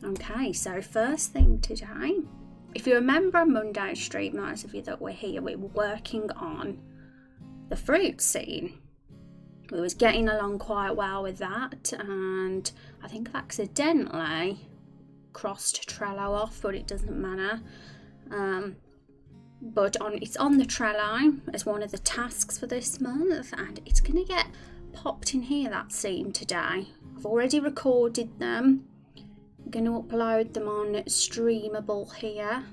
Okay, so first thing today, if you remember on Monday's stream, those of you that were here, we were working on the fruit scene. We was getting along quite well with that, and I think I've accidentally crossed Trello off, but it doesn't matter. But it's on the Trello as one of the tasks for this month, and it's going to get popped in here, that scene today. I've already recorded them. I'm going to upload them on Streamable here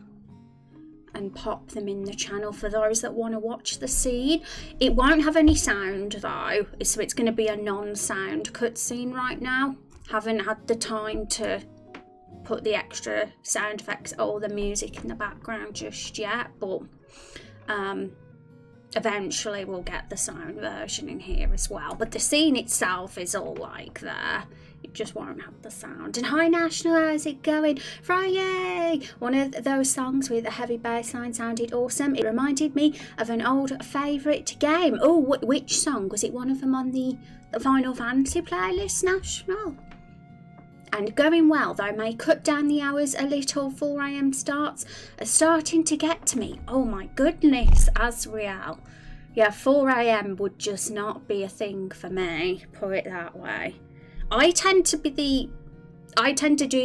and pop them in the channel for those that want to watch the scene. It won't have any sound though, so it's going to be a non-sound cutscene right now. Haven't had the time to put the extra sound effects or the music in the background just yet, but eventually we'll get the sound version in here as well. But the scene itself is all like there. It just won't have the sound. And hi National, how's it going? Friday! One of those songs with a heavy bass line sounded awesome. It reminded me of an old favourite game. Oh, which song? Was it one of them on the Final Fantasy playlist, National? And going well, though, may cut down the hours a little. 4 a.m. starts are starting to get to me. Oh my goodness, Azriel. Yeah, 4 a.m. would just not be a thing for me, put it that way. I tend to do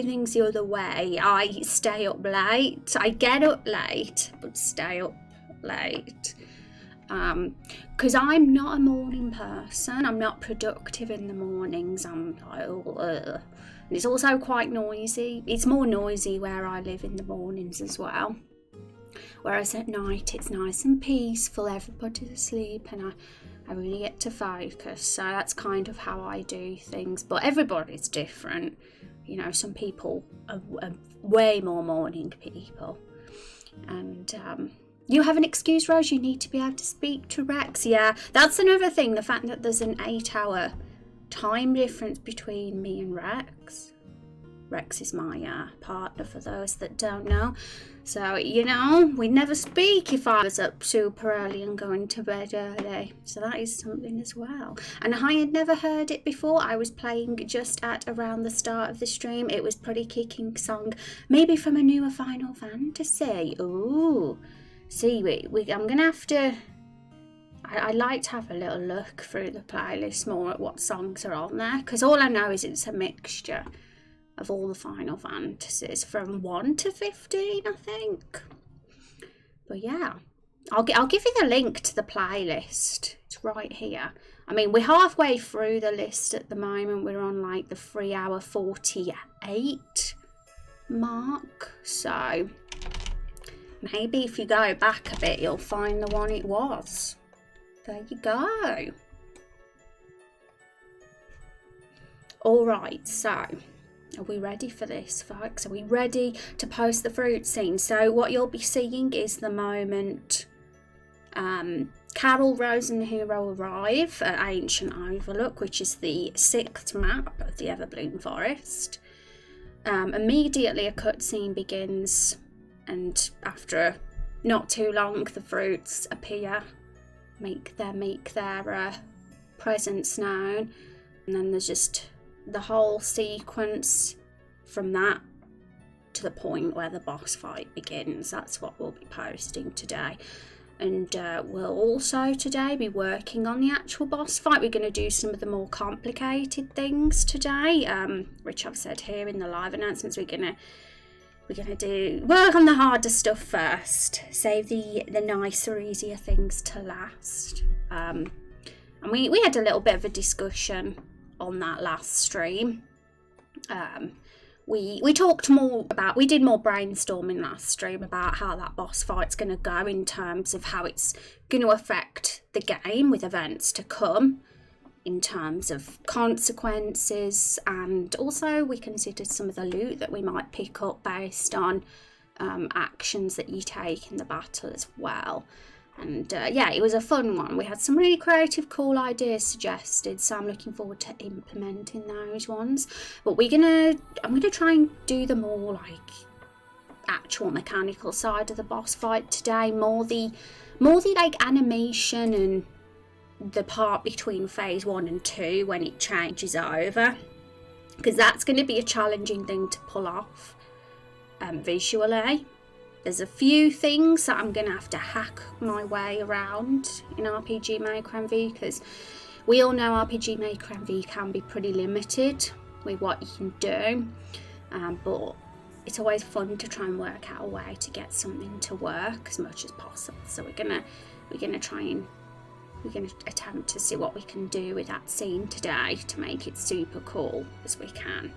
things the other way. I stay up late. I get up late, but stay up late. Because I'm not a morning person. I'm not productive in the mornings. I'm like, and it's also quite noisy. It's more noisy where I live in the mornings as well. Whereas at night it's nice and peaceful, everybody's asleep, and I really get to focus. So that's kind of how I do things. But everybody's different. You know, some people are way more morning people. And you have an excuse, Rose, you need to be able to speak to Rex. Yeah, that's another thing, the fact that there's an 8-hour time difference between me and Rex. Rex is my partner, for those that don't know. So, you know, we'd never speak if I was up super early and going to bed early. So that is something as well. And I had never heard it before. I was playing just at around the start of the stream. It was pretty kicking song, maybe from a newer Final Fantasy. Ooh. See, I'm going to have to... I'd like to have a little look through the playlist more at what songs are on there, because all I know is it's a mixture of all the Final Fantasies from 1 to 15, I think. But yeah, I'll give you the link to the playlist. It's right here. I mean, we're halfway through the list at the moment. We're on like the 3 hour 48 mark. So maybe if you go back a bit, you'll find the one it was. There you go. All right, so are we ready for this, folks? Are we ready to post the fruit scene? So what you'll be seeing is the moment Carol, Rose and Hero arrive at Ancient Overlook, which is the 6th map of the Everbloom Forest. Immediately a cutscene begins, and after not too long the fruits appear, make their presence known, and then there's just the whole sequence from that to the point where the boss fight begins. That's what we'll be posting today. And we'll also today be working on the actual boss fight. We're going to do some of the more complicated things today, which I've said here in the live announcements. We're gonna work on the harder stuff first, save the nicer, easier things to last. And we had a little bit of a discussion on that last stream. We talked more about, we did more brainstorming last stream about how that boss fight's going to go in terms of how it's going to affect the game with events to come, in terms of consequences, and also we considered some of the loot that we might pick up based on actions that you take in the battle as well. And yeah, it was a fun one. We had some really creative, cool ideas suggested, so I'm looking forward to implementing those ones. But I'm gonna try and do the more like actual mechanical side of the boss fight today, more the like animation and the part between phase 1 and 2 when it changes over. because that's going to be a challenging thing to pull off visually. There's a few things that I'm going to have to hack my way around in RPG Maker MV, because we all know RPG Maker MV can be pretty limited with what you can do, but it's always fun to try and work out a way to get something to work as much as possible. So we're gonna attempt to see what we can do with that scene today to make it super cool as we can.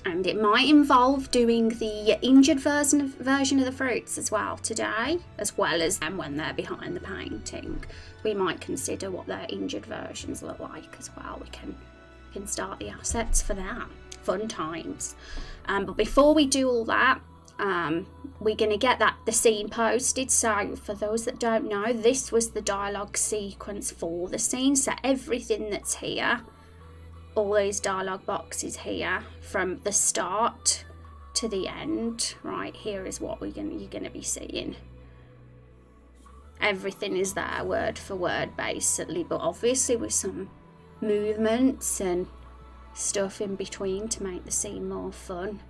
And it might involve doing the injured version of the fruits as well today, as well as them when they're behind the painting. We might consider what their injured versions look like as well. We can start the assets for that. Fun times. But before we do all that, we're going to get the scene posted. So for those that don't know, this was the dialogue sequence for the scene. So everything that's here, all those dialogue boxes here from the start to the end, right here is what you're going to be seeing. Everything is there word for word basically, but obviously with some movements and stuff in between to make the scene more fun.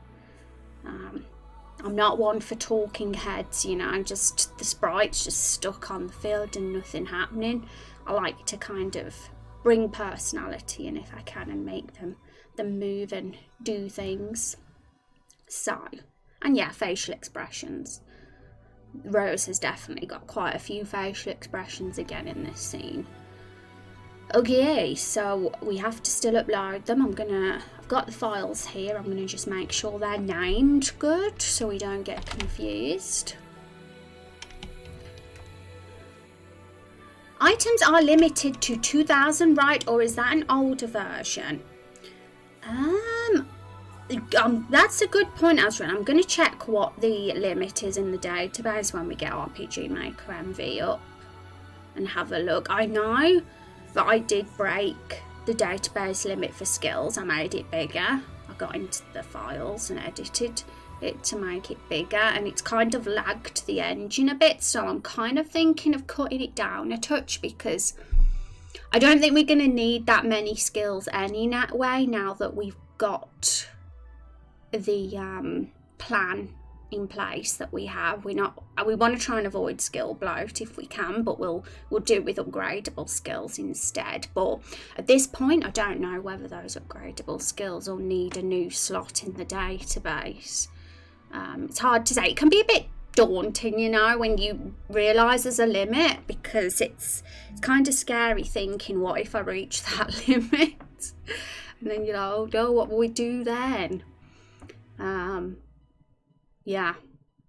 I'm not one for talking heads, you know, just the sprites just stuck on the field and nothing happening. I like to kind of bring personality in if I can and make them move and do things. So, and yeah, facial expressions. Rose has definitely got quite a few facial expressions again in this scene. Okay, so we have to still upload them. I've got the files here. I'm gonna just make sure they're named good so we don't get confused. Items are limited to 2,000, right? Or is that an older version? That's a good point, Azrin. I'm going to check what the limit is in the database when we get RPG Maker MV up and have a look. I know that I did break the database limit for skills. I made it bigger. I got into the files and edited it to make it bigger, and it's kind of lagged the engine a bit, so I'm kind of thinking of cutting it down a touch, because I don't think we're going to need that many skills anyway now that we've got the plan in place that we have. We want to try and avoid skill bloat if we can, but we'll do it with upgradable skills instead. But at this point I don't know whether those upgradable skills will need a new slot in the database. It's hard to say. It can be a bit daunting, you know, when you realise there's a limit, because it's kind of scary thinking, what if I reach that limit? And then you're like, oh no, what will we do then? Yeah,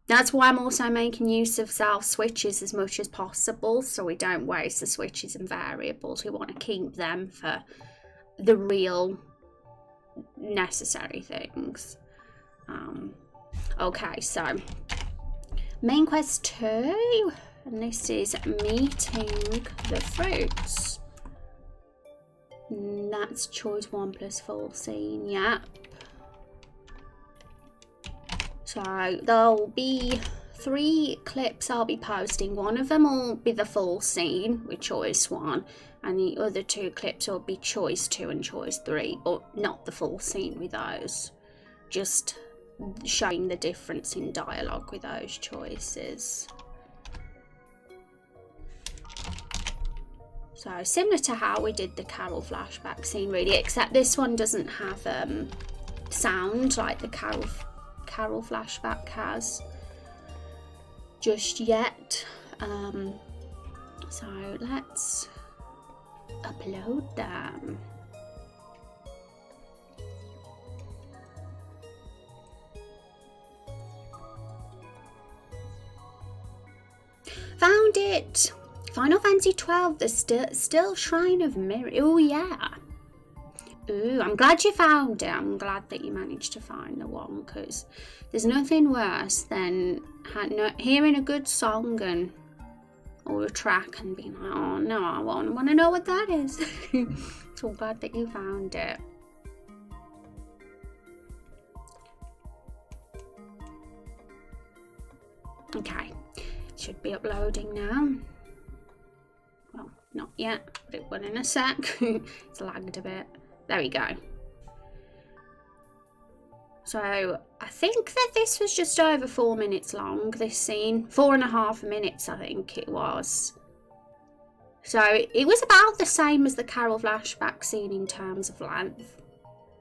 that's why I'm also making use of self switches as much as possible, so we don't waste the switches and variables. We want to keep them for the real necessary things. Okay, so main quest 2, and this is meeting the fruits. And that's choice 1 plus full scene, yeah. So there'll be 3 clips I'll be posting. One of them will be the full scene with choice 1, and the other 2 clips will be choice 2 and choice 3, but not the full scene with those. Just showing the difference in dialogue with those choices. So similar to how we did the Carol flashback scene, really, except this one doesn't have sound like the Carol flashback has just yet. So let's upload them. Found it! Final Fantasy 12, the still Shrine of Mirror. Oh yeah. Ooh, I'm glad you found it. I'm glad that you managed to find the one, because there's nothing worse than hearing a good song or a track and being like, oh no, I want to know what that is. So I'm glad that you found it. Okay, should be uploading now. Well, not yet, but it will in a sec. It's lagged a bit. There we go. So I think that this was just over 4 minutes long, this scene. 4.5 minutes, I think it was. So it was about the same as the Carol flashback scene in terms of length.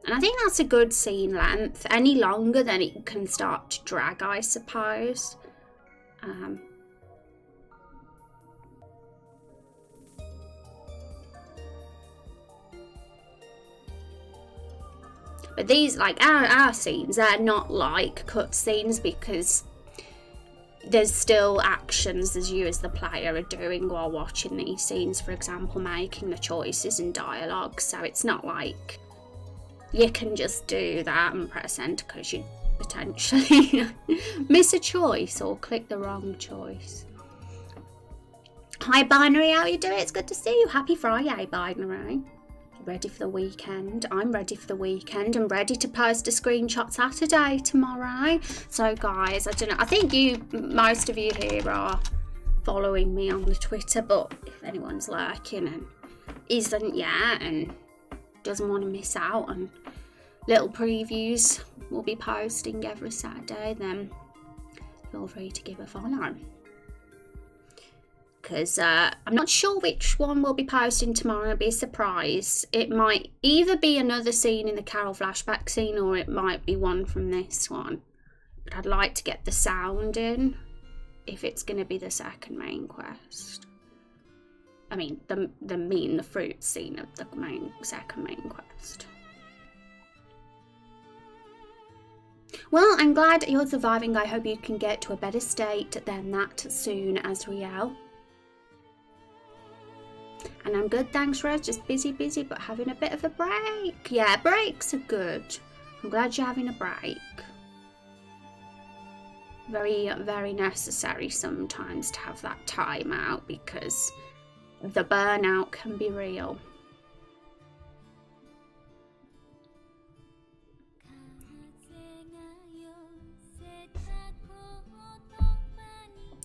And I think that's a good scene length. Any longer, then it can start to drag, I suppose. But these, like our scenes, they're not like cut scenes because there's still actions as you as the player are doing while watching these scenes. For example, making the choices and dialogue. So it's not like you can just do that and press enter because you potentially miss a choice or click the wrong choice. Hi Binary, how you doing? It's good to see you. Happy Friday, Binary. Ready for the weekend? I'm ready for the weekend. I'm ready to post a screenshot Saturday tomorrow. So guys, I don't know, I think most of you here are following me on the Twitter, but if anyone's lurking and isn't yet and doesn't want to miss out on little previews we'll be posting every Saturday, then feel free to give a follow. Because I'm not sure which one we'll be posting tomorrow. It'll be a surprise. It might either be another scene in the Carol flashback scene or it might be one from this one. But I'd like to get the sound in if it's going to be the second main quest. I mean, the fruit scene of the second main quest. Well, I'm glad you're surviving. I hope you can get to a better state than that soon, Azriel. And I'm good, thanks, Rose. Just busy, but having a bit of a break. Yeah, breaks are good. I'm glad you're having a break. Very, very necessary sometimes to have that time out because the burnout can be real.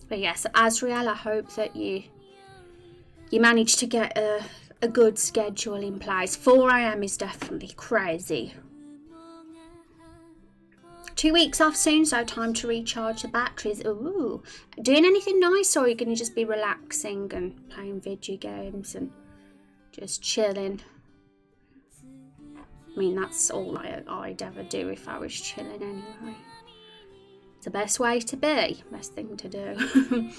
But yes, Azriel, I hope that you managed to get a good schedule in place. 4 AM is definitely crazy. 2 weeks off soon, so time to recharge the batteries. Ooh, doing anything nice, or are you going to just be relaxing and playing video games and just chilling? I mean, that's all I'd ever do if I was chilling anyway. It's the best way to be, best thing to do.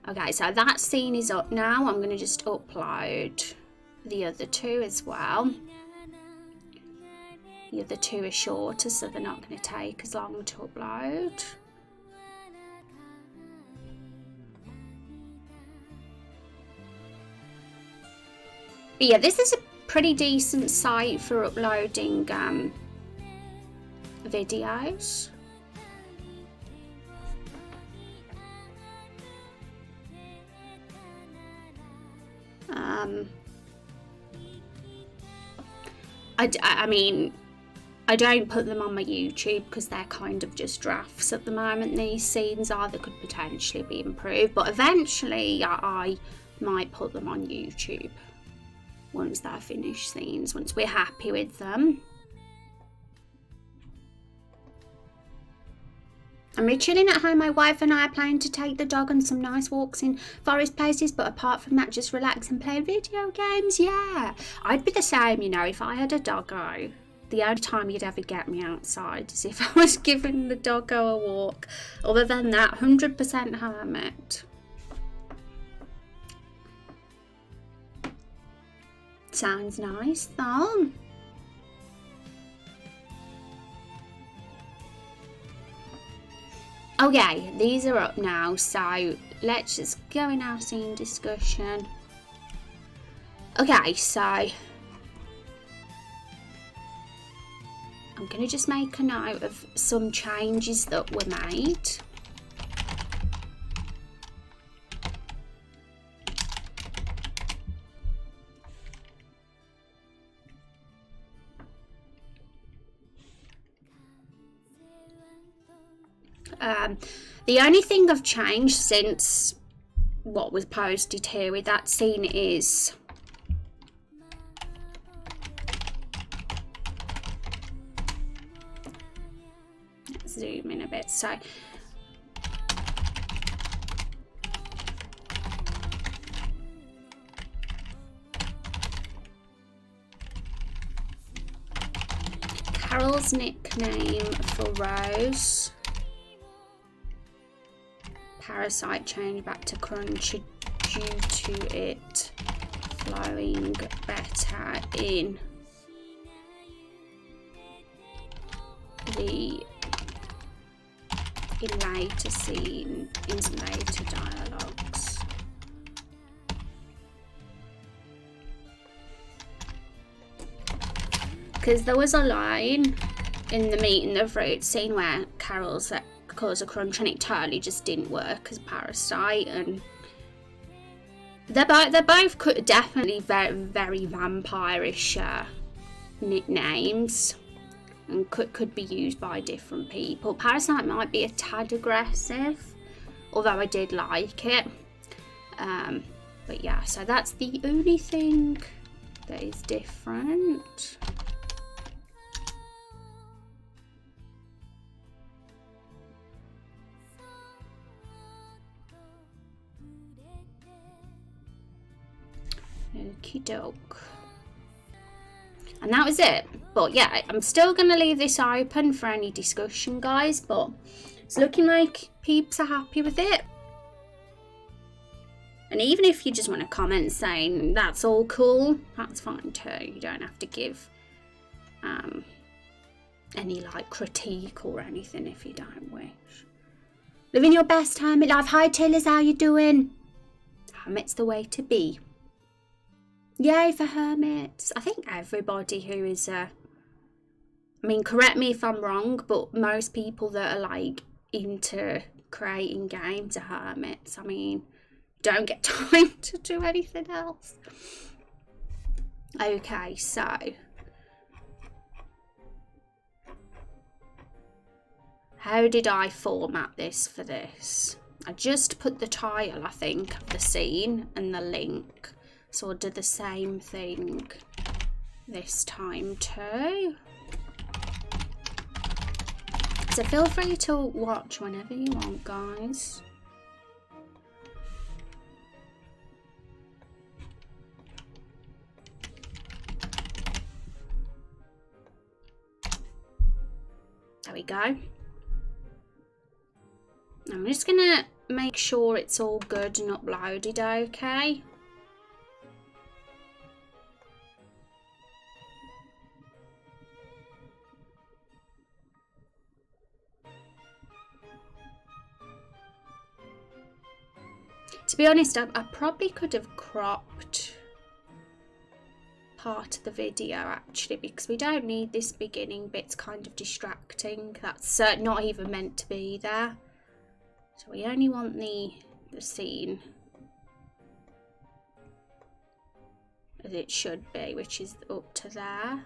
Okay, so that scene is up now. I'm going to just upload the other two as well. The other two are shorter, so they're not going to take as long to upload. But yeah, this is a pretty decent site for uploading videos. I mean, I don't put them on my YouTube because they're kind of just drafts at the moment. These scenes are, that could potentially be improved, but eventually I might put them on YouTube once they're finished scenes, once we're happy with them. I'm chilling at home. My wife and I are planning to take the dog on some nice walks in forest places, but apart from that, just relax and play video games. Yeah, I'd be the same, you know, if I had a doggo. The only time you'd ever get me outside is if I was giving the doggo a walk. Other than that, 100% hermit. Sounds nice though. Okay, these are up now, so let's just go in our scene discussion. Okay, so I'm going to just make a note of some changes that were made. The only thing I've changed since what was posted here with that scene is zoom in a bit. So Carol's nickname for Rose. Parasite changed back to crunch due to it flowing better in later scene, in later dialogues. Because there was a line in the meat and the fruit scene where Carol's that cause a crunch and it totally just didn't work as Parasite, and they're both definitely very vampire-ish nicknames, and could be used by different people. Parasite might be a tad aggressive, although I did like it. But yeah, so that's the only thing that is different. Okie doke. And that was it. But yeah, I'm still going to leave this open for any discussion, guys. But it's looking like peeps are happy with it. And even if you just want to comment saying that's all cool, that's fine too. You don't have to give any like critique or anything if you don't wish. Living your best hermit life. Hi Taylors, how you doing? Hermit's the way to be. Yay for hermits. I think everybody who is I mean, correct me if I'm wrong, but most people that are like into creating games are hermits. I mean, don't get time to do anything else. Okay, so how did I format this for this? I just put the title, I think, of the scene and the link. So I'll do the same thing this time too. So feel free to watch whenever you want, guys. There we go. I'm just gonna make sure it's all good and uploaded, okay? To be honest, I probably could have cropped part of the video actually, because we don't need this beginning bit's kind of distracting. That's not even meant to be there. So we only want the scene as it should be, which is up to there.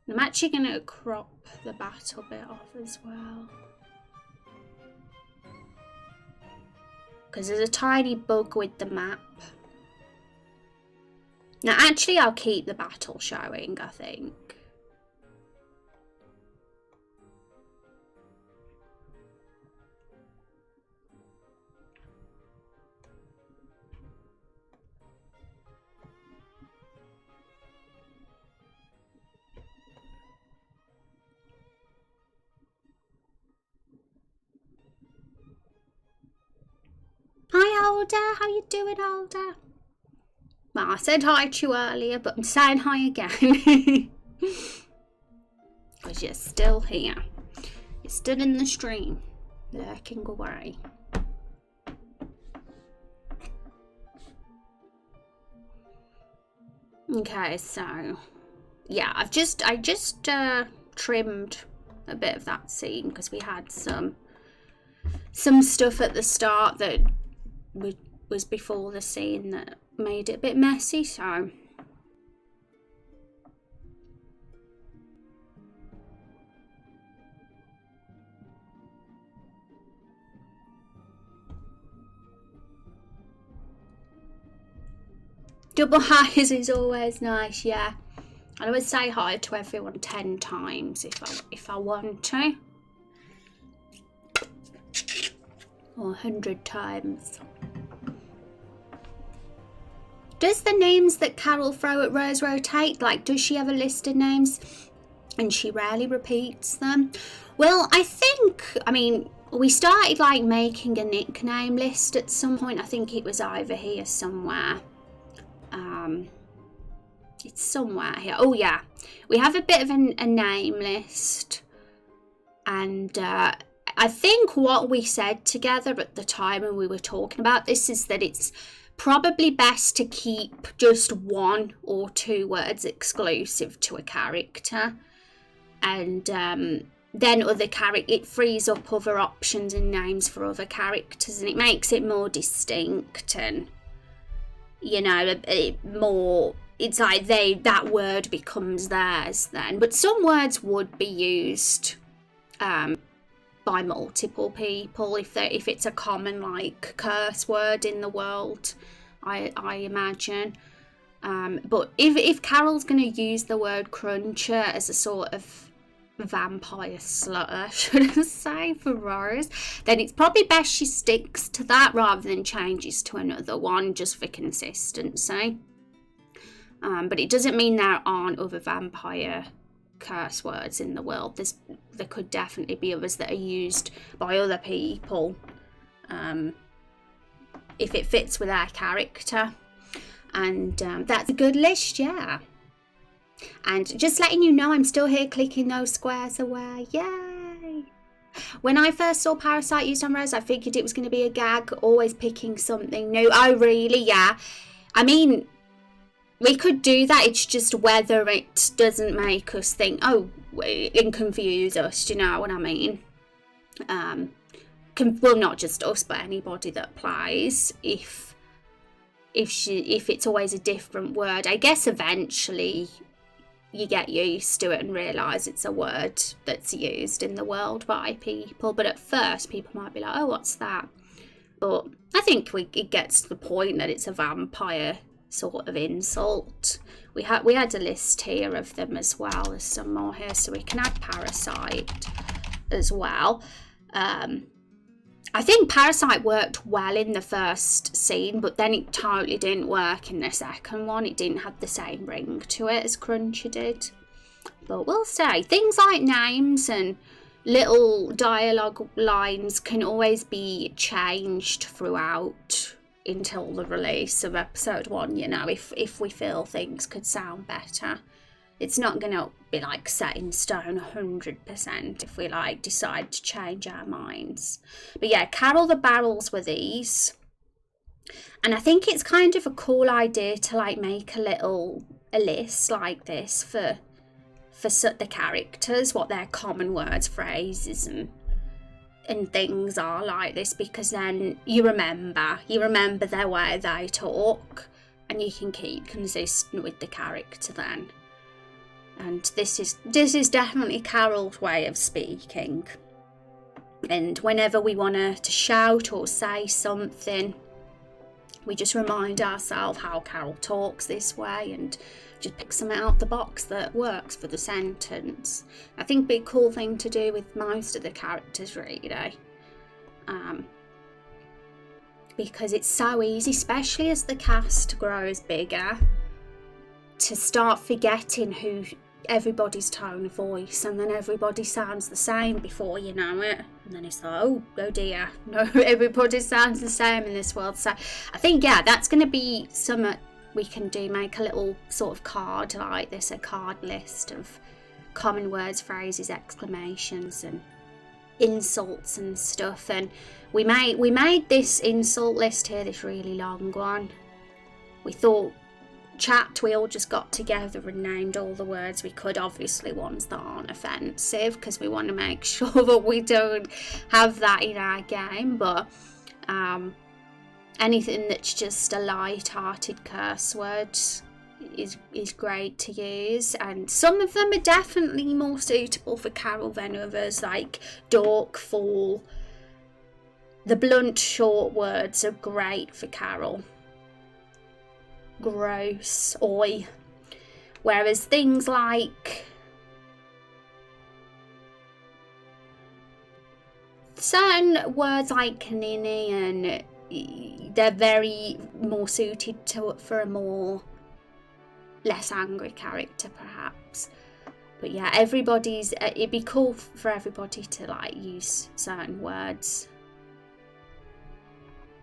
I'm actually going to crop the battle bit off as well, because there's a tiny bug with the map. Now actually I'll keep the battle showing, I think. Hi Alda, how you doing Alda? Well, I said hi to you earlier, but I'm saying hi again. Because you're still here. You're still in the stream, lurking away. Okay, so yeah, I just trimmed a bit of that scene because we had some stuff at the start that was before the scene that made it a bit messy, so double highs is always nice, yeah. I always say hi to everyone 10 times if I want to. Or 100 times. Does the names that Carol throw at Rose rotate? Like, does she have a list of names and she rarely repeats them? Well, I mean, we started like making a nickname list at some point. I think it was over here somewhere. It's somewhere here. Oh yeah, we have a bit of a name list, and I think what we said together at the time when we were talking about this is that it's probably best to keep just 1 or 2 words exclusive to a character, and then it frees up other options and names for other characters, and it makes it more distinct, and you know, more, it's like that word becomes theirs then. But some words would be used by multiple people if it's a common like curse word in the world, I imagine. But if Carol's going to use the word cruncher as a sort of vampire slur, should I say, for Rose, then it's probably best she sticks to that rather than changes to another one just for consistency. But it doesn't mean there aren't other vampire curse words in the world. There could definitely be others that are used by other people if it fits with our character, and that's a good list, yeah. And just letting you know, I'm still here clicking those squares away. Yay! When I first saw Parasite used on Rose, I figured it was going to be a gag, always picking something new. Oh, really? Yeah. I mean, we could do that. It's just whether it doesn't make us think, oh, and confuse us. Do you know what I mean? Well, not just us, but anybody that plays. If it's always a different word, I guess eventually you get used to it and realise it's a word that's used in the world by people. But at first, people might be like, oh, what's that? But I think it gets to the point that it's a vampire sort of insult. We had a list here of them as well. There's some more here, so we can add Parasite as well. I think Parasite worked well in the first scene, but then it totally didn't work in the second one. It didn't have the same ring to it as Cruncher did. But we'll say things like names and little dialogue lines can always be changed throughout until the release of episode 1, you know, if we feel things could sound better. It's not going to be like set in stone 100% if we like decide to change our minds. But yeah, Carol the Barrels were these. And I think it's kind of a cool idea to like make a list like this for the characters, what their common words, phrases and things are like this, because then you remember their way they talk and you can keep consistent with the character then. And this is definitely Carol's way of speaking. And whenever we want to shout or say something, we just remind ourselves how Carol talks this way and just pick something out the box that works for the sentence. I think it'd be a cool thing to do with most of the characters, really. Because it's so easy, especially as the cast grows bigger, to start forgetting who everybody's tone of voice, and then everybody sounds the same before you know it, and then it's like, oh dear, no, everybody sounds the same in this world. So I think, yeah, that's going to be something we can do, make a little sort of card like this, a card list of common words, phrases, exclamations and insults and stuff. And we made this insult list here, this really long one. We thought, we all just got together and named all the words we could, obviously ones that aren't offensive, because we want to make sure that we don't have that in our game. But anything that's just a light-hearted curse word is great to use, and some of them are definitely more suitable for Carol than others, like dork, fool. The blunt short words are great for Carol. Gross, oi. Whereas things like certain words like nini and they're very more suited to for a more less angry character perhaps. But yeah, everybody's it'd be cool for everybody to like use certain words.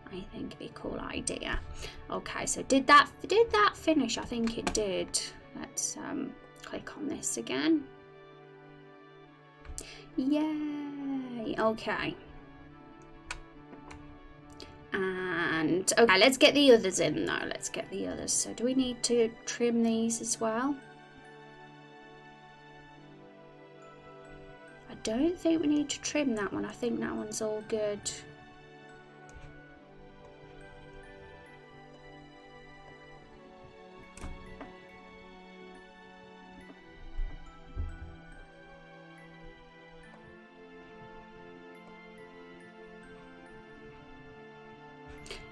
I think it'd be a cool idea. Okay, so did that finish? I think it did. Let's click on this again. Yay! Okay. And okay, let's get the others in though. Let's get the others. So do we need to trim these as well? I don't think we need to trim that one. I think that one's all good.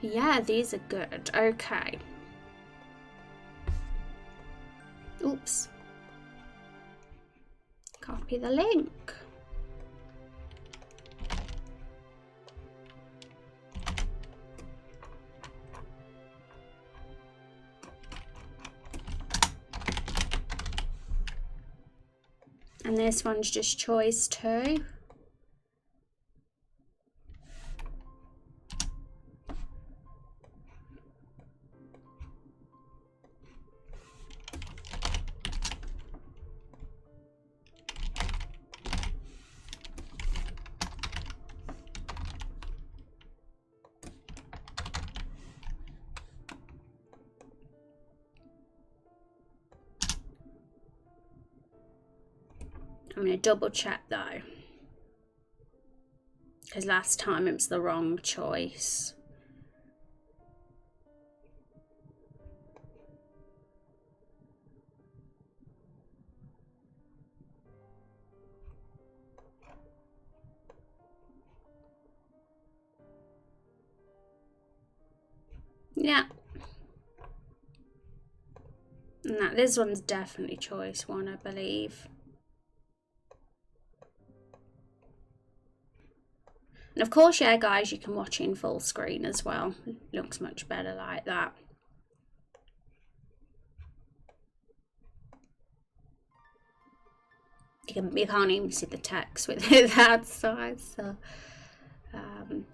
Yeah, these are good. Okay. Oops. Copy the link. And this one's just choice 2. I'm going to double check though, because last time it was the wrong choice. Yeah. No, this one's definitely choice 1, I believe. And of course, yeah, guys, you can watch in full screen as well. It looks much better like that. You can't even see the text with it that size. So,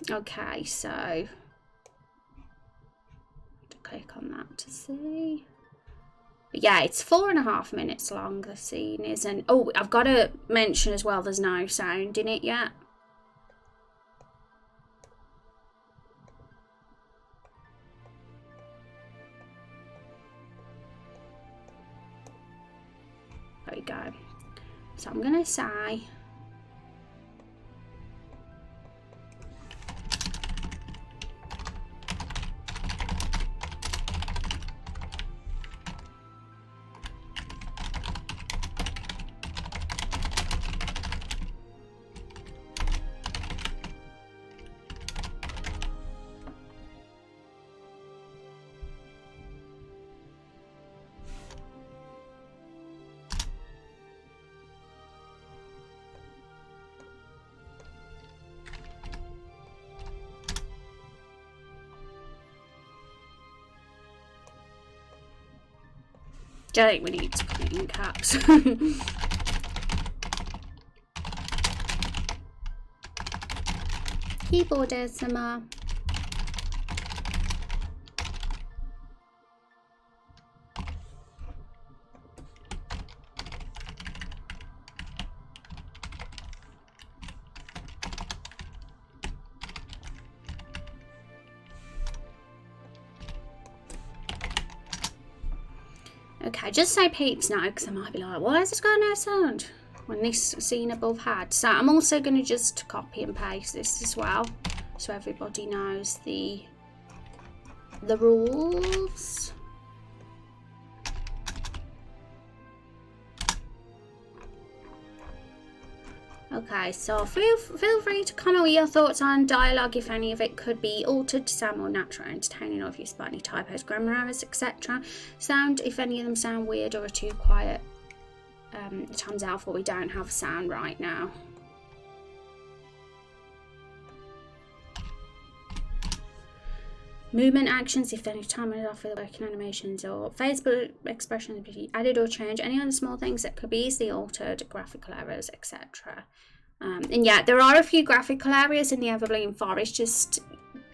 okay, so click on that to see. But yeah, it's 4.5 minutes long, the scene is. And oh, I've got to mention as well, there's no sound in it yet. There we go. So I'm going to say I think we need to put it in caps. Keyboard ASMR. Okay, just say peeps now, because I might be like, why has this got no sound when this scene above had? So I'm also going to just copy and paste this as well, so everybody knows the rules. Okay, so feel free to comment with your thoughts on dialogue, if any of it could be altered to sound more natural and entertaining, or if you spot any typos, grammar errors, etc. Sound, if any of them sound weird or are too quiet. It turns out we don't have sound right now. Movement actions, if any time it off for the working animations or facial expressions be added or changed, any other small things that could be easily altered, graphical errors, etc. And yeah, there are a few graphical areas in the Evergreen Forest, just,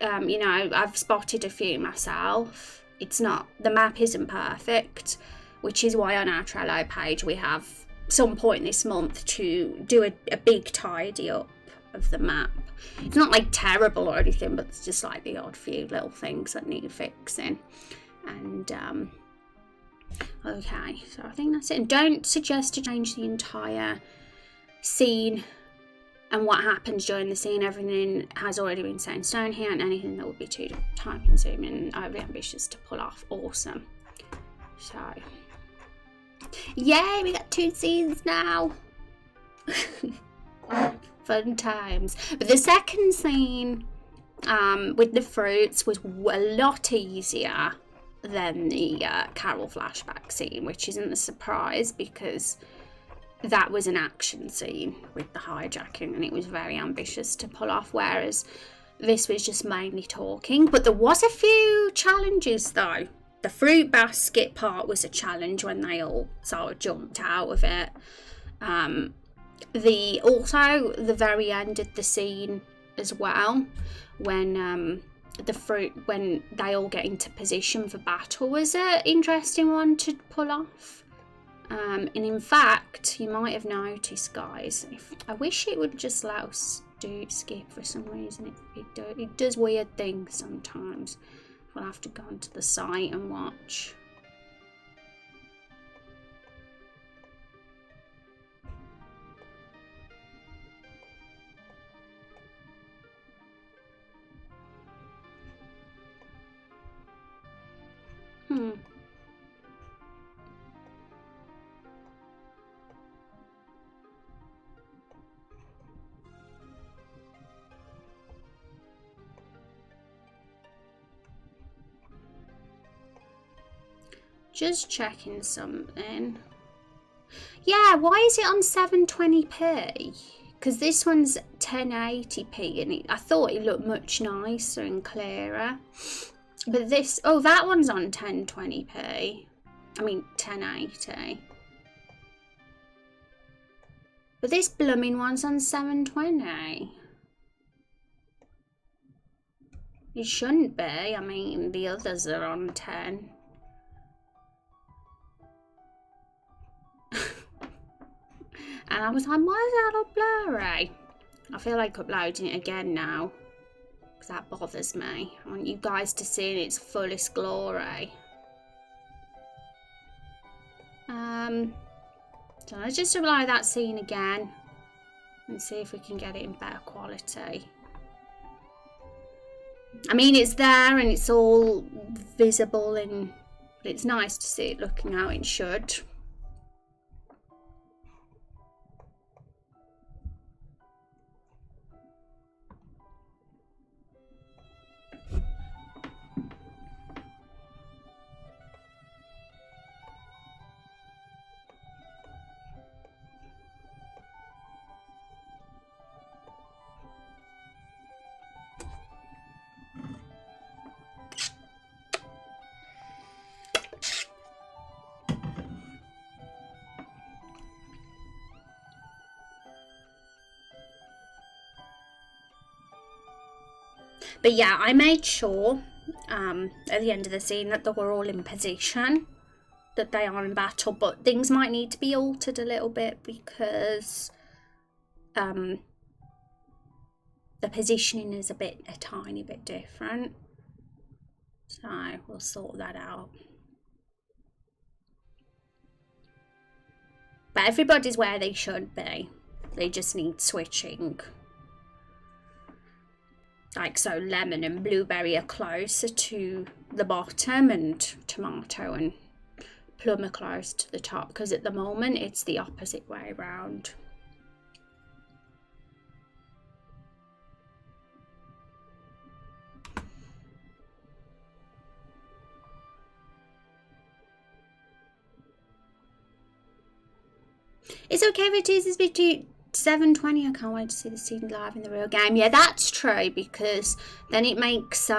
you know, I've spotted a few myself. It's not, the map isn't perfect, which is why on our Trello page we have some point this month to do a big tidy up of the map. It's not like terrible or anything, but it's just like the odd few little things that need fixing. And okay, so I think that's it. And don't suggest to change the entire scene and what happens during the scene. Everything has already been set in stone here, and anything that would be too time consuming and overly ambitious to pull off. Awesome. So yay, we got 2 scenes now. Fun times. But the second scene with the fruits was a lot easier than the Carol flashback scene, which isn't a surprise because that was an action scene with the hijacking and it was very ambitious to pull off, whereas this was just mainly talking. But there was a few challenges though. The fruit basket part was a challenge when they all sort of jumped out of it. The very end of the scene as well, when when they all get into position for battle, was an interesting one to pull off. And in fact, you might have noticed, guys, I wish it would just let us do skip for some reason. It does weird things sometimes. We'll have to go onto the site and watch. Just checking something. Yeah, why is it on 720p? Because this one's 1080p and I thought it looked much nicer and clearer. But this, oh, that one's on 1020p. I mean 1080. But this blooming one's on 720. It shouldn't be. I mean, the others are on 10. And I was like, why is that all blurry? I feel like uploading it again now, because that bothers me. I want you guys to see in its fullest glory. So let's just apply that scene again and see if we can get it in better quality. I mean, it's there and it's all visible, and it's nice to see it looking how it should. But yeah, I made sure at the end of the scene that they were all in position, that they are in battle, but things might need to be altered a little bit because the positioning is a tiny bit different. So we'll sort that out. But everybody's where they should be. They just need switching. Like, so lemon and blueberry are closer to the bottom and tomato and plum are close to the top, because at the moment it's the opposite way around. It's okay if it is between 7:20. I can't wait to see the scene live in the real game. Yeah, that's true, because then it makes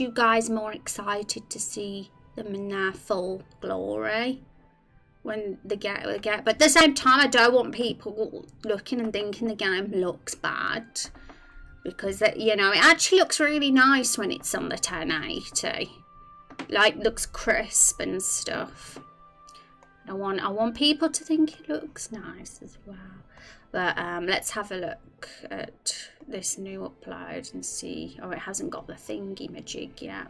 you guys more excited to see them in their full glory when they get. But at the same time, I don't want people looking and thinking the game looks bad, because you know, it actually looks really nice when it's on the 1080. Like, looks crisp and stuff. I want people to think it looks nice as well. But let's have a look at this new upload and see. Oh, it hasn't got the thingy-majig yet.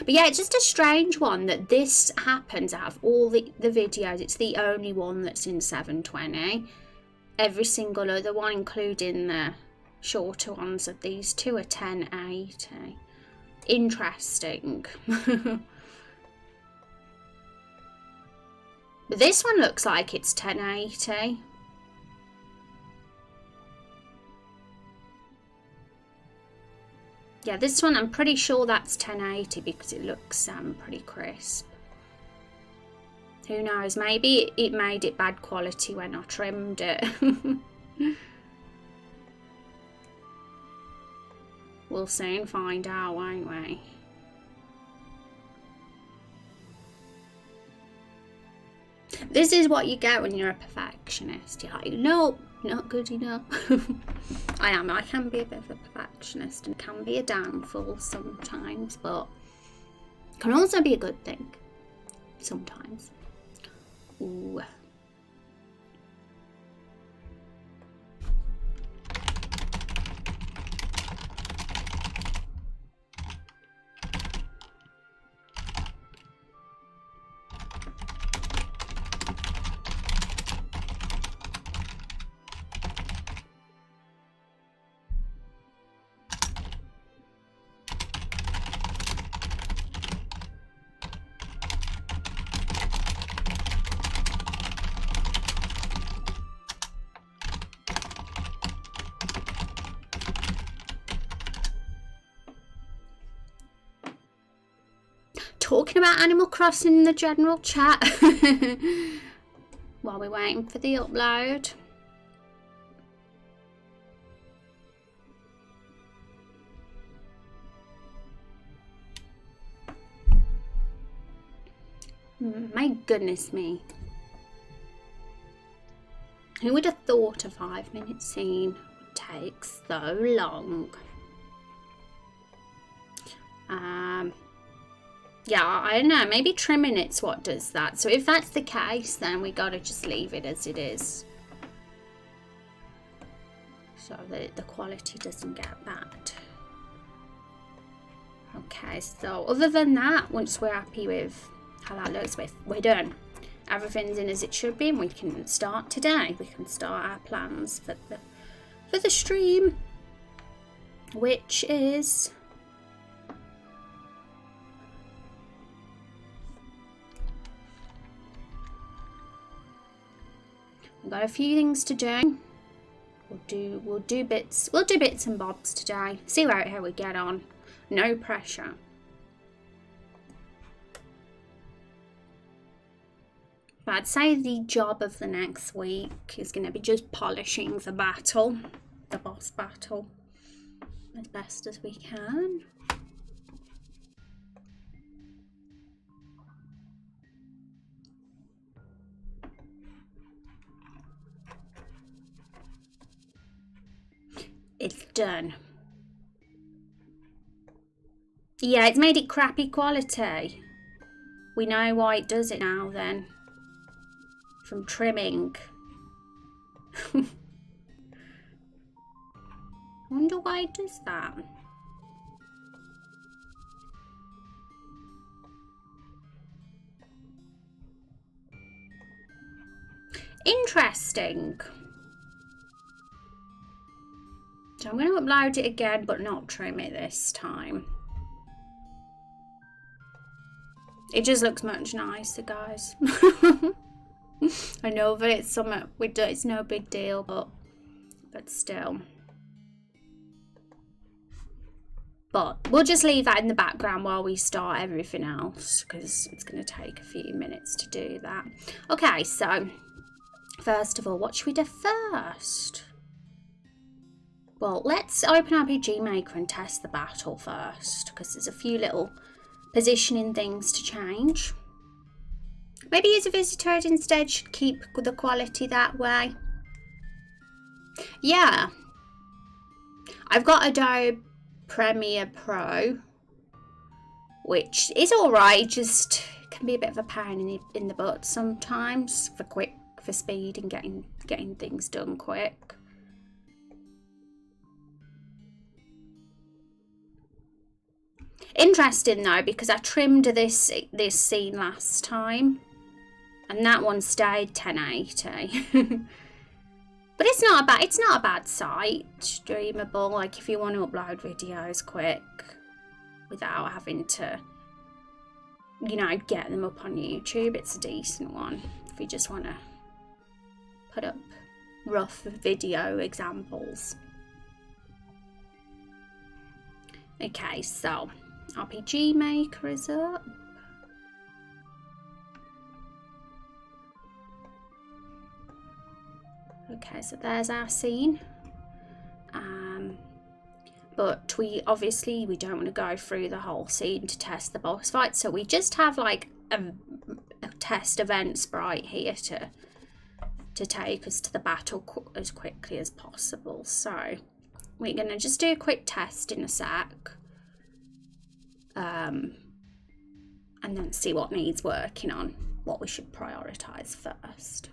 But yeah, it's just a strange one that this happens out of all the videos. It's the only one that's in 720. Every single other one, including the shorter ones of these two, are 1080. Interesting. But this one looks like it's 1080. Yeah, this one, I'm pretty sure that's 1080 because it looks pretty crisp. Who knows, maybe it made it bad quality when I trimmed it. We'll soon find out, won't we? This is what you get when you're a perfectionist. You're like, nope, not good enough. I can be a bit of a perfectionist, and can be a downfall sometimes, but can also be a good thing sometimes. Ooh. Talking about Animal Crossing in the general chat while we're waiting for the upload. My goodness me. Who would have thought a 5-minute scene would take so long? Yeah, I don't know, maybe trimming it's what does that. So if that's the case, then we gotta just leave it as it is, so that the quality doesn't get bad. Okay, so other than that, once we're happy with how that looks, we're done. Everything's in as it should be, and we can start today. We can start our plans for the stream, which is I've got a few things to do. We'll do bits and bobs today. See how we get on. No pressure. But I'd say the job of the next week is going to be just polishing the boss battle, as best as we can. It's done. Yeah, it's made it crappy quality. We know why it does it now then. From trimming. Wonder why it does that. Interesting. So I'm going to upload it again, but not trim it this time. It just looks much nicer, guys. I know that it's something we do. It's no big deal, but still. But we'll just leave that in the background while we start everything else, because it's going to take a few minutes to do that. Okay, so first of all, what should we do first? Well, let's open RPG Maker and test the battle first, because there's a few little positioning things to change. Maybe use a visitor instead, should keep the quality that way. Yeah. I've got Adobe Premiere Pro, which is alright, just can be a bit of a pain in the butt sometimes for speed and getting things done quick. Interesting though, because I trimmed this scene last time and that one stayed 1080. But it's not a bad site, streamable, like if you want to upload videos quick without having to, you know, get them up on YouTube. It's a decent one if you just want to put up rough video examples. Okay, so RPG Maker is up. Okay, so there's our scene. But we don't want to go through the whole scene to test the boss fight, so we just have like a test event sprite here to take us to the battle as quickly as possible. So we're going to just do a quick test in a sec. And then see what needs working on, what we should prioritise first.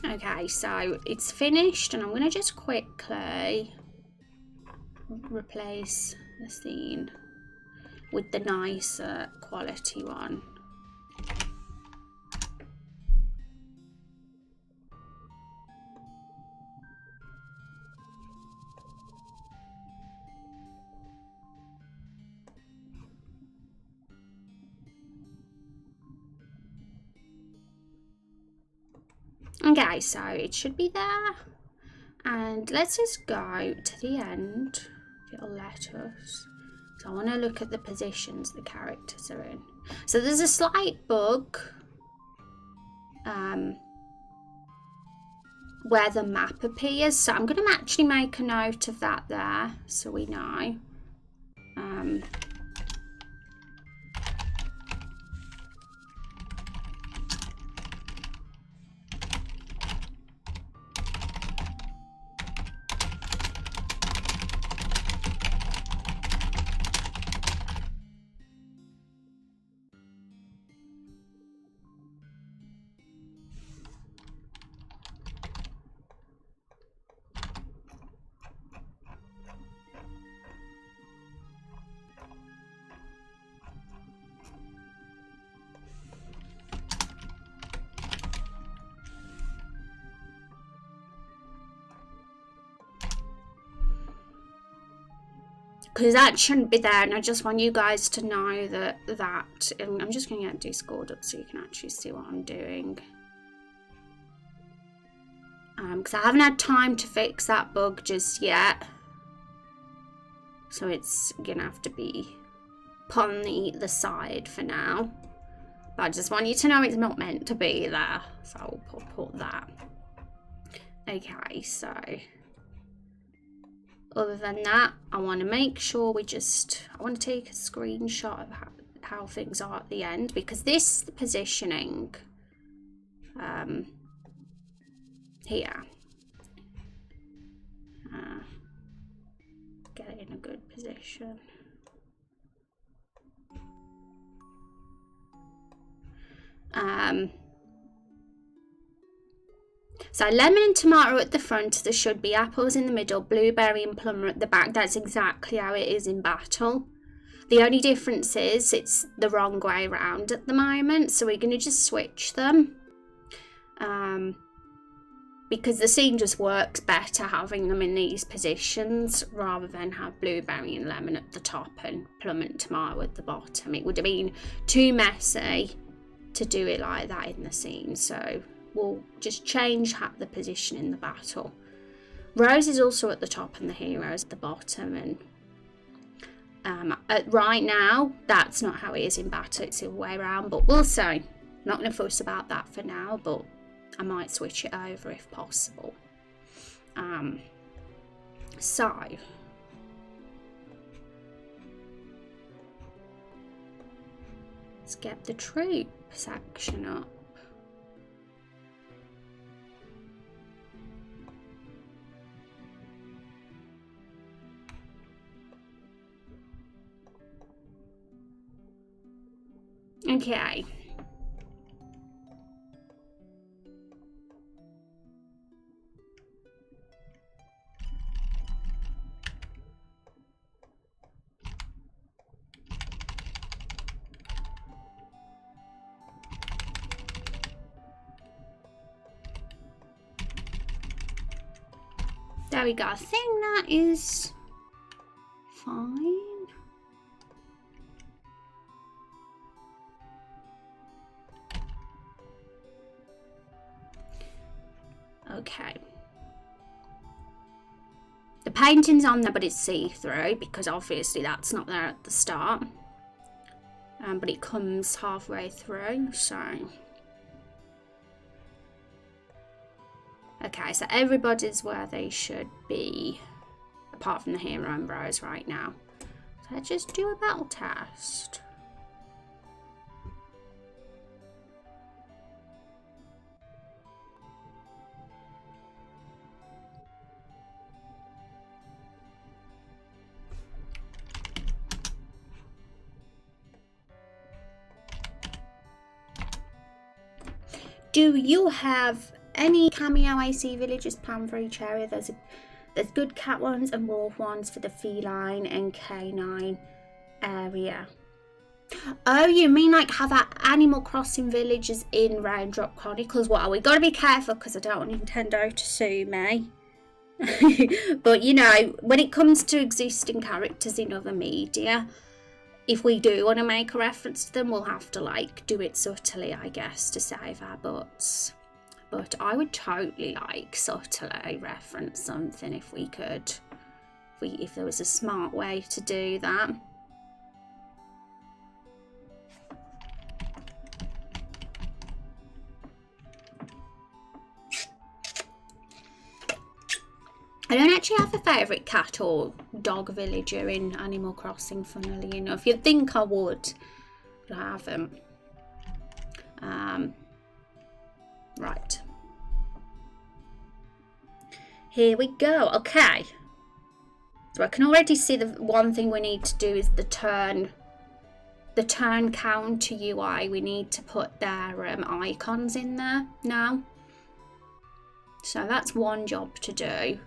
Okay, so it's finished, and I'm going to just quickly replace the scene with the nicer quality one. Okay, so it should be there, and let's just go to the end. It'll let us. So I want to look at the positions the characters are in. So there's a slight bug where the map appears. So I'm going to actually make a note of that there so we know. Because that shouldn't be there, and I just want you guys to know that and I'm just going to get Discord up so you can actually see what I'm doing. Because I haven't had time to fix that bug just yet. So it's going to have to be put on the side for now. But I just want you to know it's not meant to be there. So I'll put that. Okay, so other than that, I want to make sure I want to take a screenshot of how things are at the end, because this positioning here, get it in a good position. So lemon and tomato at the front, there should be apples in the middle, blueberry and plum at the back. That's exactly how it is in battle. The only difference is it's the wrong way around at the moment, so we're going to just switch them. because the scene just works better having them in these positions rather than have blueberry and lemon at the top and plum and tomato at the bottom. It would have been too messy to do it like that in the scene, so we'll just change the position in the battle. Rose is also at the top and the hero's at the bottom, and right now that's not how it is in battle, it's the other way around, but we'll see. Not going to fuss about that for now, but I might switch it over if possible. So let's get the troop section up. Okay. There we go. I think that is fine. Okay. The painting's on there, but it's see-through because obviously that's not there at the start. But it comes halfway through, so. Okay, so everybody's where they should be, apart from the hero and Rose right now. So let's just do a battle test. Do you have any cameo AC villages planned for each area? There's good cat ones and wolf ones for the feline and canine area. Oh, you mean like have our Animal Crossing villages in Raindrop Chronicles? Well, we got to be careful because I don't want Nintendo to sue me. But you know, when it comes to existing characters in other media, if we do want to make a reference to them, we'll have to like do it subtly, I guess, to save our butts. But I would totally like subtly reference something if we could, if there was a smart way to do that. I don't actually have a favourite cat or dog villager in Animal Crossing, funnily enough. You'd think I would, but I haven't. Right. Here we go. Okay. So I can already see the one thing we need to do is the turn counter UI. We need to put their icons in there now. So that's one job to do.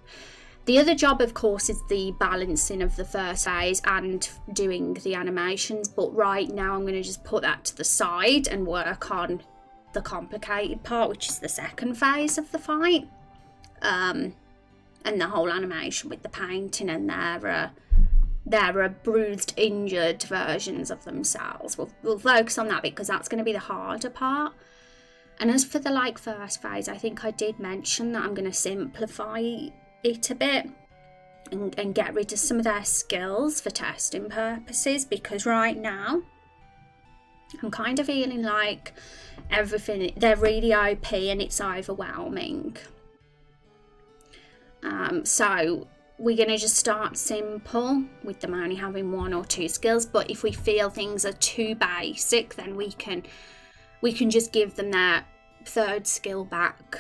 The other job, of course, is the balancing of the first phase and doing the animations. But right now I'm going to just put that to the side and work on the complicated part, which is the second phase of the fight. And the whole animation with the painting and their bruised, injured versions of themselves. We'll focus on that because that's going to be the harder part. And as for the first phase, I think I did mention that I'm going to simplify it a bit and get rid of some of their skills for testing purposes, because right now I'm kind of feeling like everything, they're really OP and it's overwhelming. So we're going to just start simple with them only having 1 or 2 skills, but if we feel things are too basic, then we can just give them their 3rd skill back.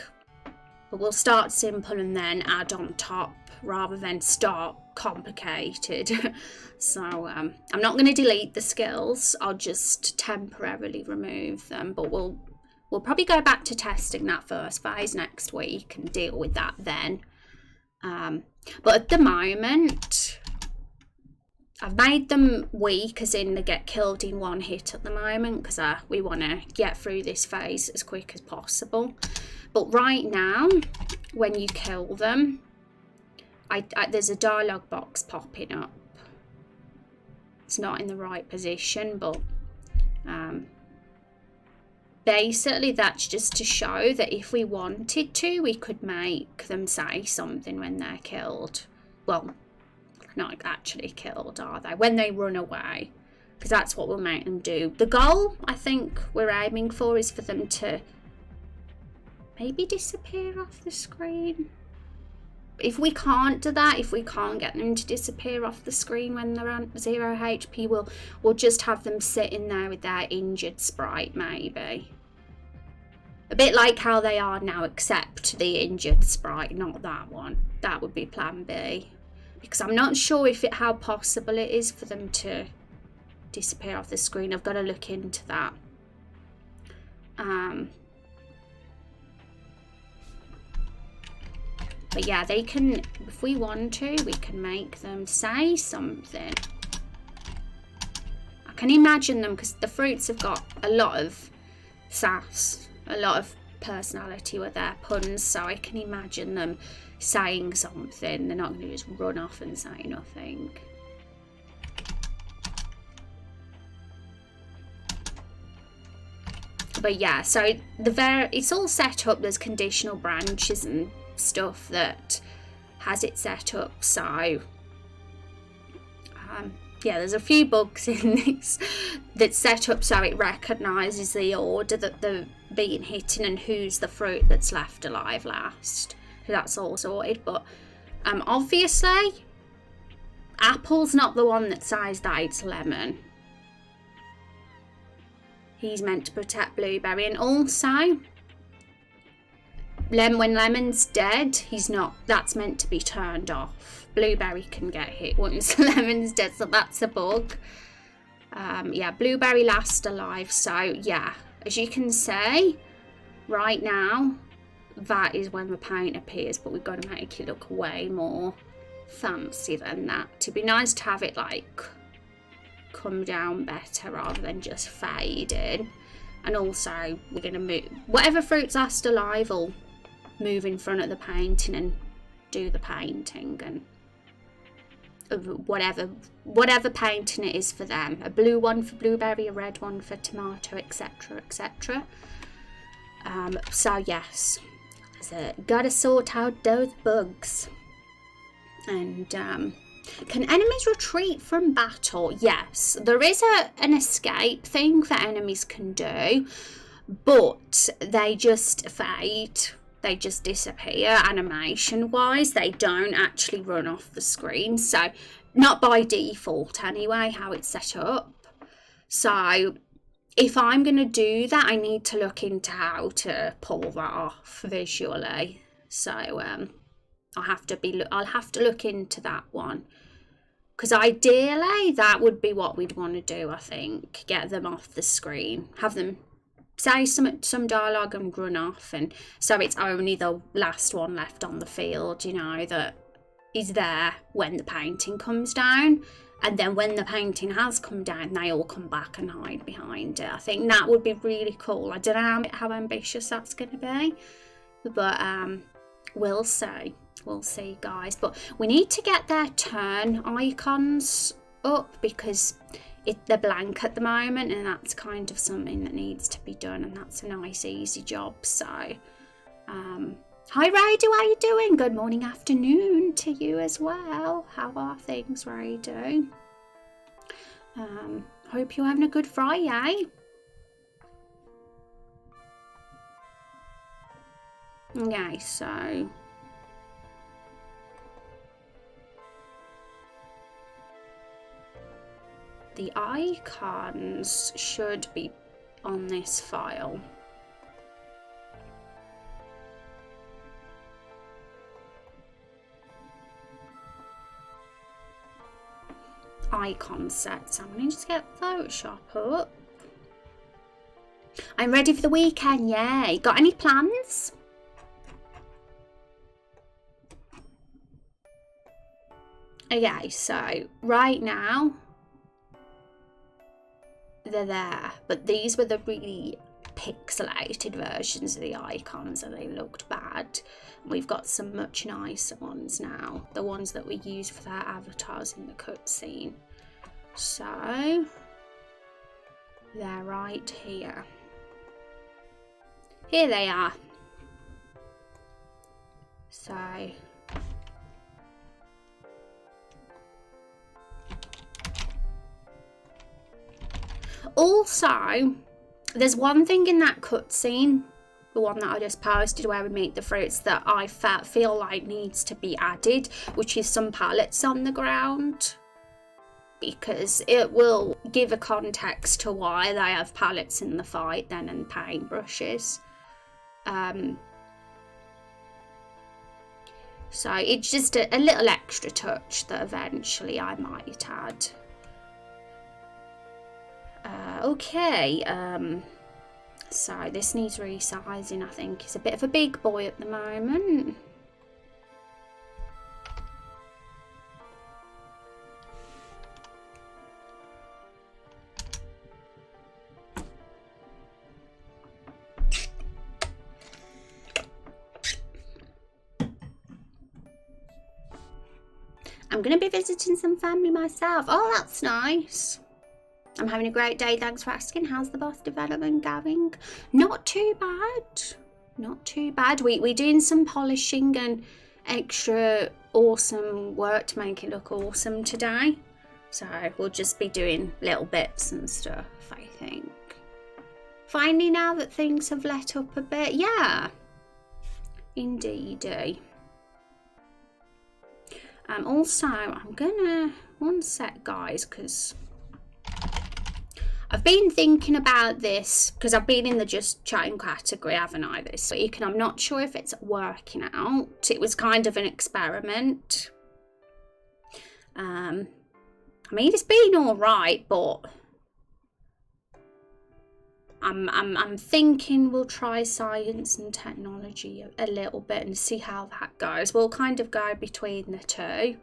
But we'll start simple and then add on top rather than start complicated. So I'm not going to delete the skills, I'll just temporarily remove them, but we'll probably go back to testing that first phase next week and deal with that then. But at the moment I've made them weak, as in they get killed in 1 hit at the moment, because we want to get through this phase as quick as possible. But right now when you kill them. There's a dialogue box popping up. It's not in the right position, but basically that's just to show that if we wanted to, we could make them say something when they're killed. Well, not actually killed, are they? When they run away, because that's what we'll make them do. The goal, I think, we're aiming for is for them to maybe disappear off the screen. If we can't do that, if we can't get them to disappear off the screen when they're on 0 HP, we'll just have them sitting there with their injured sprite, maybe. A bit like how they are now, except the injured sprite, not that one. That would be plan B. Because I'm not sure how possible it is for them to disappear off the screen. I've got to look into that. But yeah, they can, if we want to, we can make them say something. I can imagine them, because the fruits have got a lot of sass, a lot of personality with their puns, so I can imagine them saying something. They're not going to just run off and say nothing. But yeah, so it's all set up. There's conditional branches and stuff that has it set up, so yeah, there's a few bugs in this that's set up so it recognises the order that they're being hit in and who's the fruit that's left alive last. So that's all sorted. But obviously Apple's not the one that says that, it's Lemon. He's meant to protect Blueberry, and also when Lemon's dead, that's meant to be turned off. Blueberry can get hit once Lemon's dead, so that's a bug. Yeah, Blueberry last alive, so yeah, as you can see right now, that is when the paint appears, but we've got to make it look way more fancy than that. It'd be nice to have it like come down better rather than just fading. And also we're going to move whatever fruit's last alive will move in front of the painting and do the painting, and whatever painting it is for them. A blue one for Blueberry, a red one for Tomato, etc, etc. So yes, gotta sort out those bugs. And can enemies retreat from battle? Yes, there is an escape thing that enemies can do, but they just fade. They just disappear animation wise. They don't actually run off the screen, so not by default anyway, how it's set up. So if I'm going to do that, I need to look into how to pull that off visually. So I'll have to look into that one, because ideally that would be what we'd want to do. I think get them off the screen, have them say some dialogue and run off, and so it's only the last one left on the field, you know, that is there when the painting comes down. And then when the painting has come down, they all come back and hide behind it. I think that would be really cool. I don't know how ambitious that's going to be, but we'll see. We'll see, guys. But we need to get their turn icons up, because they're blank at the moment, and that's kind of something that needs to be done, and that's a nice easy job. So hi Raidu, how you doing? Good morning, afternoon to you as well. How are things, Raidu? Hope you're having a good Friday. Okay, so the icons should be on this file. Icon sets. I'm going to just get Photoshop up. I'm ready for the weekend, yay. Got any plans? Okay, so right now they're there, but these were the really pixelated versions of the icons and they looked bad. We've got some much nicer ones now, the ones that we use for their avatars in the cutscene. So they're right here. Here they are. So also, there's one thing in that cutscene, the one that I just posted where we meet the fruits, that I feel like needs to be added, which is some pallets on the ground, because it will give a context to why they have pallets in the fight then and paintbrushes. So it's just a little extra touch that eventually I might add. Okay, so this needs resizing, I think. He's a bit of a big boy at the moment. I'm going to be visiting some family myself. Oh, that's nice. I'm having a great day, thanks for asking. How's the boss development going? Not too bad. Not too bad. We're doing some polishing and extra awesome work to make it look awesome today. So we'll just be doing little bits and stuff, I think. Finally, now that things have let up a bit. Yeah. Indeedy. Also, I'm gonna... One sec, guys, because I've been thinking about this, because I've been in the just chatting category, haven't I, this week, and I'm not sure if it's working out. It was kind of an experiment. I mean, it's been all right, but I'm thinking we'll try science and technology a little bit and see how that goes. We'll kind of go between the two.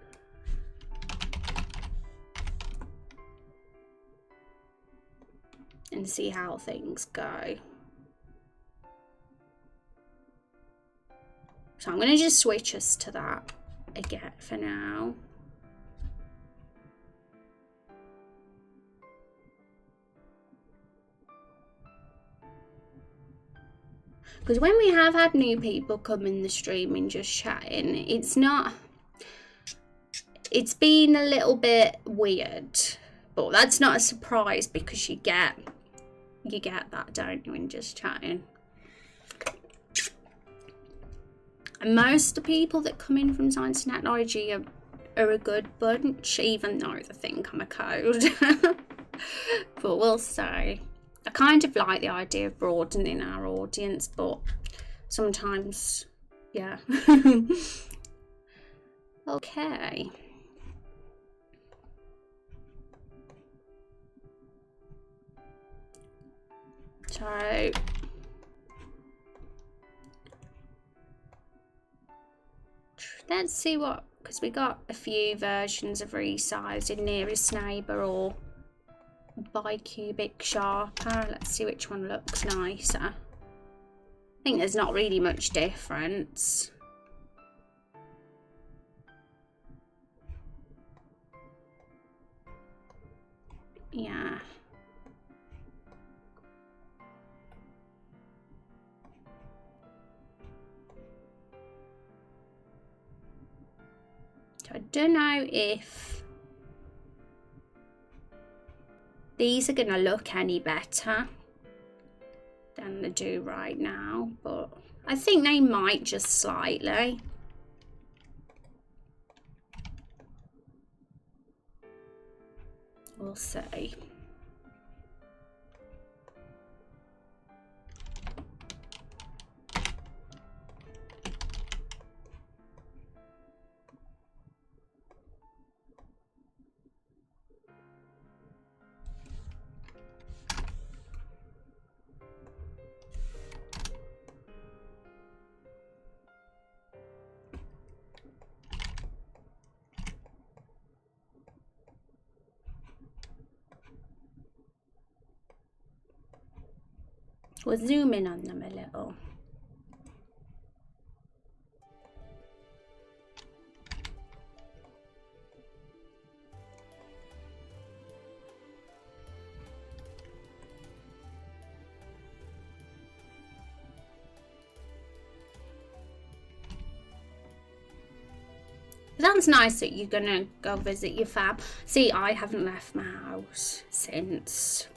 And see how things go. So I'm going to just switch us to that again for now. Because when we have had new people come in the stream and just chatting, it's been a little bit weird. But that's not a surprise because you get that, don't you, in just chatting. And most of the people that come in from science and technology are a good bunch, even though they think I'm a code. But we'll see. I kind of like the idea of broadening our audience, but sometimes, yeah. Okay. So, let's see what, because we got a few versions of resizing, nearest neighbour or bicubic sharper. Let's see which one looks nicer. I think there's not really much difference. Yeah. So I don't know if these are going to look any better than they do right now, but I think they might just slightly. We'll see. We'll zoom in on them a little. That's nice that you're gonna go visit your fam. See, I haven't left my house since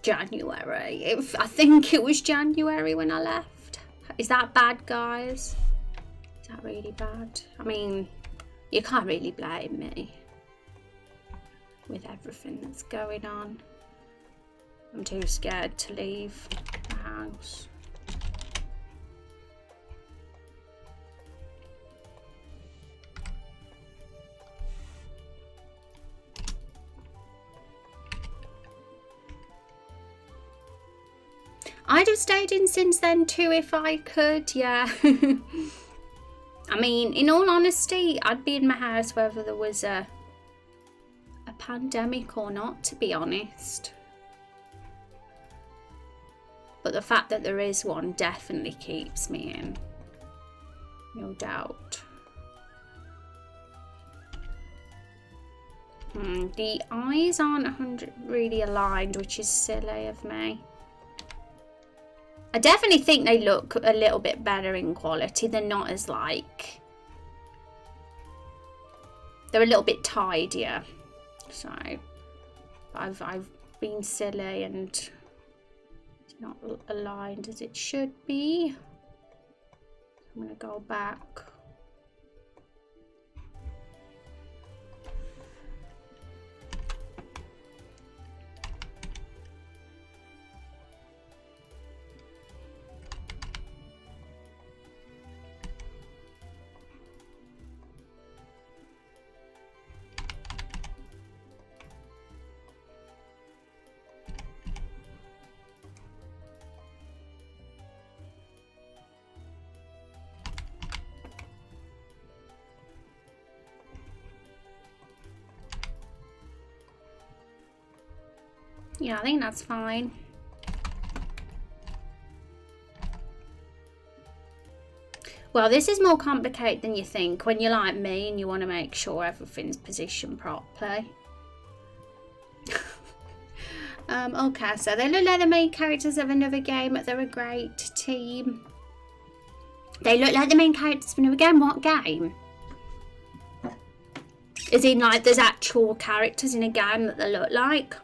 January. I think it was January when I left. Is that bad, guys? Is that really bad? I mean, you can't really blame me with everything that's going on. I'm too scared to leave the house. I'd have stayed in since then too if I could, yeah. I mean, in all honesty, I'd be in my house whether there was a pandemic or not, to be honest. But the fact that there is one definitely keeps me in, no doubt. The eyes aren't really aligned, which is silly of me. I definitely think they look a little bit better in quality. They're not as like... They're a little bit tidier. So, I've been silly and it's not aligned as it should be. I'm going to go back. Yeah, I think that's fine. Well, this is more complicated than you think when you're like me and you want to make sure everything's positioned properly. Okay, so they look like the main characters of another game. They're a great team. They look like the main characters of another game. What game? As in, like, there's actual characters in a game that they look like?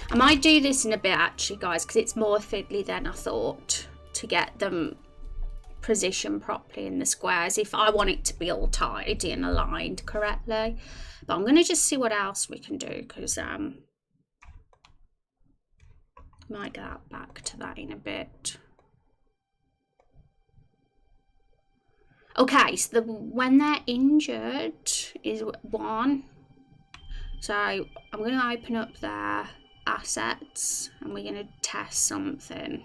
I might do this in a bit actually, guys, because it's more fiddly than I thought to get them positioned properly in the squares if I want it to be all tidy and aligned correctly. But I'm going to just see what else we can do, because might get back to that in a bit. Okay, so when they're injured is 1. So I'm going to open up their assets and we're going to test something.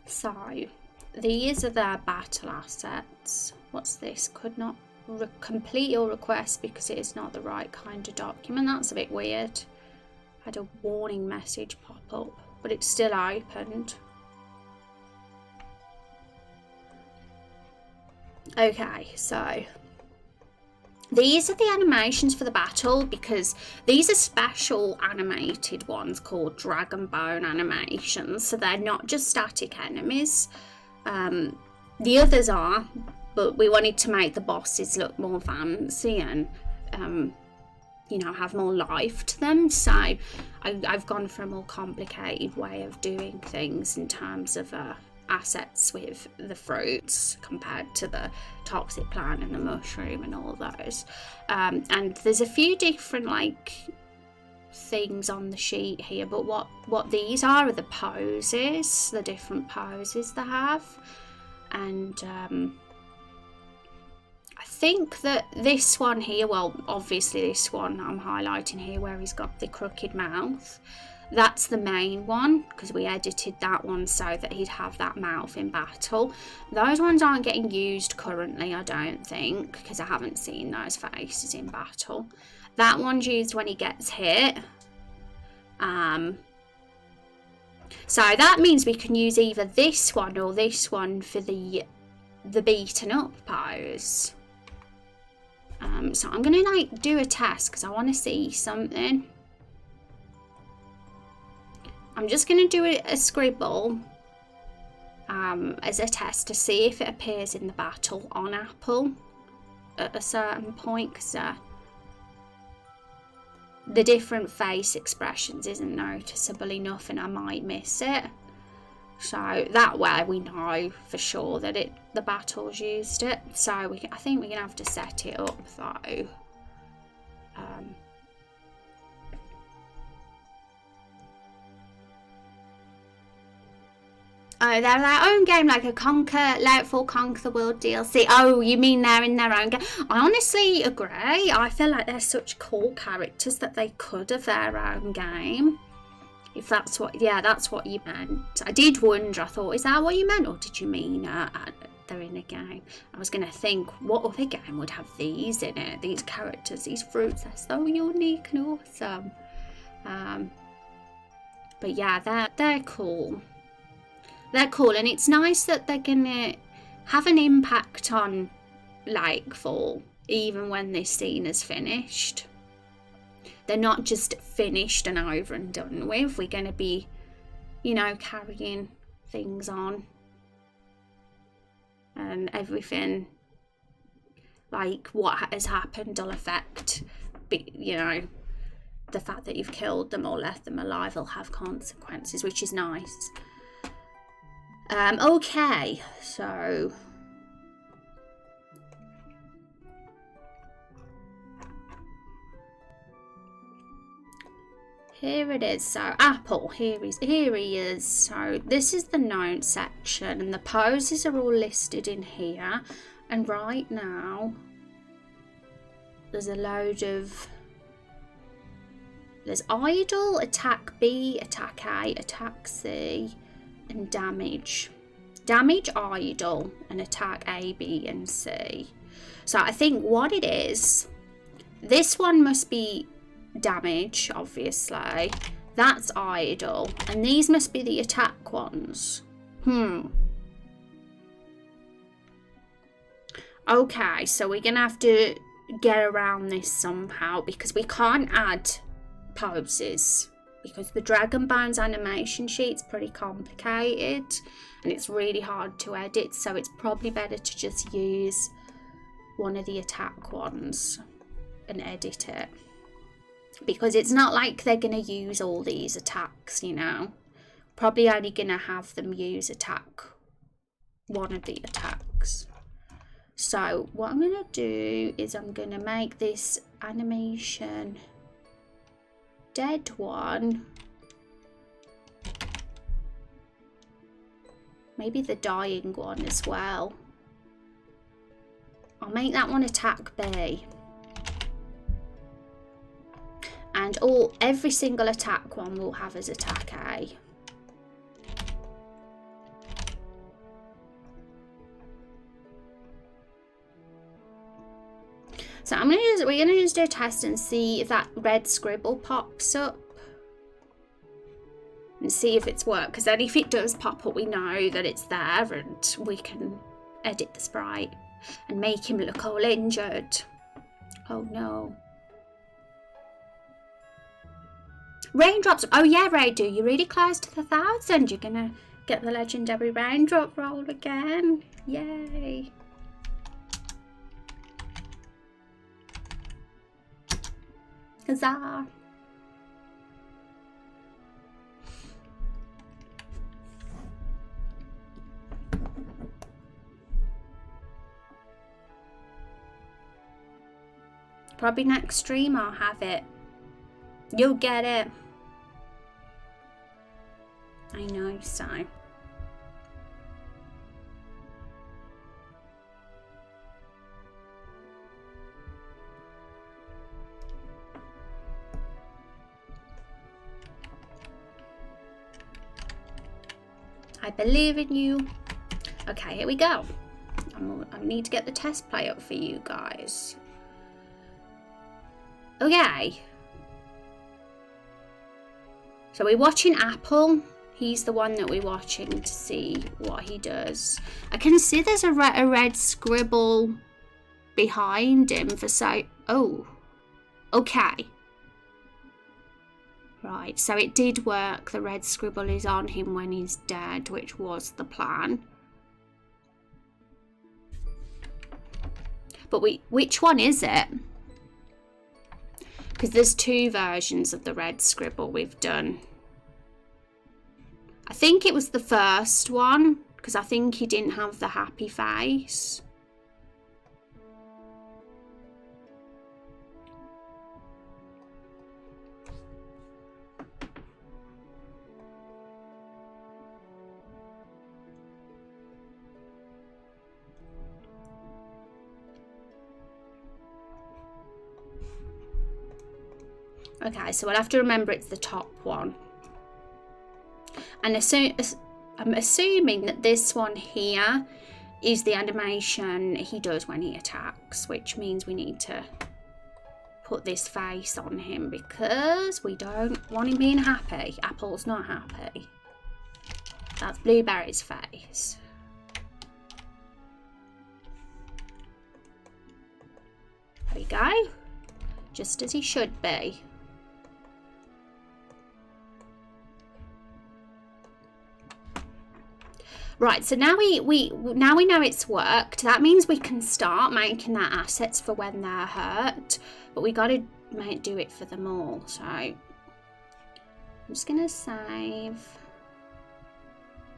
So these are their battle assets. What's this? Could not complete your request because it is not the right kind of document. That's a bit weird. Had a warning message pop up, but it's still opened. Okay, so these are the animations for the battle, because these are special animated ones called Dragon Bone animations, so they're not just static enemies. The others are, but we wanted to make the bosses look more fancy and you know, have more life to them. So I've gone for a more complicated way of doing things in terms of assets with the fruits compared to the toxic plant and the mushroom and all those. And there's a few different like things on the sheet here, but what these are the poses, the different poses they have. And I think that this one here, well, obviously this one I'm highlighting here where he's got the crooked mouth, that's the main one, because we edited that one so that he'd have that mouth in battle. Those ones aren't getting used currently, I don't think, because I haven't seen those faces in battle. That one's used when he gets hit. So that means we can use either this one or this one for the beaten up pose. So I'm gonna like do a test because I want to see something. I'm just gonna do a scribble as a test to see if it appears in the battle on Apple at a certain point, because the different face expressions isn't noticeable enough and I might miss it. So that way we know for sure that the battle's used it. So I think we're gonna have to set it up though. Oh, they're their own game, like a Lightfall Conquer the World DLC. Oh, you mean they're in their own game? I honestly agree. I feel like they're such cool characters that they could have their own game. If that's what, yeah, that's what you meant. I did wonder, I thought, is that what you meant? Or did you mean they're in a game? I was going to think, what other game would have these in it? These characters, these fruits, they're so unique and awesome. But yeah, they're cool. They're cool, and it's nice that they're gonna have an impact on Lightfall even when this scene is finished. They're not just finished and over and done with. We're gonna be, you know, carrying things on, and everything like what has happened will affect, you know, the fact that you've killed them or left them alive will have consequences, which is nice. Okay, so here it is. So Apple, here he is. So this is the notes section, and the poses are all listed in here. And right now, there's a load of. There's idle, attack B, attack A, attack C. And damage idle and attack A, B and C. So I think what it is, this one must be damage, obviously, that's idle, and these must be the attack ones. Okay, so we're gonna have to get around this somehow, because we can't add poses, because the Dragon Bones animation sheet's pretty complicated and it's really hard to edit, so it's probably better to just use one of the attack ones and edit it, because it's not like they're going to use all these attacks, you know. Probably only going to have them use one of the attacks. So what I'm going to do is I'm going to make this animation dead one, maybe the dying one as well. I'll make that one attack B, and every single attack one will have as attack A. So we're gonna just do a test and see if that red scribble pops up, and see if it's worked, because then if it does pop up we know that it's there and we can edit the sprite and make him look all injured. Oh no. Raindrops, oh yeah, Raidu, you're really close to the 1,000. You're gonna get the legendary raindrop roll again. Yay. Huzzah. Probably next stream I'll have it You'll get it. I know so. I believe in you. Okay, here we go. I need to get the test play up for you guys. Okay. So we're watching Apple. He's the one that we're watching to see what he does. I can see there's a red scribble behind him for so... Oh. Okay. Right, so it did work. The red scribble is on him when he's dead, which was the plan. But which one is it? Because there's two versions of the red scribble we've done. I think it was the first one, because I think he didn't have the happy face. Okay, so I'll have to remember it's the top one. And I'm assuming that this one here is the animation he does when he attacks, which means we need to put this face on him because we don't want him being happy. Apple's not happy. That's Blueberry's face. There we go. Just as he should be. Right, so now we know it's worked. That means we can start making their assets for when they're hurt, but we got to do it for them all. So I'm just gonna save.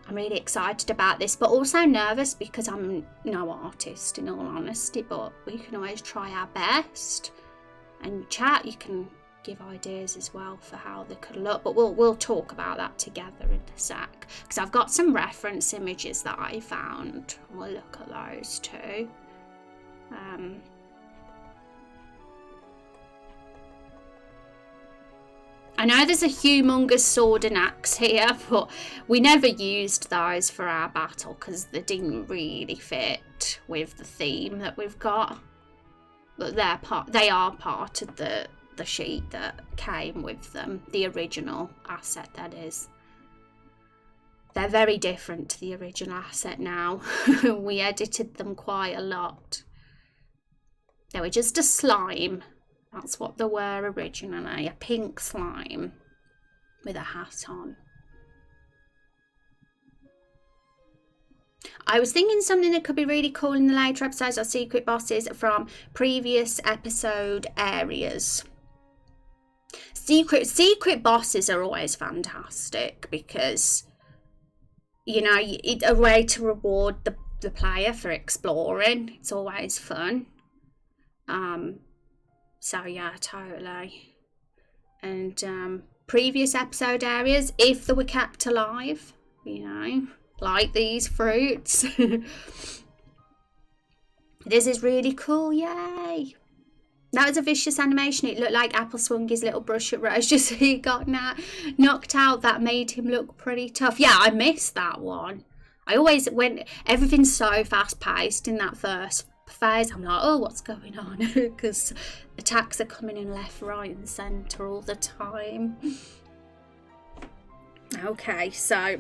I'm really excited about this, but also nervous because I'm no artist, in all honesty. But we can always try our best. And chat, you can give ideas as well for how they could look, but we'll talk about that together in a sec, because I've got some reference images that I found. We'll look at those too. I know there's a humongous sword and axe here, but we never used those for our battle because they didn't really fit with the theme that we've got. But they are part of the sheet that came with them, the original asset, that is. They're very different to the original asset now. We edited them quite a lot. They were just a slime. That's what they were originally, a pink slime with a hat on. I was thinking something that could be really cool in the later episodes are secret bosses from previous episode areas. Secret bosses are always fantastic because, you know, it's a way to reward the player for exploring. It's always fun. So yeah, totally. And previous episode areas, if they were kept alive, you know, like these fruits. This is really cool, yay! That was a vicious animation. It looked like Apple swung his little brush at Rose just so he got knocked out. That made him look pretty tough. Yeah, I missed that one. I always, when everything's so fast paced in that first phase, I'm like, oh, what's going on? Because attacks are coming in left, right and centre all the time. Okay, so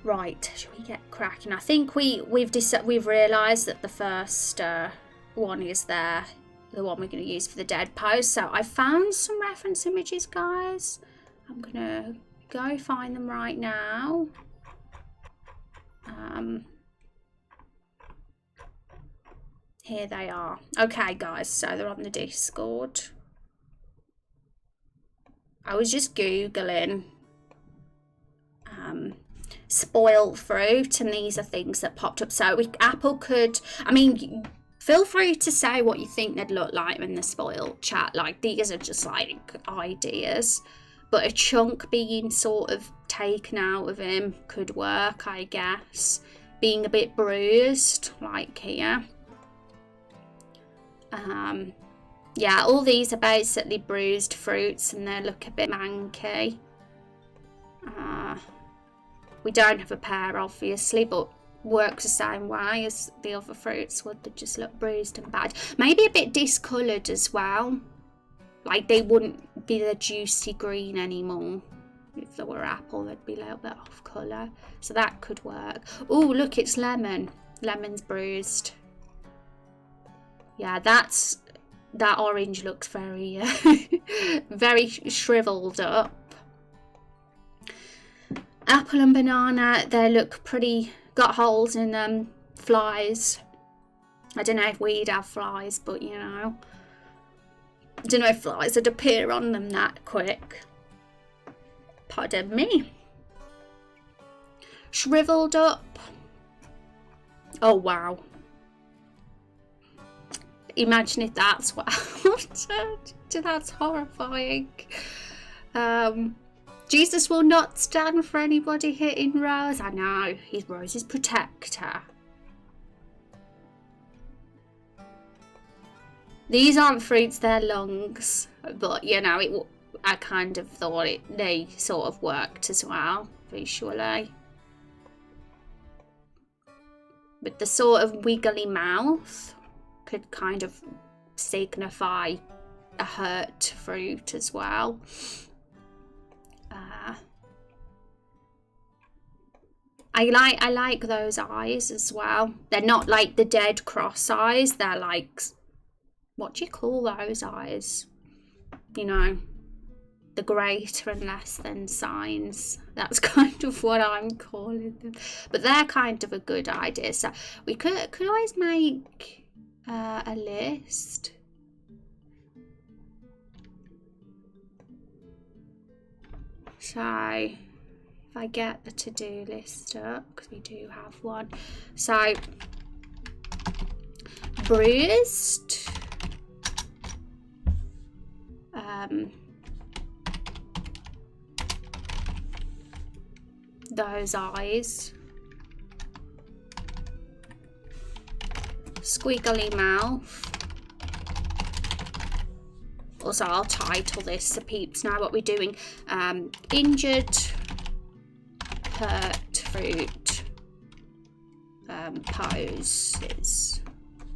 right, shall we get cracking? I think we've realised that the first one is there, the one we're going to use for the dead pose. So I found some reference images, guys. I'm going to go find them right now. Here they are. Okay, guys, so they're on the Discord. I was just Googling spoiled fruit, and these are things that popped up. So Apple could, I mean, Feel free to say what you think they'd look like when they're spoiled, chat. Like, these are just like ideas. But a chunk being sort of taken out of him could work, I guess. Being a bit bruised, like here. Yeah, all these are basically bruised fruits and they look a bit manky. We don't have a pear, obviously, but works the same way as the other fruits would. They just look bruised and bad. Maybe a bit discoloured as well. Like, they wouldn't be the juicy green anymore. If they were apple, they'd be a little bit off colour. So that could work. Oh, look, it's lemon. Lemon's bruised. Yeah, that orange looks very, very shriveled up. Apple and banana, they look pretty, got holes in them, flies. I don't know if we'd have flies, but you know. I don't know if flies would appear on them that quick. Pardon me. Shriveled up. Oh, wow. Imagine if that's what happened. That's horrifying. Jesus will not stand for anybody hitting Rose. I know, he's Rose's protector. These aren't fruits, they're lungs. But, you know, I kind of thought they sort of worked as well, visually. With the sort of wiggly mouth could kind of signify a hurt fruit as well. I like those eyes as well. They're not like the dead cross eyes. They're like, what do you call those eyes? You know, the greater and less than signs. That's kind of what I'm calling them. But they're kind of a good idea. So we could always make a list. So if I get the to-do list up, because we do have one. So bruised, those eyes, squiggly mouth. Also, I'll title this so peeps know what we're doing. Injured, hurt fruit,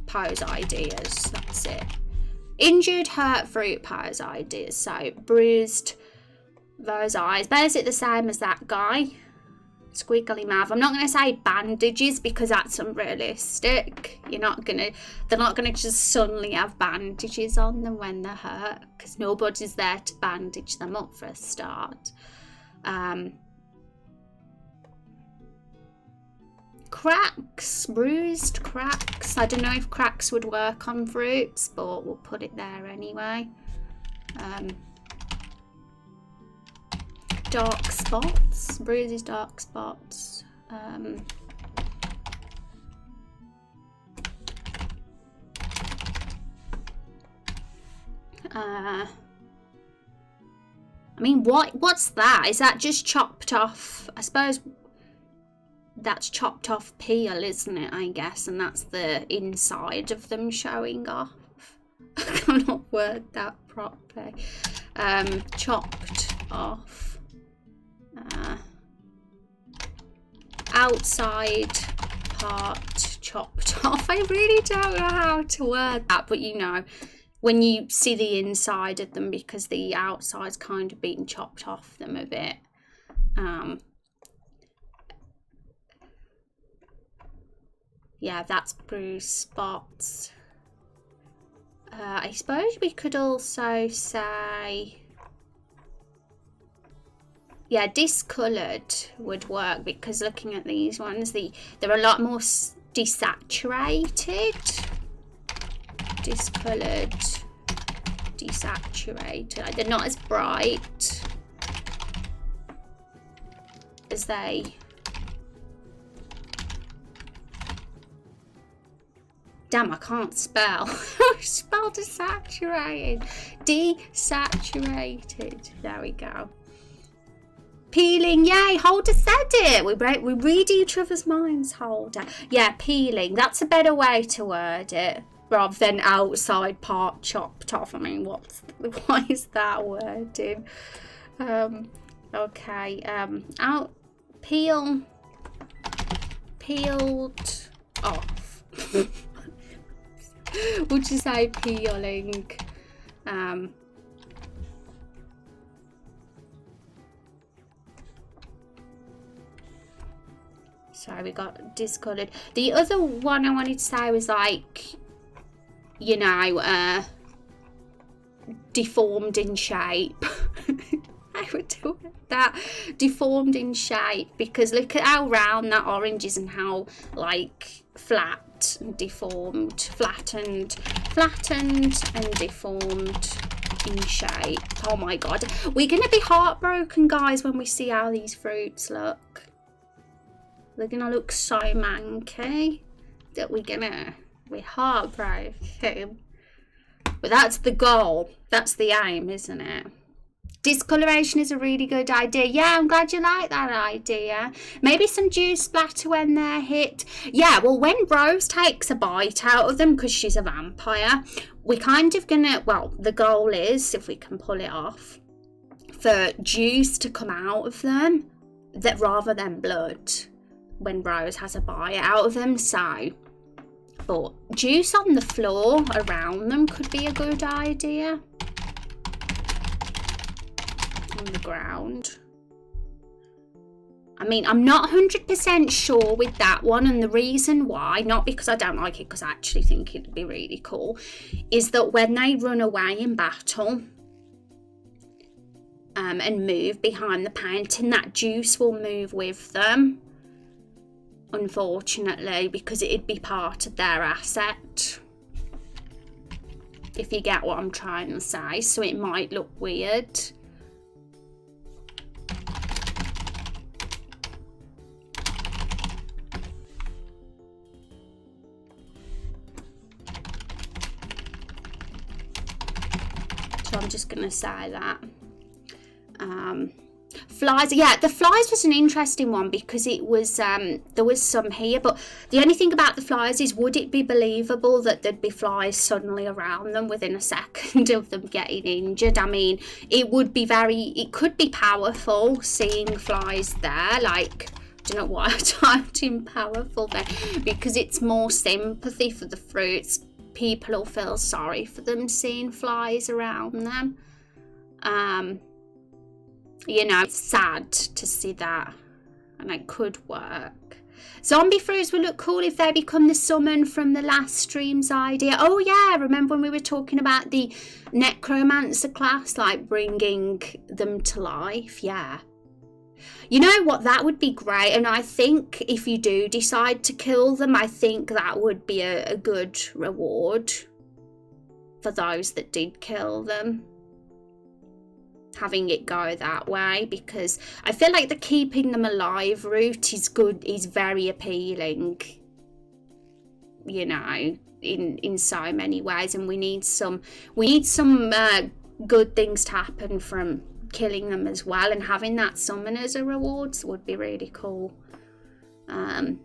pose ideas. That's it. Injured, hurt fruit, pose ideas. So bruised, those eyes, basically the same as that guy. Squiggly mouth. I'm not going to say bandages because that's unrealistic. They're not going to just suddenly have bandages on them when they're hurt, because nobody's there to bandage them up for a start. Cracks, bruised cracks. I don't know if cracks would work on fruits, but we'll put it there anyway. Dark spots, bruises, dark spots. I mean, what's that? Is that just chopped off? I suppose that's chopped off peel, isn't it? I guess, and that's the inside of them showing off. I cannot word that properly. Chopped off. Outside part chopped off. I really don't know how to word that, but you know, when you see the inside of them, because the outside's kind of being chopped off them a bit. Yeah, that's bruised spots. I suppose we could also say, yeah, discoloured would work, because looking at these ones, they're a lot more desaturated. Discoloured, desaturated. They're not as bright as they Damn, I can't spell. I spelled desaturated. Desaturated. There we go. Peeling, yay, Holder said it. We read each other's minds, Holder. Yeah, peeling. That's a better way to word it. Rather than outside part chopped off. I mean, why is that wording? Okay. Out, peeled off. Would you say peeling? Sorry, we got discoloured. The other one I wanted to say was like, you know, deformed in shape. I would do that. Deformed in shape, because look at how round that orange is and how like flat and deformed, flattened and deformed in shape. Oh my god, we're gonna be heartbroken, guys, when we see how these fruits look. They're gonna look so manky that we're heartbroken. But that's the goal, that's the aim, isn't it? Discoloration is a really good idea. Yeah, I'm glad you like that idea. Maybe some juice splatter when they're hit. Yeah, well, when Rose takes a bite out of them, because she's a vampire, we're kind of gonna, well, the goal is, if we can pull it off, for juice to come out of them, that rather than blood, when Rose has a bite out of them. So, but juice on the floor around them could be a good idea. On the ground. I mean, I'm not 100% sure with that one, and the reason why, not because I don't like it, because I actually think it'd be really cool, is that when they run away in battle and move behind the painting, that juice will move with them, unfortunately, because it'd be part of their asset, if you get what I'm trying to say. So it might look weird. So I'm just gonna say that. Flies, yeah, the flies was an interesting one, because it was there was some here, but the only thing about the flies is, would it be believable that there'd be flies suddenly around them within a second of them getting injured? I mean, it could be powerful seeing flies there. Like, I don't know why I typed in powerful there, because it's more sympathy for the fruits. People will feel sorry for them seeing flies around them. You know, it's sad to see that, and it could work. Zombie fruits would look cool if they become the summon from the last stream's idea. Oh yeah, remember when we were talking about the necromancer class, like bringing them to life? Yeah. You know what, that would be great, and I think if you do decide to kill them, I think that would be a good reward for those that did kill them. Having it go that way, because I feel like the keeping them alive route is good, is very appealing, you know, in so many ways, and we need some good things to happen from killing them as well, and having that summon as a reward would be really cool. I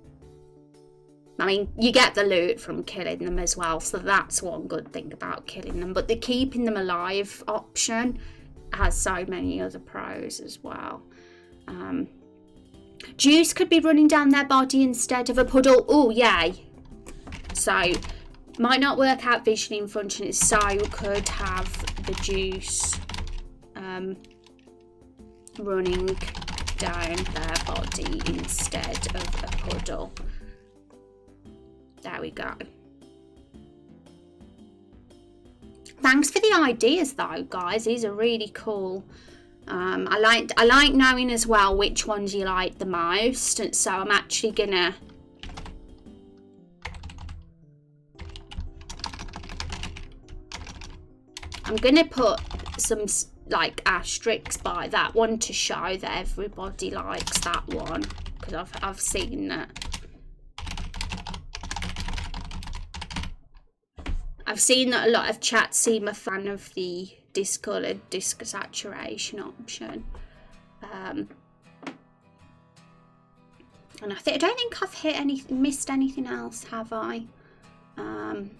mean, you get the loot from killing them as well, so that's one good thing about killing them, but the keeping them alive option has so many other pros as well. Juice could be running down their body instead of a puddle. Oh, yay. So, might not work out visually in front of it, so could have the juice running down their body instead of a puddle. There we go. Thanks for the ideas though, guys. These are really cool. I like knowing as well which ones you like the most, and so I'm actually gonna put some like asterisks by that one to show that everybody likes that one, because I've seen that. I've seen that a lot of chat seem a fan of the discoloured disc saturation option. And I don't think I've missed anything else, have I? I'm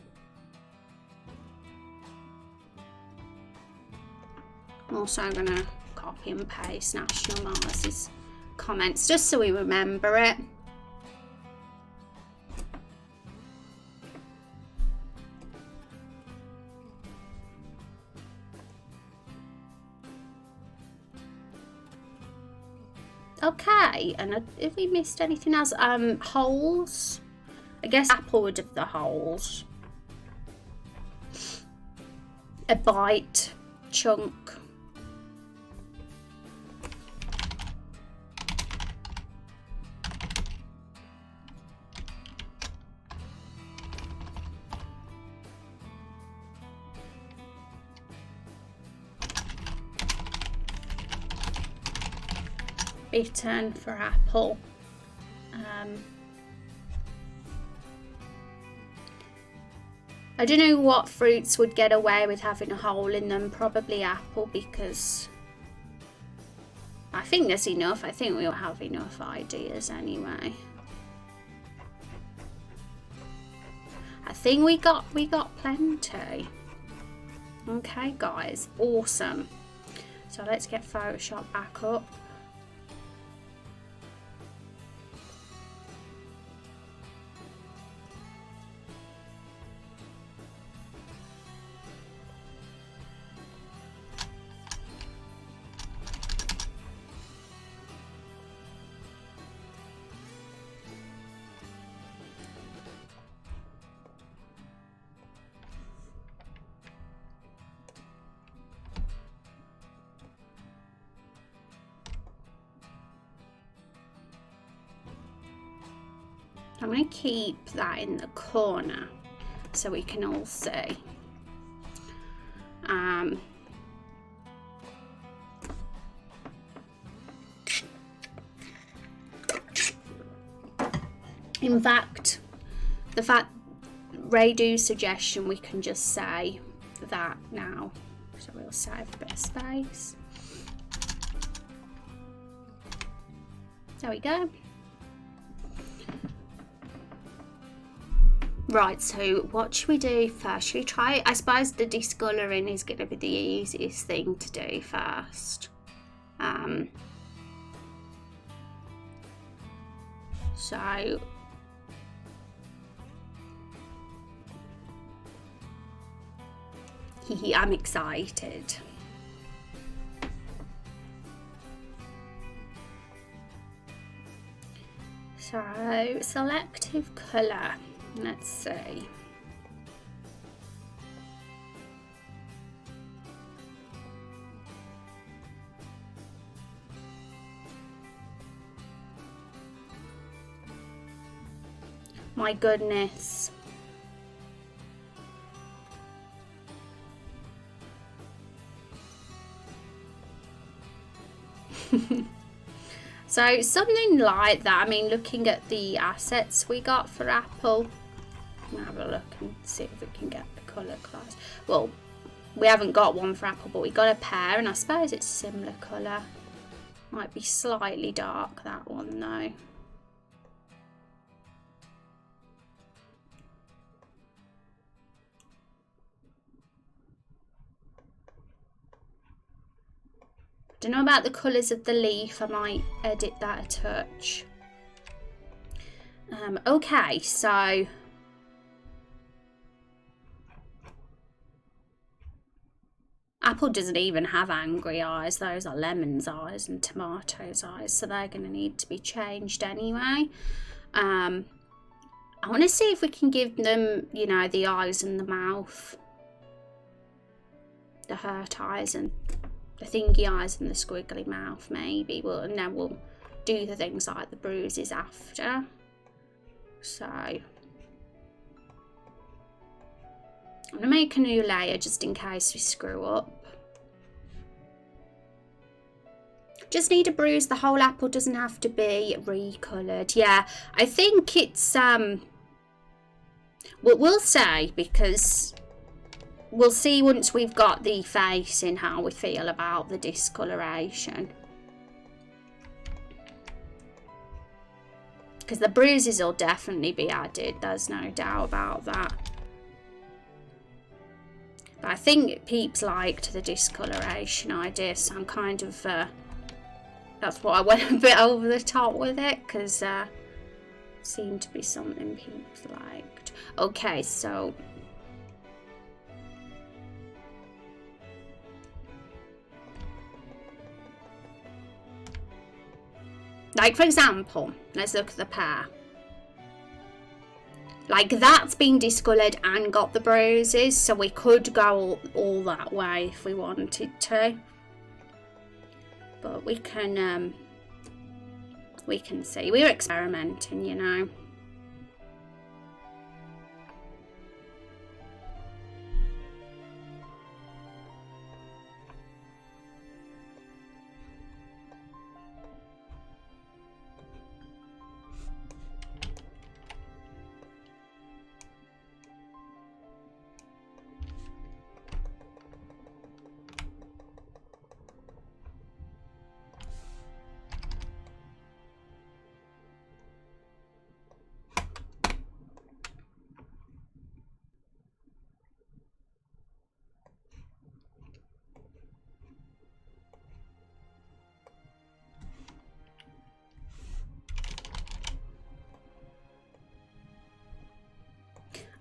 also going to copy and paste National Mars's comments just so we remember it. Okay, and have we missed anything else? Holes. I guess Apple would have the holes. A bite chunk. Bitten for Apple. I don't know what fruits would get away with having a hole in them. Probably Apple, because I think there's enough. I think we'll have enough ideas anyway. I think we got plenty. Okay, guys, awesome. So let's get Photoshop back up. I'm going to keep that in the corner so we can all see. In fact, Raydu's suggestion, we can just say that now. So we'll save a bit of space. There we go. Right, so what should we do first? Should we try? I suppose the discolouring is going to be the easiest thing to do first. So I'm excited. So selective colour. Let's see. My goodness. So something like that. I mean, looking at the assets we got for Apple, we'll have a look and see if we can get the colour class. Well, we haven't got one for Apple, but we got a pair, and I suppose it's similar colour. Might be slightly dark, that one though. Don't know about the colours of the leaf. I might edit that a touch. Okay, so Apple doesn't even have angry eyes. Those are Lemon's eyes and Tomato's eyes, so they're going to need to be changed anyway. I want to see if we can give them, you know, the eyes and the mouth, the hurt eyes and the thingy eyes and the squiggly mouth, maybe. Well, and then we'll do the things like the bruises after. So I'm going to make a new layer just in case we screw up. Just need to bruise the whole apple, doesn't have to be recoloured. Yeah, I think it's we'll say, because we'll see once we've got the face in how we feel about the discoloration. Because the bruises will definitely be added, there's no doubt about that. But I think peeps liked the discoloration idea, so I'm kind of, that's why I went a bit over the top with it, because seemed to be something peeps liked. Okay, so like, for example, let's look at the pair. Like, that's been discoloured and got the bruises, so we could go all that way if we wanted to. But we can see. We're experimenting, you know.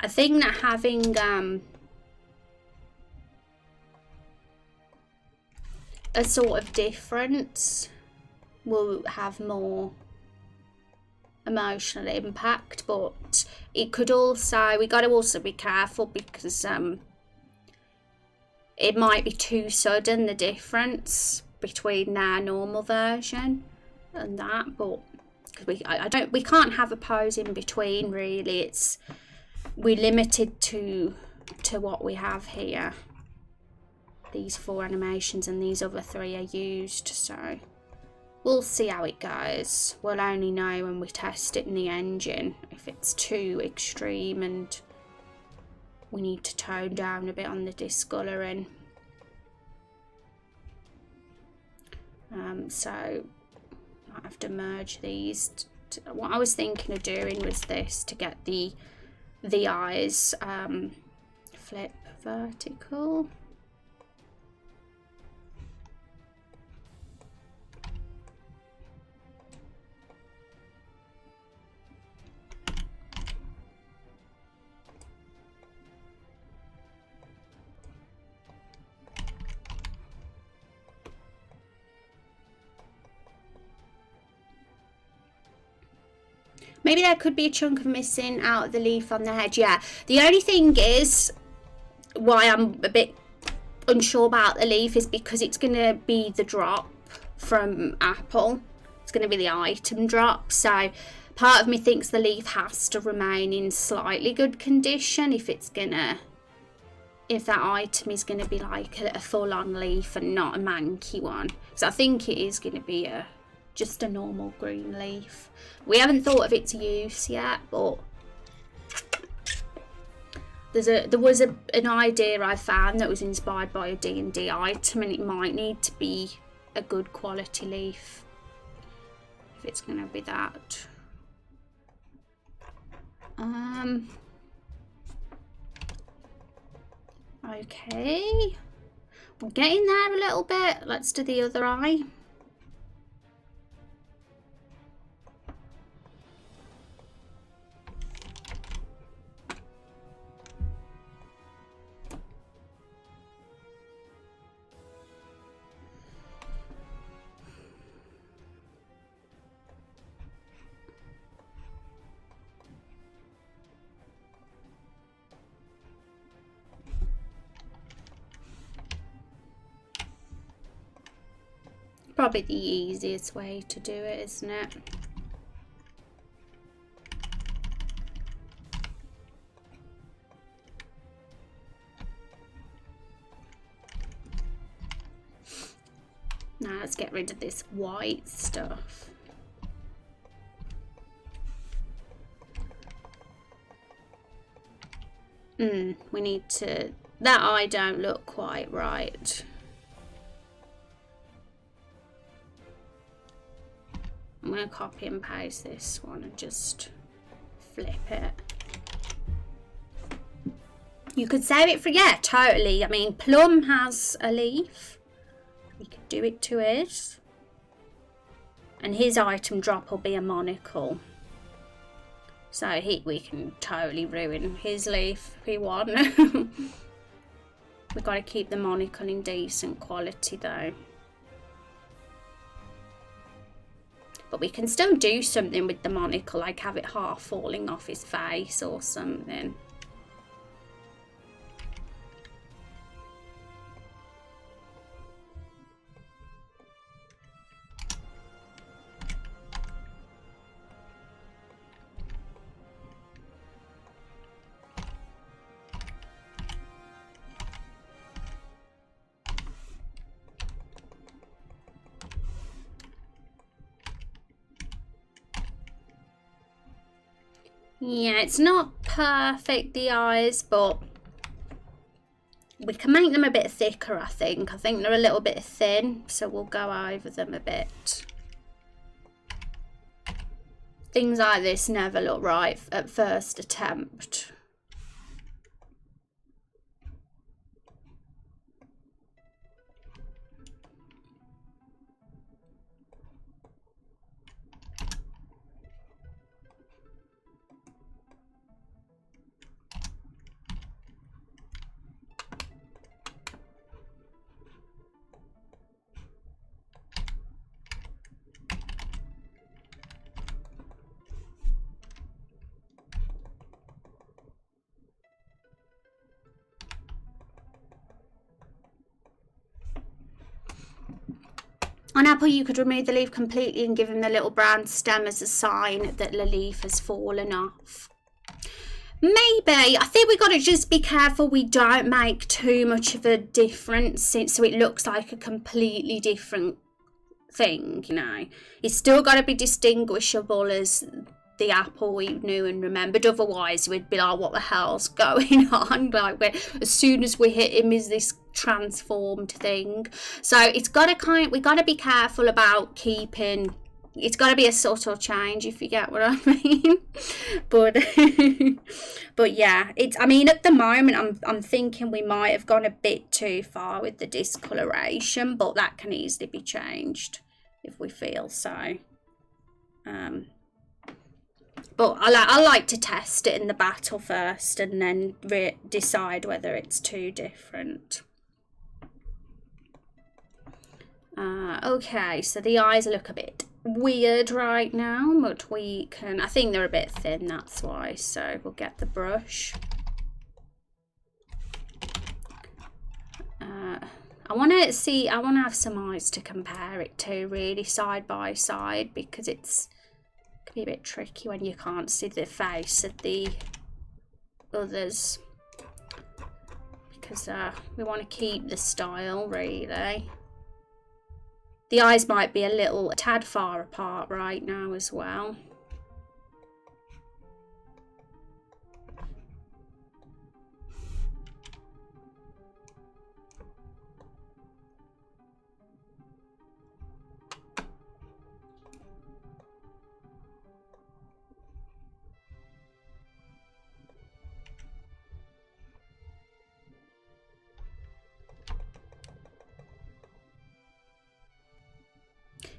I think that having a sort of difference will have more emotional impact, but it could also, we got to also be careful, because it might be too sudden, the difference between their normal version and that. But we can't have a pose in between, really. We're limited to what we have here. These 4 animations and these other 3 are used, so we'll see how it goes. We'll only know when we test it in the engine if it's too extreme and we need to tone down a bit on the discolouring. So I have to merge these. What I was thinking of doing was this, to get the eyes flip vertical. Maybe there could be a chunk of missing out of the leaf on the head. Yeah, the only thing is why I'm a bit unsure about the leaf is because it's going to be the drop from Apple. It's going to be the item drop. So part of me thinks the leaf has to remain in slightly good condition if that item is going to be like a full-on leaf and not a manky one. So I think it is going to be just a normal green leaf. We haven't thought of its use yet, but there was an idea I found that was inspired by a D&D item, and it might need to be a good quality leaf if it's going to be that. Okay, we're getting there a little bit. Let's do the other eye. Probably the easiest way to do it, isn't it? Now let's get rid of this white stuff. We need to That eye don't look quite right. I'm going to copy and paste this one and just flip it. You could save it for, yeah, totally. I mean, Plum has a leaf. We could do it to it. And his item drop will be a monocle. So we can totally ruin his leaf if we want. We've got to keep the monocle in decent quality though. But we can still do something with the monocle, like have it half falling off his face or something. Yeah, it's not perfect, the eyes, but we can make them a bit thicker, I think. I think they're a little bit thin, so we'll go over them a bit. Things like this never look right at first attempt. On Apple, you could remove the leaf completely and give him the little brown stem as a sign that the leaf has fallen off. Maybe. I think we've got to just be careful we don't make too much of a difference, so it looks like a completely different thing, you know. It's still got to be distinguishable as the apple we knew and remembered. Otherwise, we'd be like, what the hell's going on? Like, as soon as we hit him, is this transformed thing? So it's got to we got to be careful about keeping. It's got to be a subtle change, if you get what I mean. But yeah, it's. I mean, at the moment, I'm thinking we might have gone a bit too far with the discoloration, but that can easily be changed if we feel so. But I like to test it in the battle first and then decide whether it's too different. Okay, so the eyes look a bit weird right now, but we can, I think they're a bit thin, that's why. So we'll get the brush. I want to have some eyes to compare it to, really, side by side, because it's can be a bit tricky when you can't see the face of the others, because we want to keep the style, really. The eyes might be a tad far apart right now as well.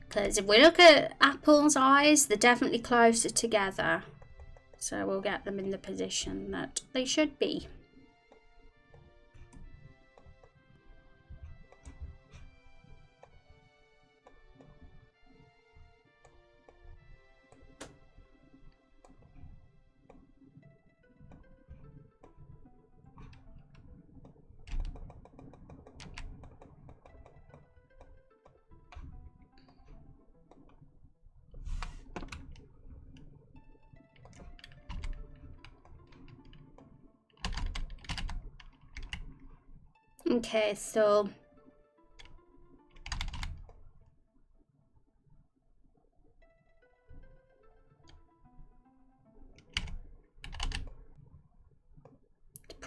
Because if we look at Apple's eyes, they're definitely closer together. So we'll get them in the position that they should be. Okay, so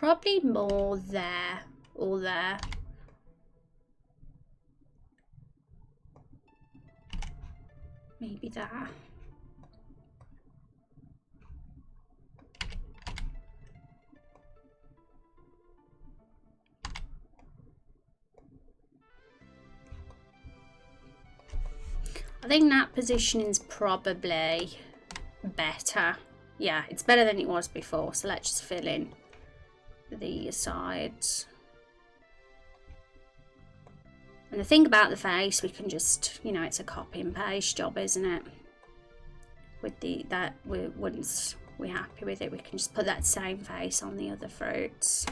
probably more there or there. Maybe there. I think that positioning's probably better. Yeah, it's better than it was before. So let's just fill in the sides. And the thing about the face, we can just, you know, it's a copy and paste job, isn't it? With once we're happy with it, we can just put that same face on the other fruits.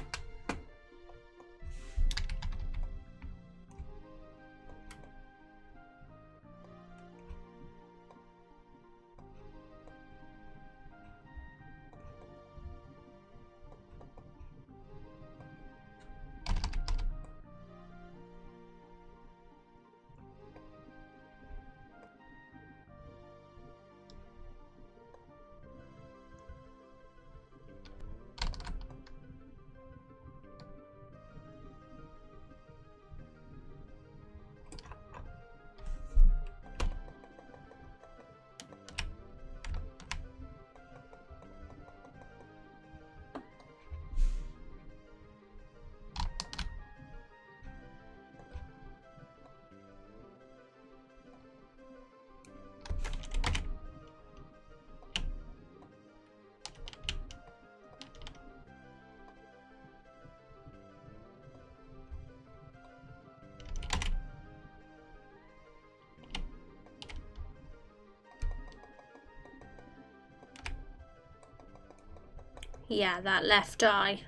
Yeah, that left eye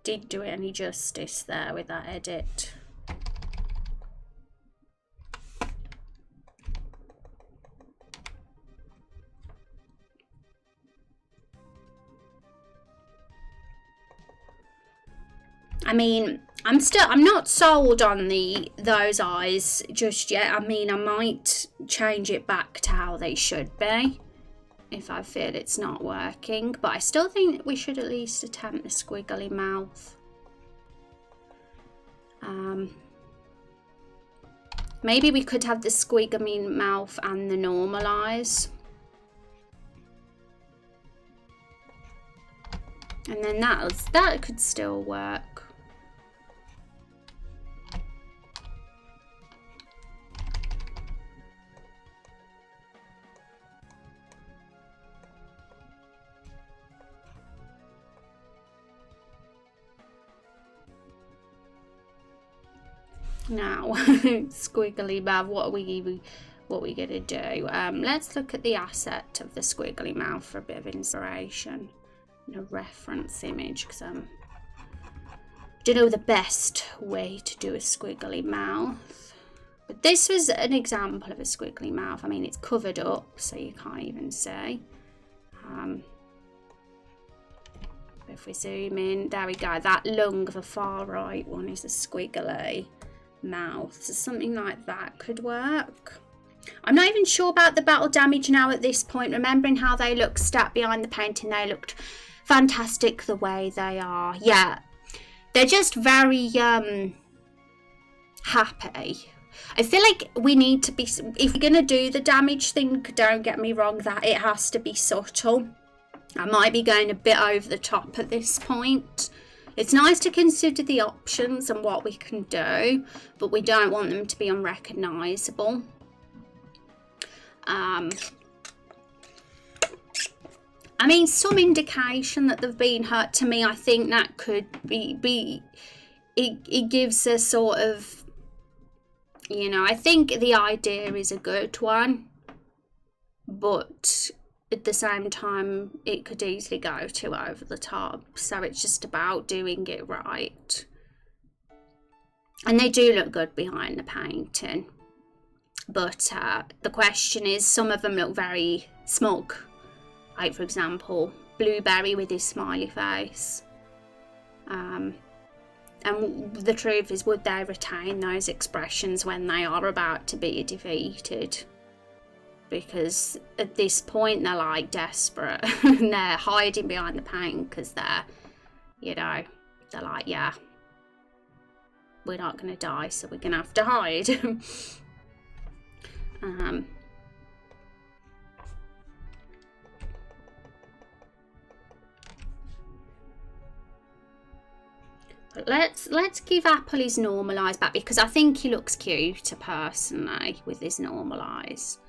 did do it any justice there with that edit. I mean, I'm not sold on those eyes just yet. I mean, I might change it back to how they should be if I feel it's not working, but I still think we should at least attempt the squiggly mouth. Maybe we could have the squiggly mouth and the normal eyes, and then that could still work. Now, squiggly mouth, what are we gonna do? Let's look at the asset of the squiggly mouth for a bit of inspiration and a reference image, because I don't know the best way to do a squiggly mouth. But this was an example of a squiggly mouth. I mean, it's covered up, so you can't even see. If we zoom in, there we go. That lung, the far right one, is a squiggly mouth, so something like that could work. I'm not even sure about the battle damage now at this point, remembering how they look stat behind the painting. They looked fantastic the way they are. Yeah, they're just very happy. I feel like we need to be, if we're gonna do the damage thing, don't get me wrong, that it has to be subtle. I might be going a bit over the top at this point. It's nice to consider the options and what we can do, but we don't want them to be unrecognisable. I mean, some indication that they've been hurt, to me, I think that could be it gives a sort of, you know, I think the idea is a good one, but at the same time it could easily go too over the top, so it's just about doing it right. And they do look good behind the painting, but the question is, some of them look very smug, like for example Blueberry with his smiley face, and the truth is, would they retain those expressions when they are about to be defeated? Because at this point they're like desperate and they're hiding behind the paint because they're, you know, they're like, yeah, we're not going to die, so we're going to have to hide. But let's give Apple his normal eyes back, because I think he looks cuter personally with his normal eyes.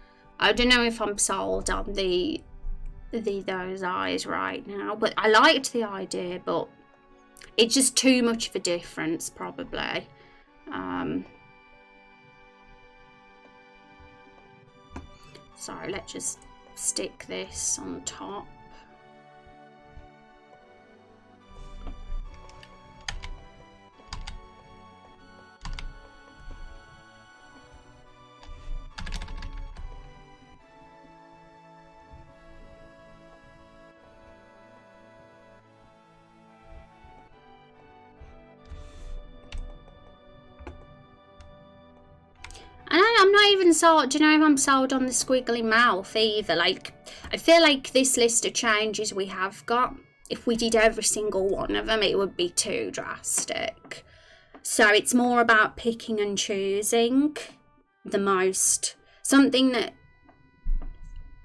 I don't know if I'm sold on those eyes right now, but I liked the idea, but it's just too much of a difference probably. So let's just stick this on top. And I'm not even sold, do you know if I'm sold on the squiggly mouth either? Like, I feel like this list of changes we have got, if we did every single one of them, it would be too drastic. So it's more about picking and choosing the most, something that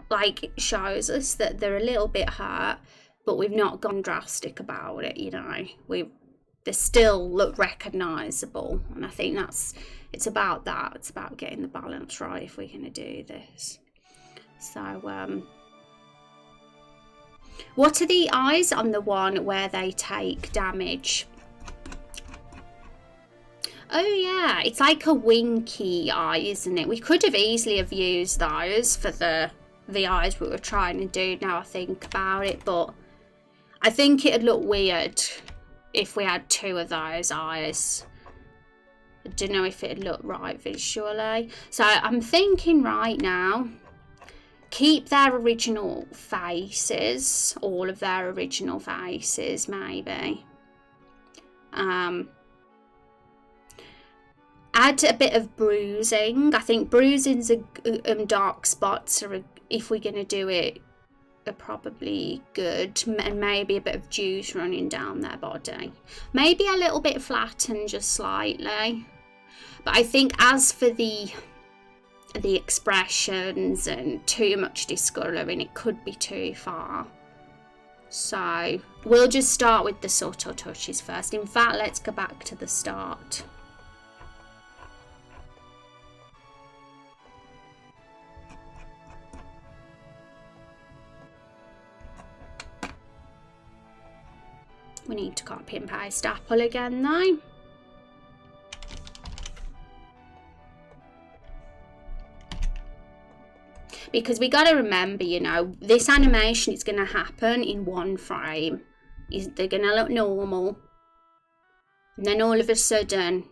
like shows us that they're a little bit hurt, but we've not gone drastic about it, you know. They still look recognisable, and I think it's about that. It's about getting the balance right if we're going to do this. So, what are the eyes on the one where they take damage? Oh yeah, it's like a winky eye, isn't it? We could have easily have used those for the eyes we were trying to do, now I think about it, but I think it'd look weird if we had two of those eyes. I don't know if it'd look right visually. So I'm thinking right now, keep their original faces, all of their original faces maybe. Add a bit of bruising. I think bruising's dark spots are, if we're going to do it, are probably good, and maybe a bit of juice running down their body. Maybe a little bit flattened just slightly. But I think as for the expressions and too much discolouring, it could be too far. So we'll just start with the subtle touches first. In fact, let's go back to the start. We need to copy and paste Apple again though. Because we got to remember, you know, this animation is going to happen in one frame. They're going to look normal. And then all of a sudden,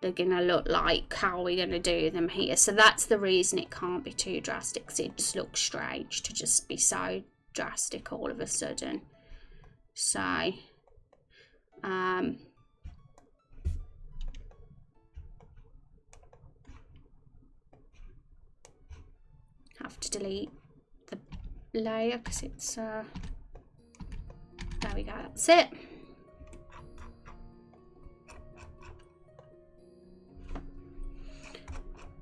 they're going to look like how we're going to do them here. So that's the reason it can't be too drastic, because it just looks strange to just be so drastic all of a sudden. So, have to delete the layer because it's there we go, that's it.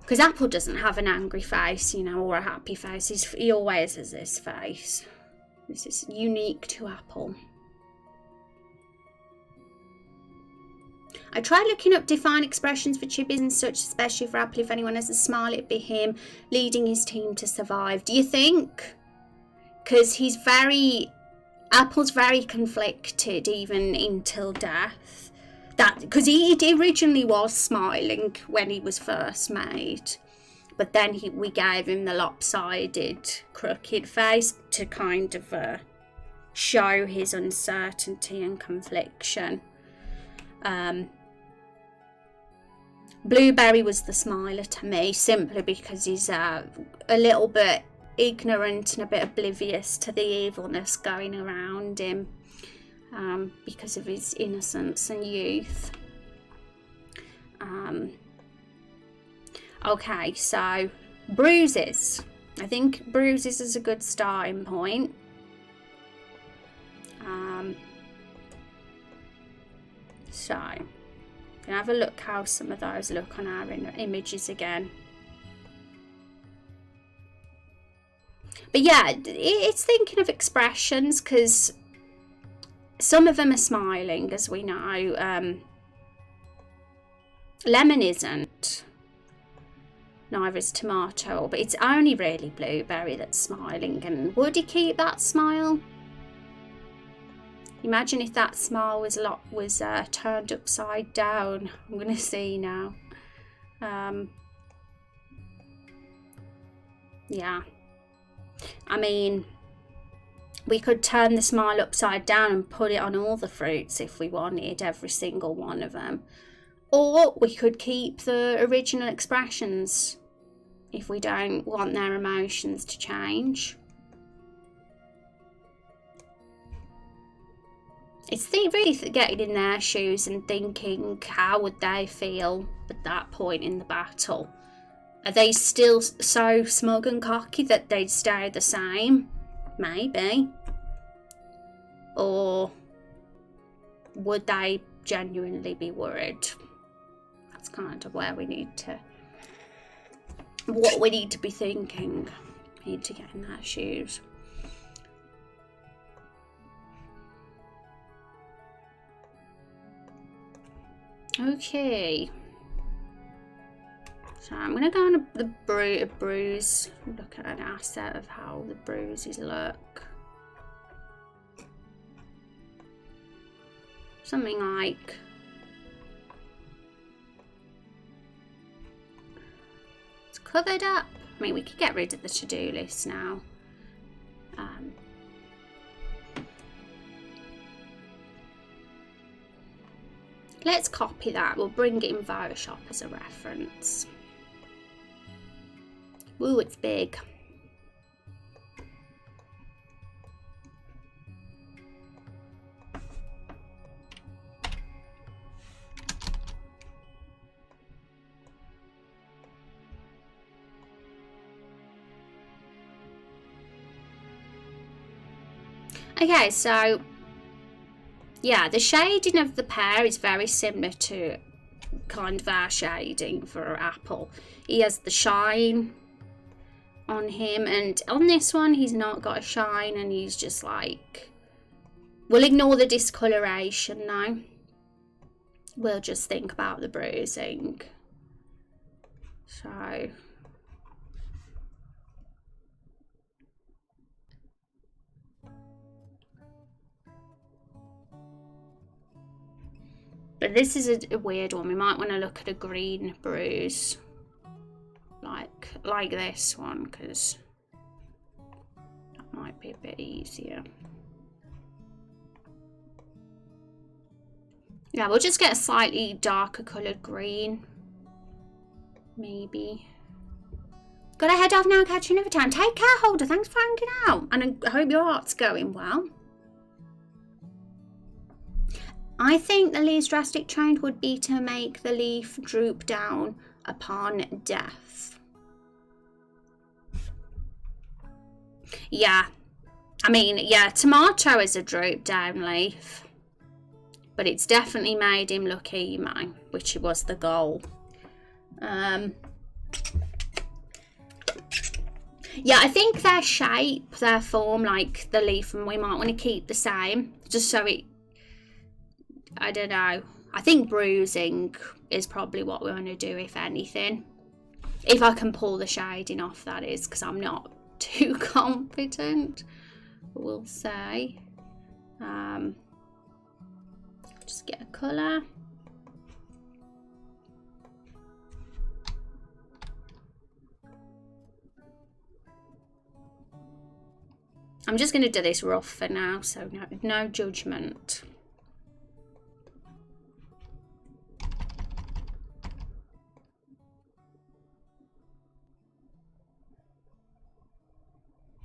Because Apple doesn't have an angry face, you know, or a happy face. He always has this face. This is unique to Apple. I tried looking up defined expressions for chibis and such, especially for Apple. If anyone has a smile, it'd be him leading his team to survive. Do you think? Because Apple's very conflicted, even until death. Because he originally was smiling when he was first made, but then we gave him the lopsided, crooked face to kind of show his uncertainty and confliction. Blueberry was the smiler to me, simply because he's a little bit ignorant and a bit oblivious to the evilness going around him, because of his innocence and youth. Okay, so bruises. I think bruises is a good starting point. So, can have a look how some of those look on our images again. But yeah, it's thinking of expressions, because some of them are smiling, as we know. Lemon isn't. Neither is tomato, but it's only really blueberry that's smiling. And would he keep that smile? Imagine if that smile was turned upside down. I'm gonna see now. Yeah. I mean, we could turn the smile upside down and put it on all the fruits if we wanted, every single one of them. Or we could keep the original expressions if we don't want their emotions to change. It's really getting in their shoes and thinking, how would they feel at that point in the battle? Are they still so smug and cocky that they'd stay the same? Maybe. Or would they genuinely be worried? That's kind of where we need to, what we need to be thinking. We need to get in their shoes. Okay. So I'm going to go on the bruise, look at an asset of how the bruises look. Something like it's covered up. I mean, we could get rid of the to-do list now. Let's copy that. We'll bring it in Photoshop as a reference. Ooh, it's big. Okay, so yeah, the shading of the pear is very similar to kind of our shading for apple. He has the shine on him, and on this one he's not got a shine, and he's just like, we'll ignore the discoloration now. We'll just think about the bruising. So but this is a weird one. We might want to look at a green bruise like this one, because that might be a bit easier. Yeah, we'll just get a slightly darker coloured green, maybe. Gotta head off now, catch you another time. Take care, Holder, thanks for hanging out, and I hope your art's going well. I think the least drastic change would be to make the leaf droop down upon death. Yeah, I mean, yeah, tomato is a droop down leaf, but it's definitely made him look emo, which was the goal. Yeah, I think their shape, their form, like the leaf, and we might want to keep the same, just so it, I don't know. I think bruising is probably what we want to do, if anything. If I can pull the shading off, that is, because I'm not too confident, we'll say. Just get a colour. I'm just going to do this rough for now, so no judgment.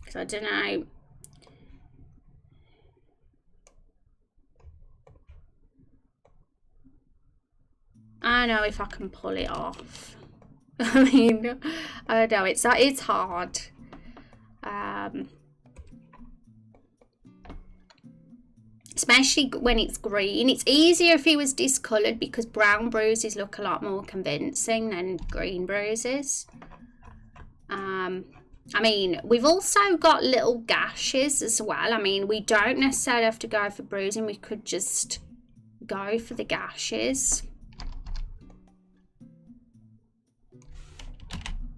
Because I don't know. I don't know if I can pull it off. I mean, I don't know. It's hard. especially when it's green. It's easier if he was discoloured because brown bruises look a lot more convincing than green bruises. I mean, we've also got little gashes as well. I mean, we don't necessarily have to go for bruising. We could just go for the gashes.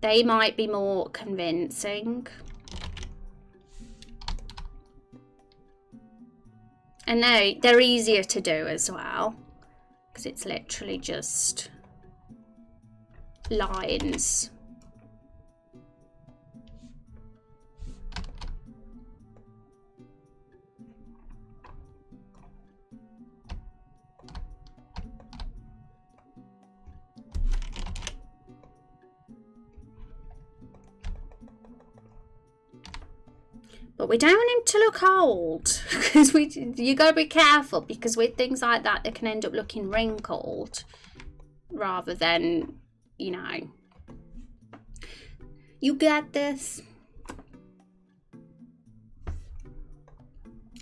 They might be more convincing. And they're easier to do as well, because it's literally just lines. But we don't want him to look old, because you got to be careful, because with things like that, they can end up looking wrinkled rather than, you know, you got this.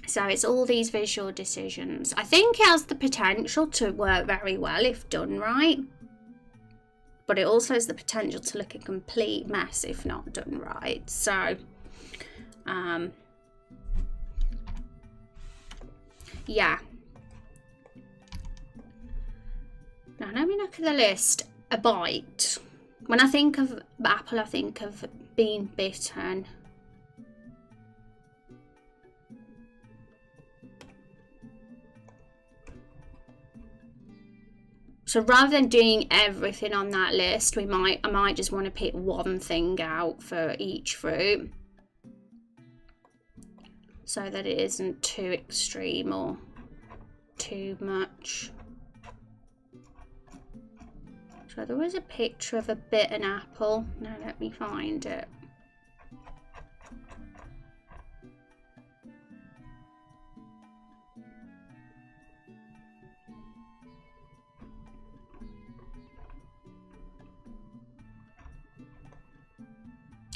So it's all these visual decisions. I think it has the potential to work very well if done right, but it also has the potential to look a complete mess if not done right. So yeah. Now let me look at the list. A bite. When I think of apple, I think of being bitten. So rather than doing everything on that list, I might just want to pick one thing out for each fruit, so that it isn't too extreme or too much. So there was a picture of a bitten apple. Now let me find it.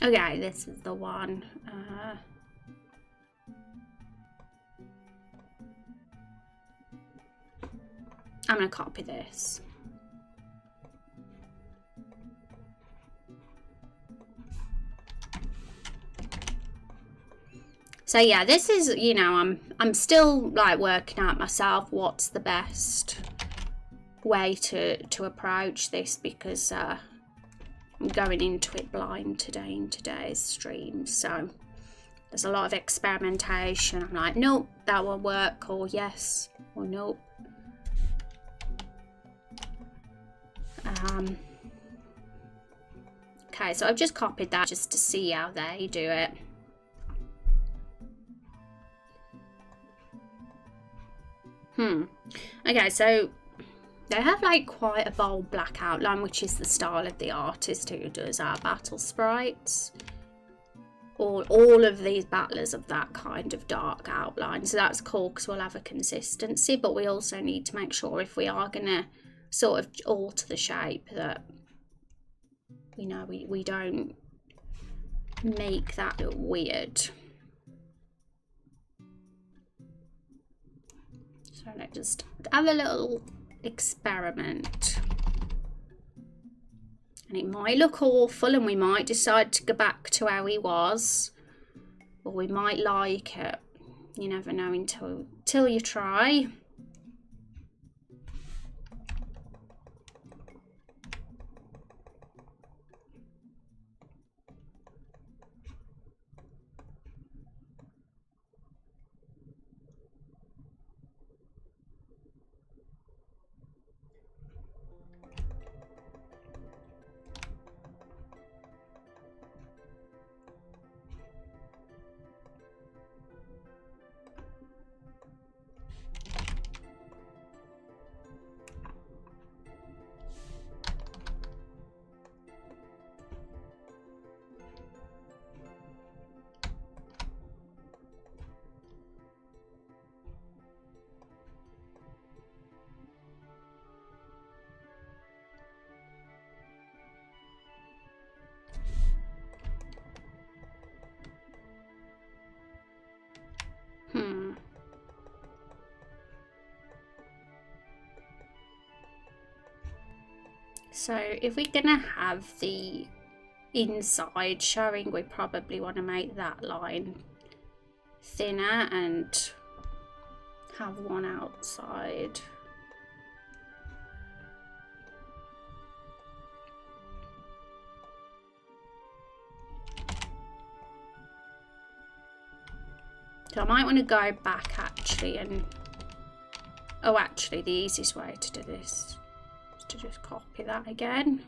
Okay, this is the one. I'm going to copy this. So yeah, this is, you know, I'm still like working out myself what's the best way to approach this, because I'm going into it blind today in today's stream. So there's a lot of experimentation. I'm like, nope, that won't work, or yes, or nope. Okay, so I've just copied that just to see how they do it. Okay, so they have like quite a bold black outline, which is the style of the artist who does our battle sprites. All of these battlers have that kind of dark outline, so that's cool because we'll have a consistency, but we also need to make sure if we are going to sort of alter the shape that, you know, we don't make that look weird. So let's just have a little experiment. And it might look awful and we might decide to go back to how he was, or we might like it. You never know until you try. So if we're gonna have the inside showing, we probably want to make that line thinner and have one outside. So I might want to go back actually and, oh, actually the easiest way to do this is to just copy that again.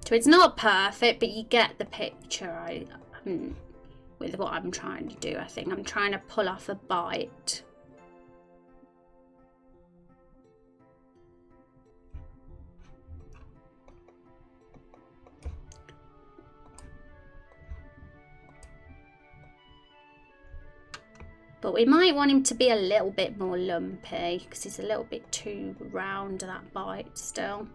So it's not perfect, but you get the picture with what I'm trying to do. I think I'm trying to pull off a bite. But we might want him to be a little bit more lumpy because he's a little bit too round, that bite still.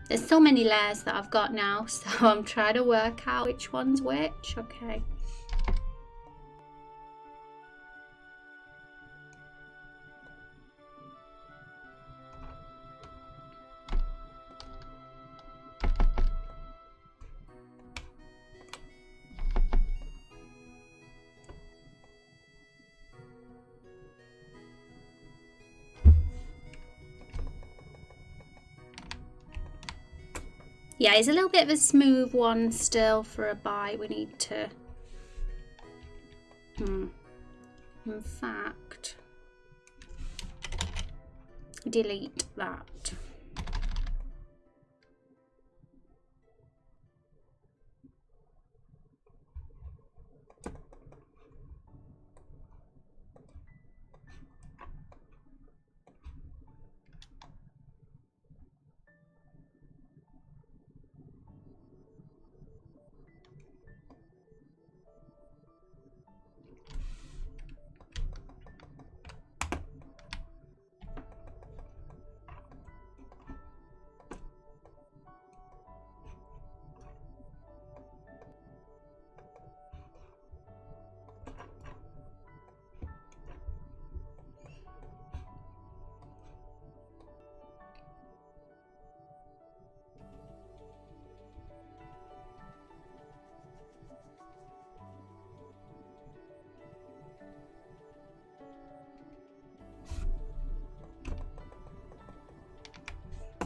There's so many layers that I've got now, so I'm trying to work out which one's which. Okay. Yeah, he's a little bit of a smooth one still for a bite. We need to... In fact, delete that.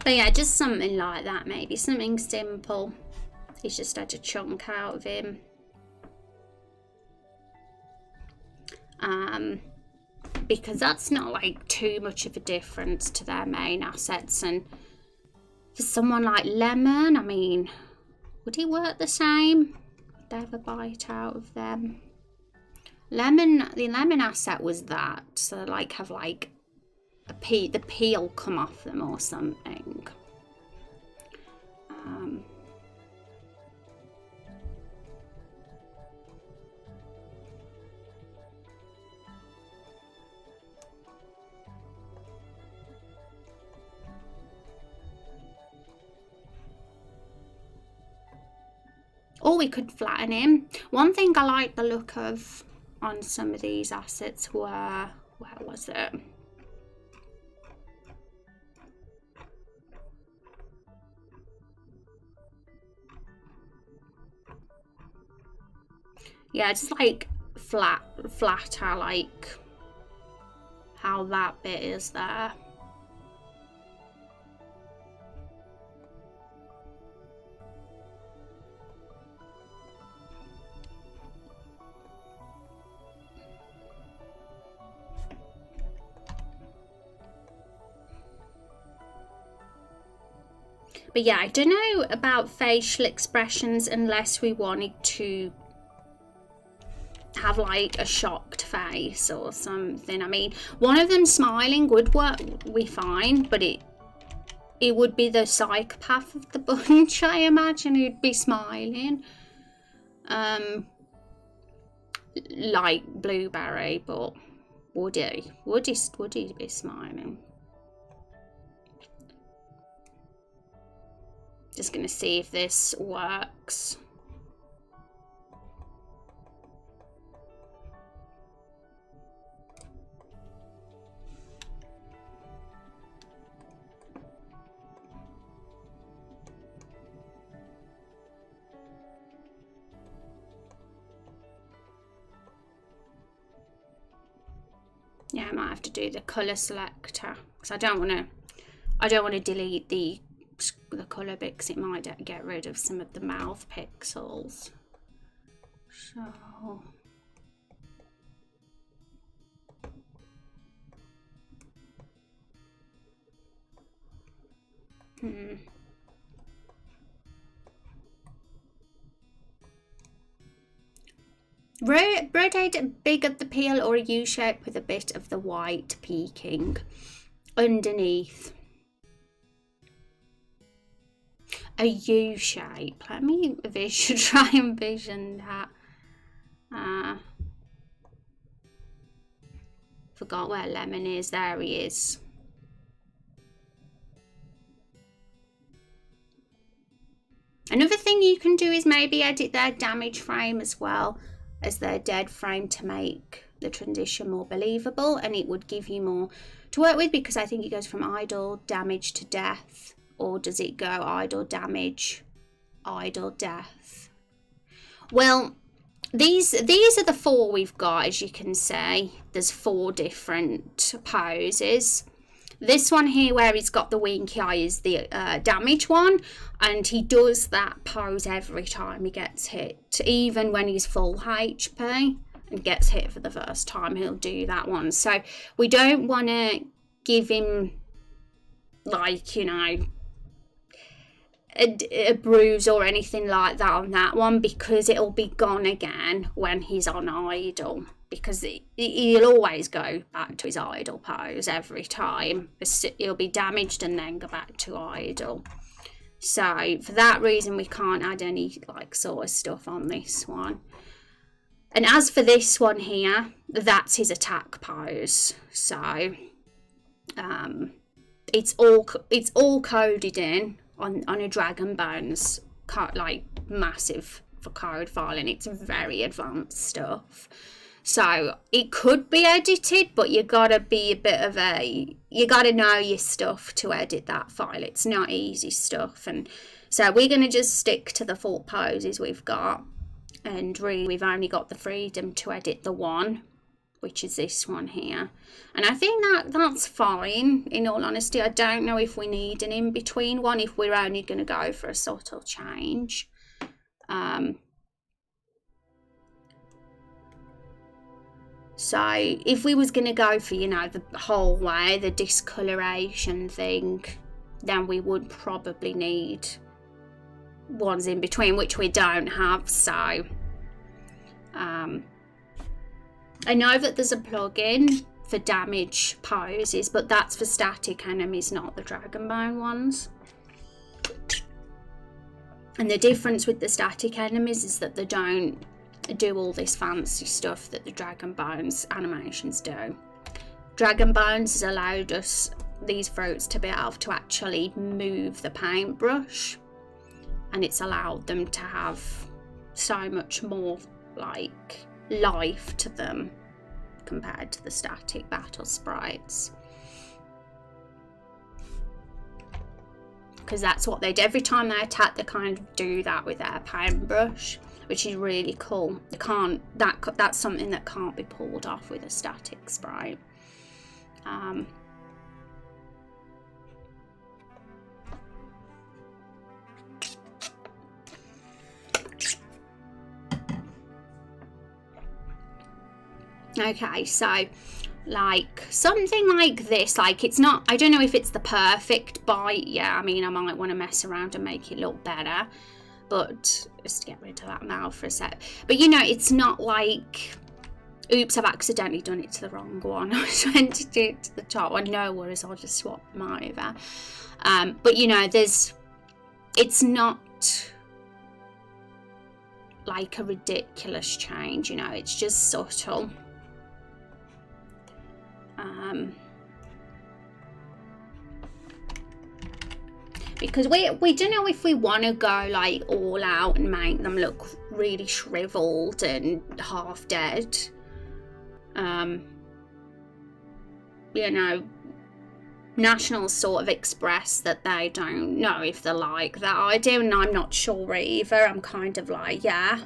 But yeah, just something like that, maybe something simple. He's just had a chunk out of him. Because that's not like too much of a difference to their main assets. And for someone like Lemon, I mean, would he work the same? Would they have a bite out of them? Lemon, the Lemon asset was that, so like have like the peel come off them or something. Or we could flatten him. One thing I like the look of on some of these assets were, where was it? Yeah, just like flat, I like how that bit is there. But yeah, I don't know about facial expressions unless we wanted to have like a shocked face or something. I mean, one of them smiling would work, we fine, but it would be the psychopath of the bunch, I imagine, who'd be smiling. Like Blueberry, but would he be smiling? Just gonna see if this works. Yeah, I might have to do the colour selector because I don't want to delete the colour bit because it might get rid of some of the mouth pixels. So rotate big of the peel or a U shape with a bit of the white peeking underneath. A U shape. Let me try and vision that. Forgot where Lemon is. There he is. Another thing you can do is maybe edit their damage frame as well as their dead frame to make the transition more believable, and it would give you more to work with, because I think it goes from idle, damage to death, or does it go idle, damage, idle, death? Well, these are the 4 we've got, as you can see. There's 4 different poses. This one here where he's got the winky eye is the damage one, and he does that pose every time he gets hit, even when he's full HP and gets hit for the first time, he'll do that one. So we don't want to give him, like, you know, a bruise or anything like that on that one, because it'll be gone again when he's on idle, because he'll always go back to his idle pose every time. He'll be damaged and then go back to idle. So for that reason we can't add any like sort of stuff on this one. And as for this one here, that's his attack pose. So it's all coded in on a Dragon Bones, like massive for code filing. It's very advanced stuff. So it could be edited, but you gotta be you gotta know your stuff to edit that file. It's not easy stuff. And so we're gonna just stick to the 4 poses we've got, and really we've only got the freedom to edit the one, which is this one here. And I think that's fine, in all honesty. I don't know if we need an in-between one, if we're only going to go for a subtle change. So if we was going to go for, you know, the whole way, the discoloration thing, then we would probably need ones in between, which we don't have. So I know that there's a plugin for damage poses, but that's for static enemies, not the Dragonbone ones. And the difference with the static enemies is that they don't do all this fancy stuff that the Dragonbones animations do. Dragonbones has allowed us, these fruits, to be able to actually move the paintbrush, and it's allowed them to have so much more like life to them compared to the static battle sprites, because that's what they do. Every time they attack, they kind of do that with their paintbrush, which is really cool. That's something that can't be pulled off with a static sprite. Okay, so like something like this. Like, it's not, I don't know if it's the perfect bite. Yeah, I mean, I might want to mess around and make it look better, but just to get rid of that mouth for a sec. But you know, it's not like, oops, I've accidentally done it to the wrong one. I was meant to do it to the top one. No worries, I'll just swap them over. But you know, it's not like a ridiculous change, you know, it's just subtle. Because we don't know if we want to go like all out and make them look really shriveled and half dead. You know, Nationals sort of express that they don't know if they're like that. I do, and I'm not sure either. I'm kind of like, yeah,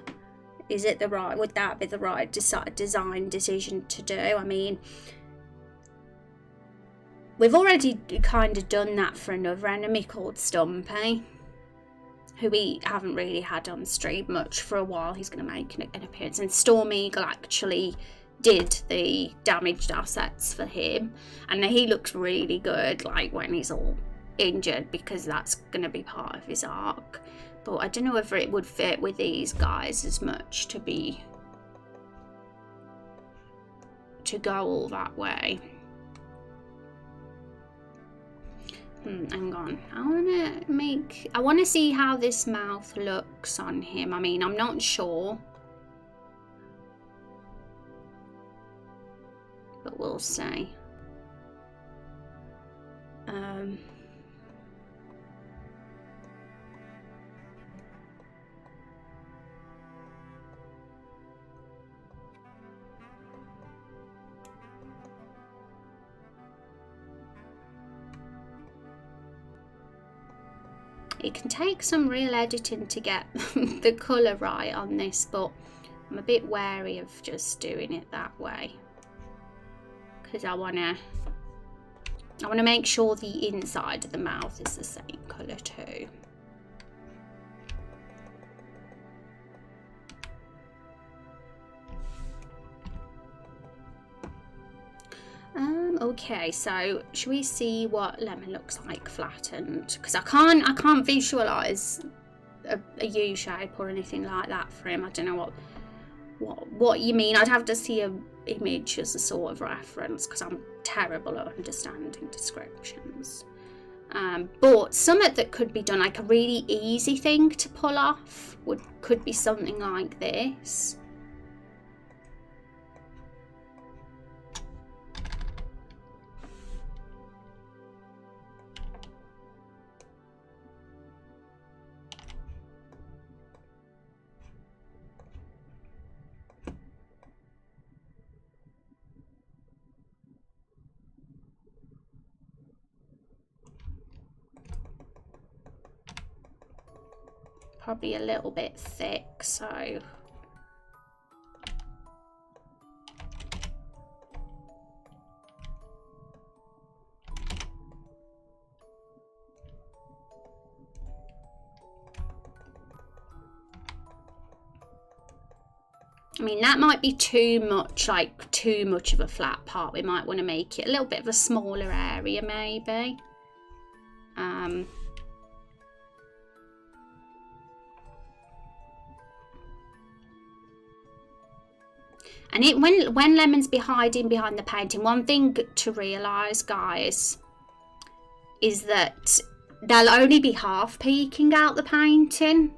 is it the right, would that be the right design decision to do? I mean, we've already kind of done that for another enemy called Stumpy, who we haven't really had on stream much for a while. He's going to make an appearance, and Storm Eagle actually did the damaged assets for him, and he looks really good like when he's all injured, because that's going to be part of his arc. But I don't know whether it would fit with these guys as much to go all that way. Hang on, I want to see how this mouth looks on him. I mean, I'm not sure, but we'll see. It can take some real editing to get the colour right on this, but I'm a bit wary of just doing it that way, because I want to make sure the inside of the mouth is the same colour too. Okay, so should we see what Lemon looks like flattened? Because I can't visualise a U shape or anything like that for him. I don't know what you mean. I'd have to see an image as a sort of reference, because I'm terrible at understanding descriptions. But something that could be done, like a really easy thing to pull off, could be something like this. Probably a little bit thick, so I mean, that might be too much, like too much of a flat part. We might want to make it a little bit of a smaller area maybe. And when Lemon's hiding behind the painting, one thing to realise, guys, is that they'll only be half peeking out the painting.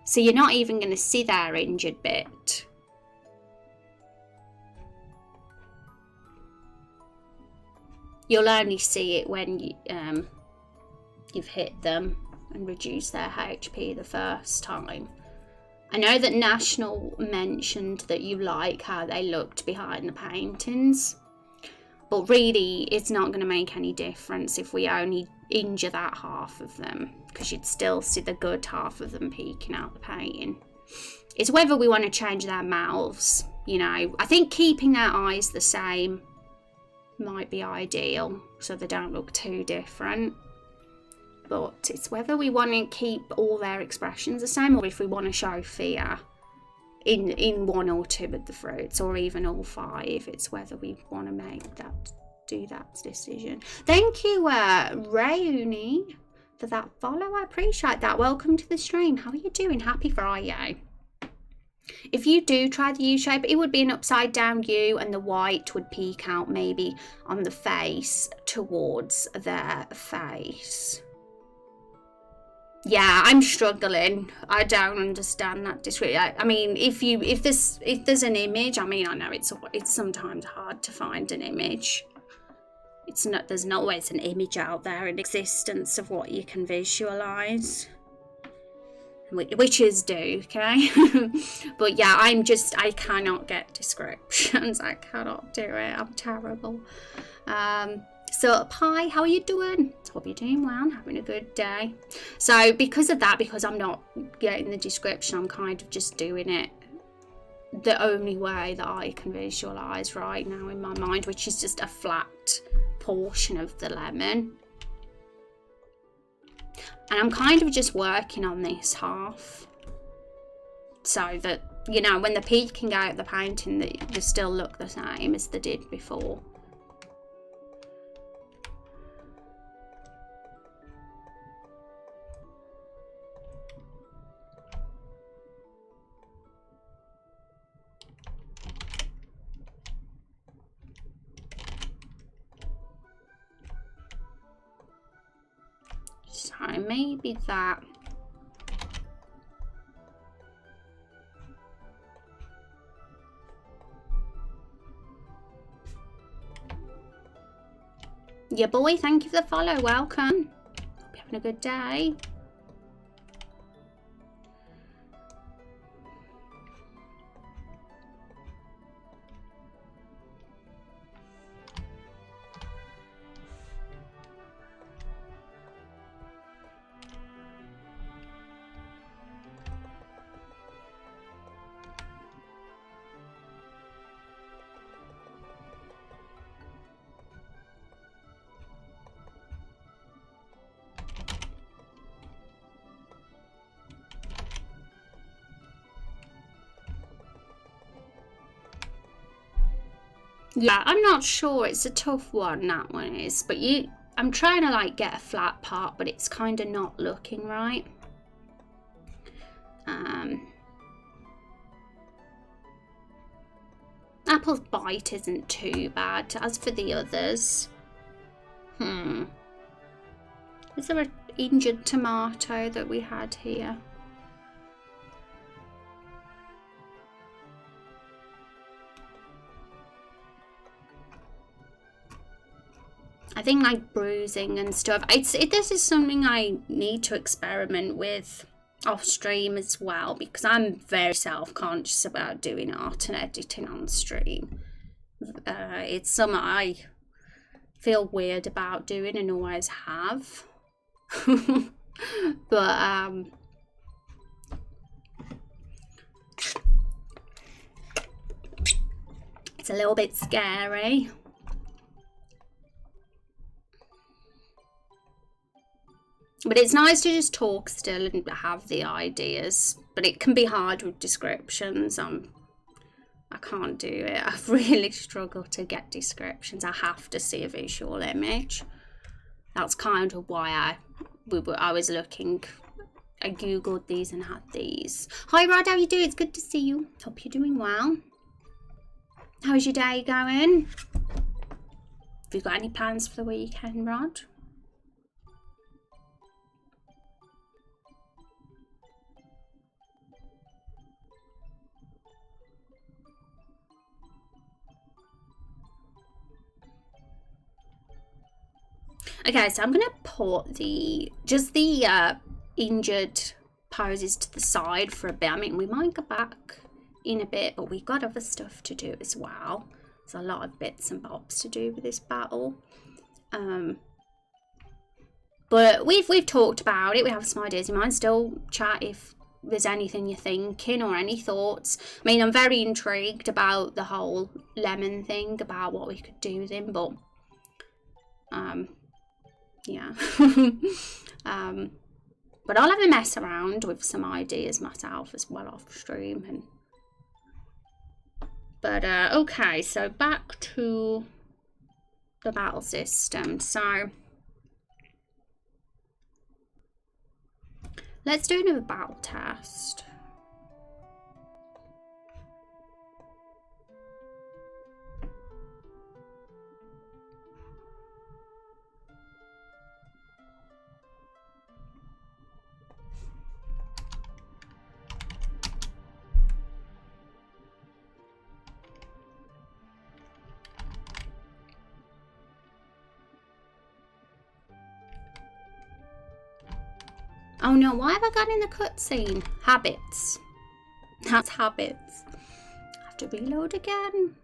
So you're not even going to see their injured bit. You'll only see it when you've hit them and reduced their HP the first time. I know that National mentioned that you like how they looked behind the paintings, but really it's not going to make any difference if we only injure that half of them, because you'd still see the good half of them peeking out the painting. It's whether we want to change their mouths, you know. I think keeping their eyes the same might be ideal, so they don't look too different. But it's whether we want to keep all their expressions the same, or if we want to show fear in one or two of the fruits, or even all five. It's whether we want to do that decision. Thank you, Rayuni, for that follow. I appreciate that. Welcome to the stream. How are you doing? Happy Friday. If you do try the U shape, it would be an upside down U, and the white would peek out maybe on the face towards their face. Yeah, I'm struggling. I don't understand that description. I mean, if there's an image, I mean, I know it's sometimes hard to find an image. There's not always an image out there in existence of what you can visualize. Witches do, okay? But yeah, I cannot get descriptions. I cannot do it. I'm terrible. So, Pi, how are you doing? Hope you're doing well, having a good day. So, because of that, because I'm not getting the description, I'm kind of just doing it the only way that I can visualise right now in my mind, which is just a flat portion of the lemon. And I'm kind of just working on this half so that, you know, when the peeking out the painting, they still look the same as they did before. So maybe that. Yeah, boy, thank you for the follow. Welcome. Hope you're having a good day. Yeah, I'm not sure. It's a tough one, that one is. But I'm trying to like get a flat part, but it's kind of not looking right. Apple's bite isn't too bad. As for the others, is there an injured tomato that we had here? I think like bruising and stuff. This is something I need to experiment with off stream as well, because I'm very self-conscious about doing art and editing on stream. It's something I feel weird about doing and always have. But it's a little bit scary. But it's nice to just talk still and have the ideas. But it can be hard with descriptions. I can't do it. I really struggle to get descriptions. I have to see a visual image. That's kind of why I was looking. I googled these and had these. Hi Rod, how you doing? It's good to see you. Hope you're doing well. How's your day going? Have you got any plans for the weekend, Rod? Okay, so I'm gonna put the injured poses to the side for a bit. I mean, we might go back in a bit, but we've got other stuff to do as well. There's a lot of bits and bobs to do with this battle. But we've talked about it. We have some ideas in mind. Still chat if there's anything you're thinking or any thoughts. I mean, I'm very intrigued about the whole lemon thing, about what we could do with him, but yeah. But I'll have a mess around with some ideas myself as well off stream and But okay, so back to the battle system. So let's do another battle test. Oh no, why have I gone in the cutscene? Habits. That's habits. I have to reload again.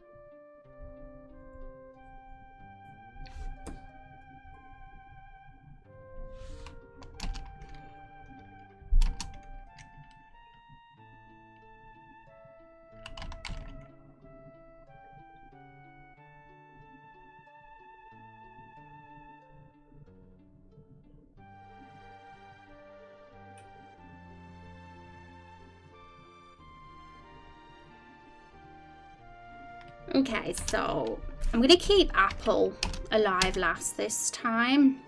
Okay, so I'm gonna keep Apple alive last this time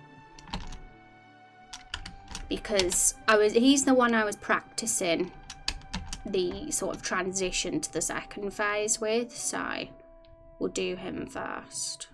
because he's the one I was practicing the sort of transition to the second phase with, so we'll do him first.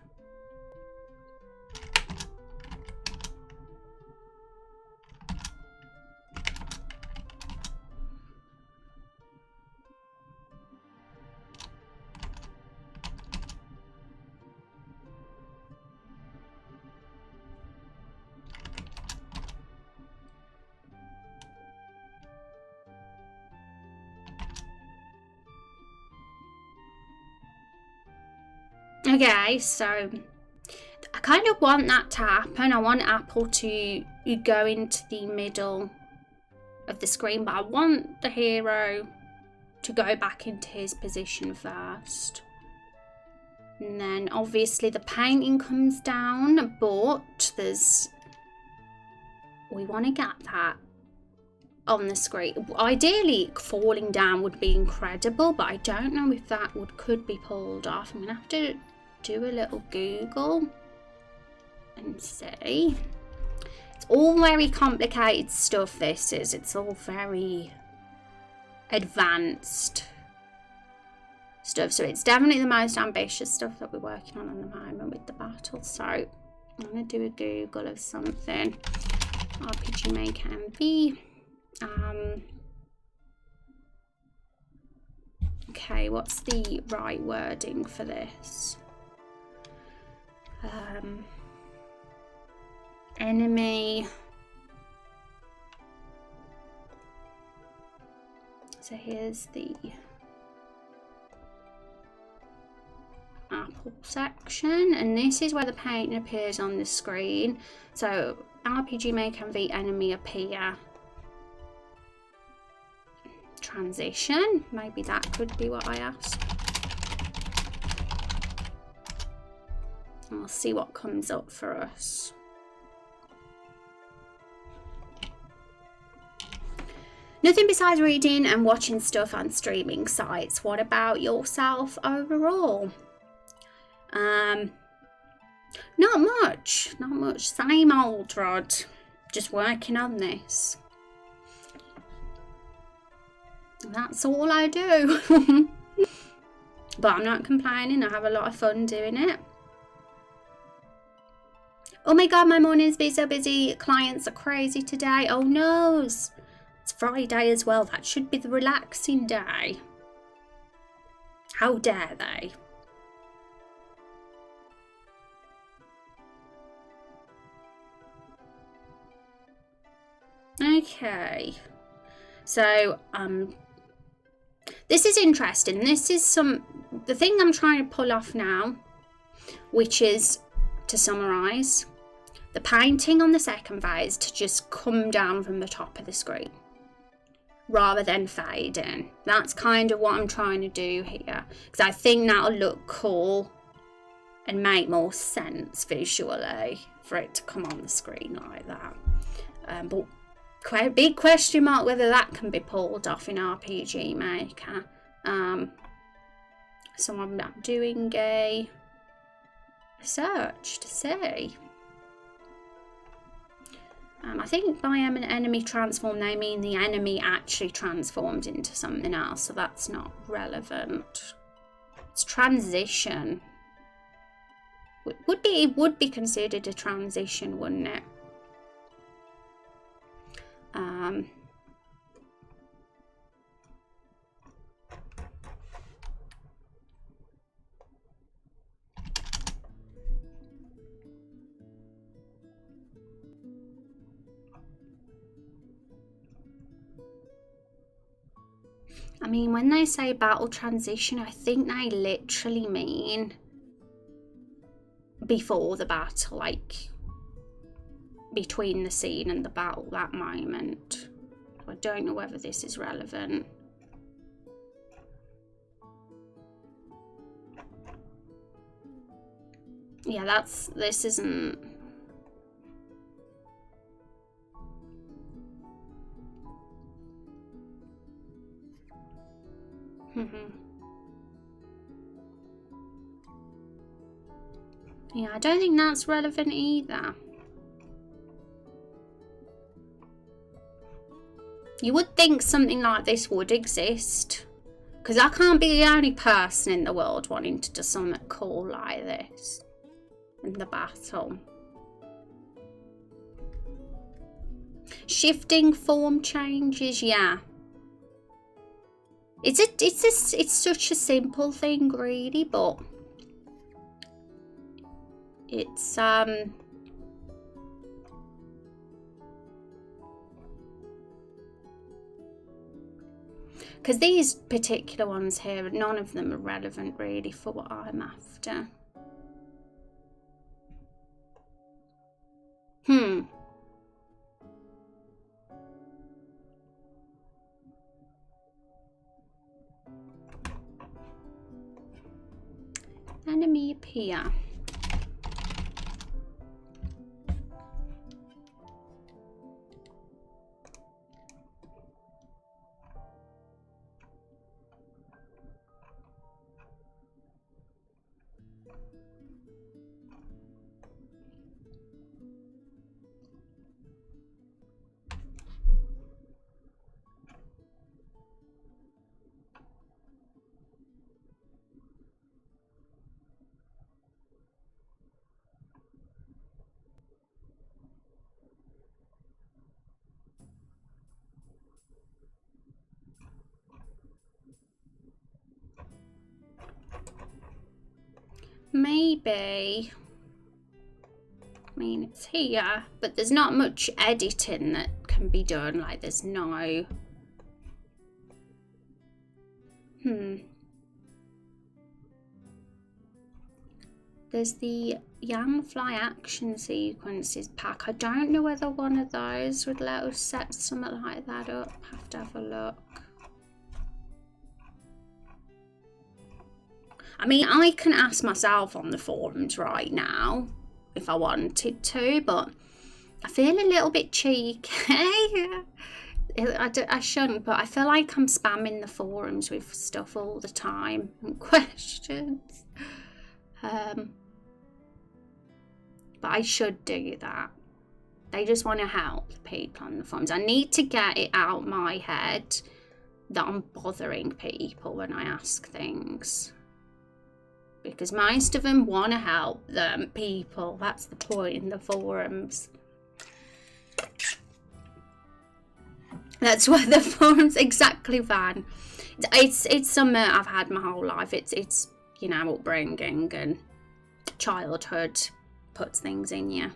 Okay, so I kind of want that to happen. I want Apple to go into the middle of the screen, but I want the hero to go back into his position first. And then obviously the painting comes down, but we want to get that on the screen. Ideally, falling down would be incredible, but I don't know if that could be pulled off. I'm gonna have to do a little Google and see. It's all very complicated stuff, this is. It's all very advanced stuff. So it's definitely the most ambitious stuff that we're working on the moment with the battle. So I'm going to do a Google of something. RPG Maker MV. Okay, what's the right wording for this? Enemy. So here's the Apple section, and this is where the painting appears on the screen. So RPG Maker MV enemy appear. Transition. Maybe that could be what I asked. And we'll see what comes up for us. Nothing besides reading and watching stuff on streaming sites. What about yourself overall? Not much. Same old, Rod. Just working on this. That's all I do. But I'm not complaining. I have a lot of fun doing it. Oh my god, my morning's been so busy. Clients are crazy today. Oh no. It's Friday as well. That should be the relaxing day. How dare they? Okay. So, this is interesting. This is the thing I'm trying to pull off now, which is, to summarise, the painting on the second phase to just come down from the top of the screen rather than fade in. That's kind of what I'm trying to do here, because I think that'll look cool and make more sense visually for it to come on the screen like that. But quite a big question mark whether that can be pulled off in RPG Maker. So I'm doing a search to see. I think by an enemy transform they mean the enemy actually transformed into something else, so that's not relevant. It's transition. It would be considered a transition, wouldn't it? I mean, when they say battle transition, I think they literally mean before the battle, like between the scene and the battle, that moment. I don't know whether this is relevant. Yeah, this isn't. Yeah, I don't think that's relevant either. You would think something like this would exist, because I can't be the only person in the world wanting to do something cool like this in the battle. Shifting form changes, yeah. It's such a simple thing, really, but it's because these particular ones here, none of them are relevant really for what I'm after. Enemy appear. Maybe. I mean, it's here, but there's not much editing that can be done. Like, there's no. There's the Young Fly action sequences pack. I don't know whether one of those would let us set something like that up. Have to have a look. I mean, I can ask myself on the forums right now if I wanted to, but I feel a little bit cheeky. I shouldn't, but I feel like I'm spamming the forums with stuff all the time and questions. But I should do that. They just want to help the people on the forums. I need to get it out my head that I'm bothering people when I ask things. Because most of them want to help them people. That's the point in the forums. That's what the forums exactly, Van. It's something I've had my whole life. It's you know, upbringing and childhood puts things in you.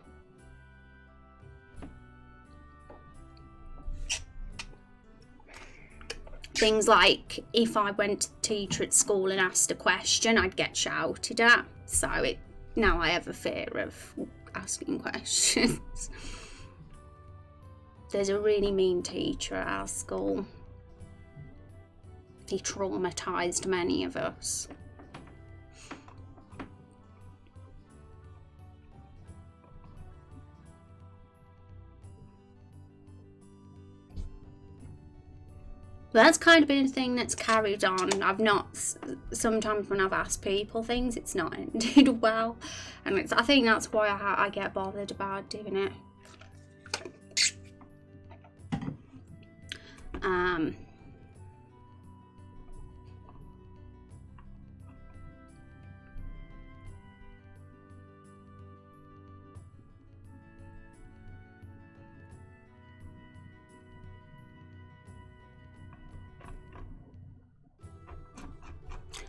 Things like if I went to the teacher at school and asked a question, I'd get shouted at. So now I have a fear of asking questions. There's a really mean teacher at our school. He traumatised many of us. Well, that's kind of been a thing that's carried on. I've not, sometimes when I've asked people things, it's not ended well. And I think that's why I get bothered about doing it.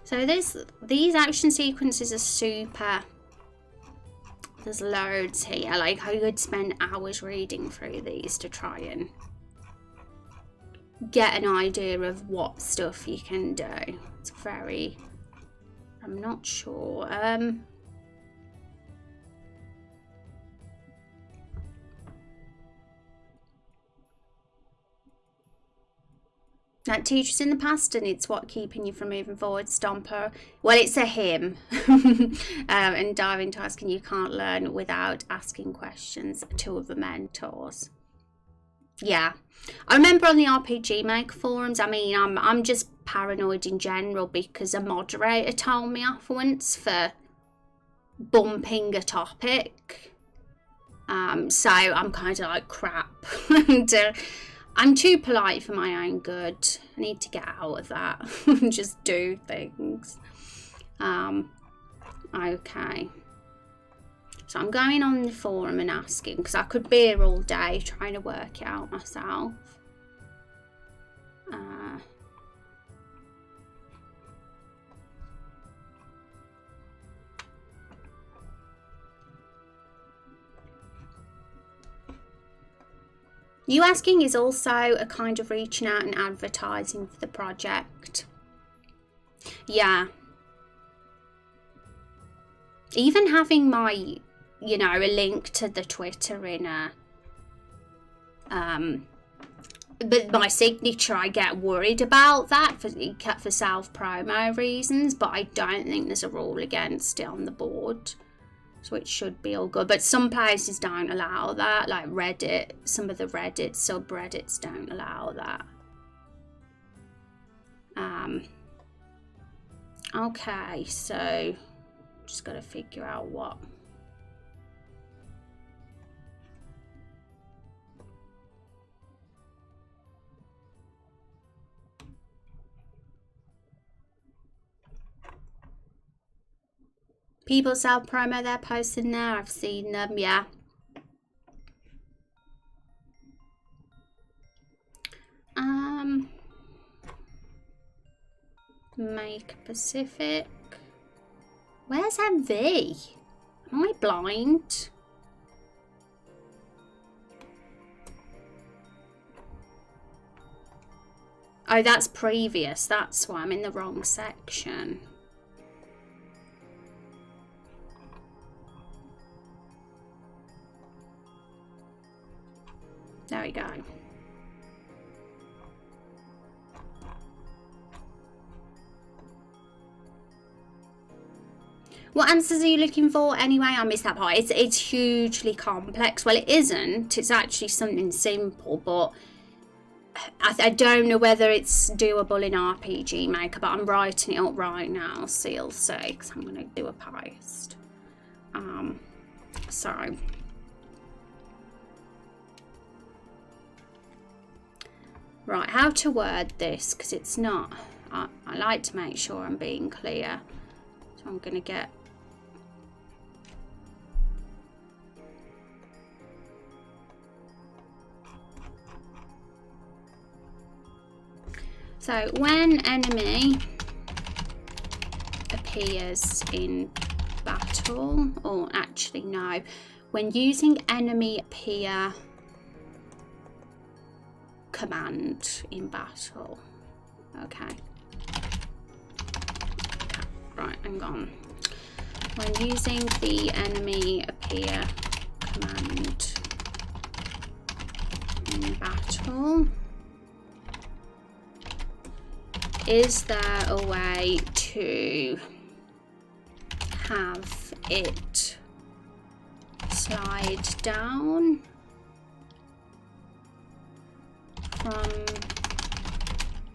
So these action sequences are super. There's loads here. Like, I could spend hours reading through these to try and get an idea of what stuff you can do. It's very, I'm not sure. Like teachers in the past, and it's what keeping you from moving forward. Stomper. Well, it's a him. And diving tasking, you can't learn without asking questions to other mentors. Yeah, I remember on the RPG Maker forums. I mean, I'm just paranoid in general because a moderator told me off once for bumping a topic. So I'm kind of like crap. And, I'm too polite for my own good. I need to get out of that and just do things. Okay. So I'm going on the forum and asking, because I could be here all day trying to work it out myself. You asking is also a kind of reaching out and advertising for the project. Yeah. Even having my, you know, a link to the Twitter in a, but my signature, I get worried about that for self-promo reasons, but I don't think there's a rule against it on the board. So it should be all good. But some places don't allow that, like Reddit. Some of the Reddit subreddits don't allow that. Okay, so just got to figure out what. People self-promo their posts in there. I've seen them, yeah. Make Pacific. Where's MV? Am I blind? Oh, that's previous. That's why I'm in the wrong section. There we go. What answers are you looking for anyway? I missed that part. It's hugely complex. Well, it isn't. It's actually something simple, but I don't know whether it's doable in RPG Maker, but I'm writing it up right now, so you'll see, because I'm going to do a post. So. Right, how to word this, because it's not, I like to make sure I'm being clear. So I'm going to get, so when enemy appears in battle, or actually no, when using enemy appear command in battle. Okay. Right, hang on. When using the enemy appear command in battle, is there a way to have it slide down from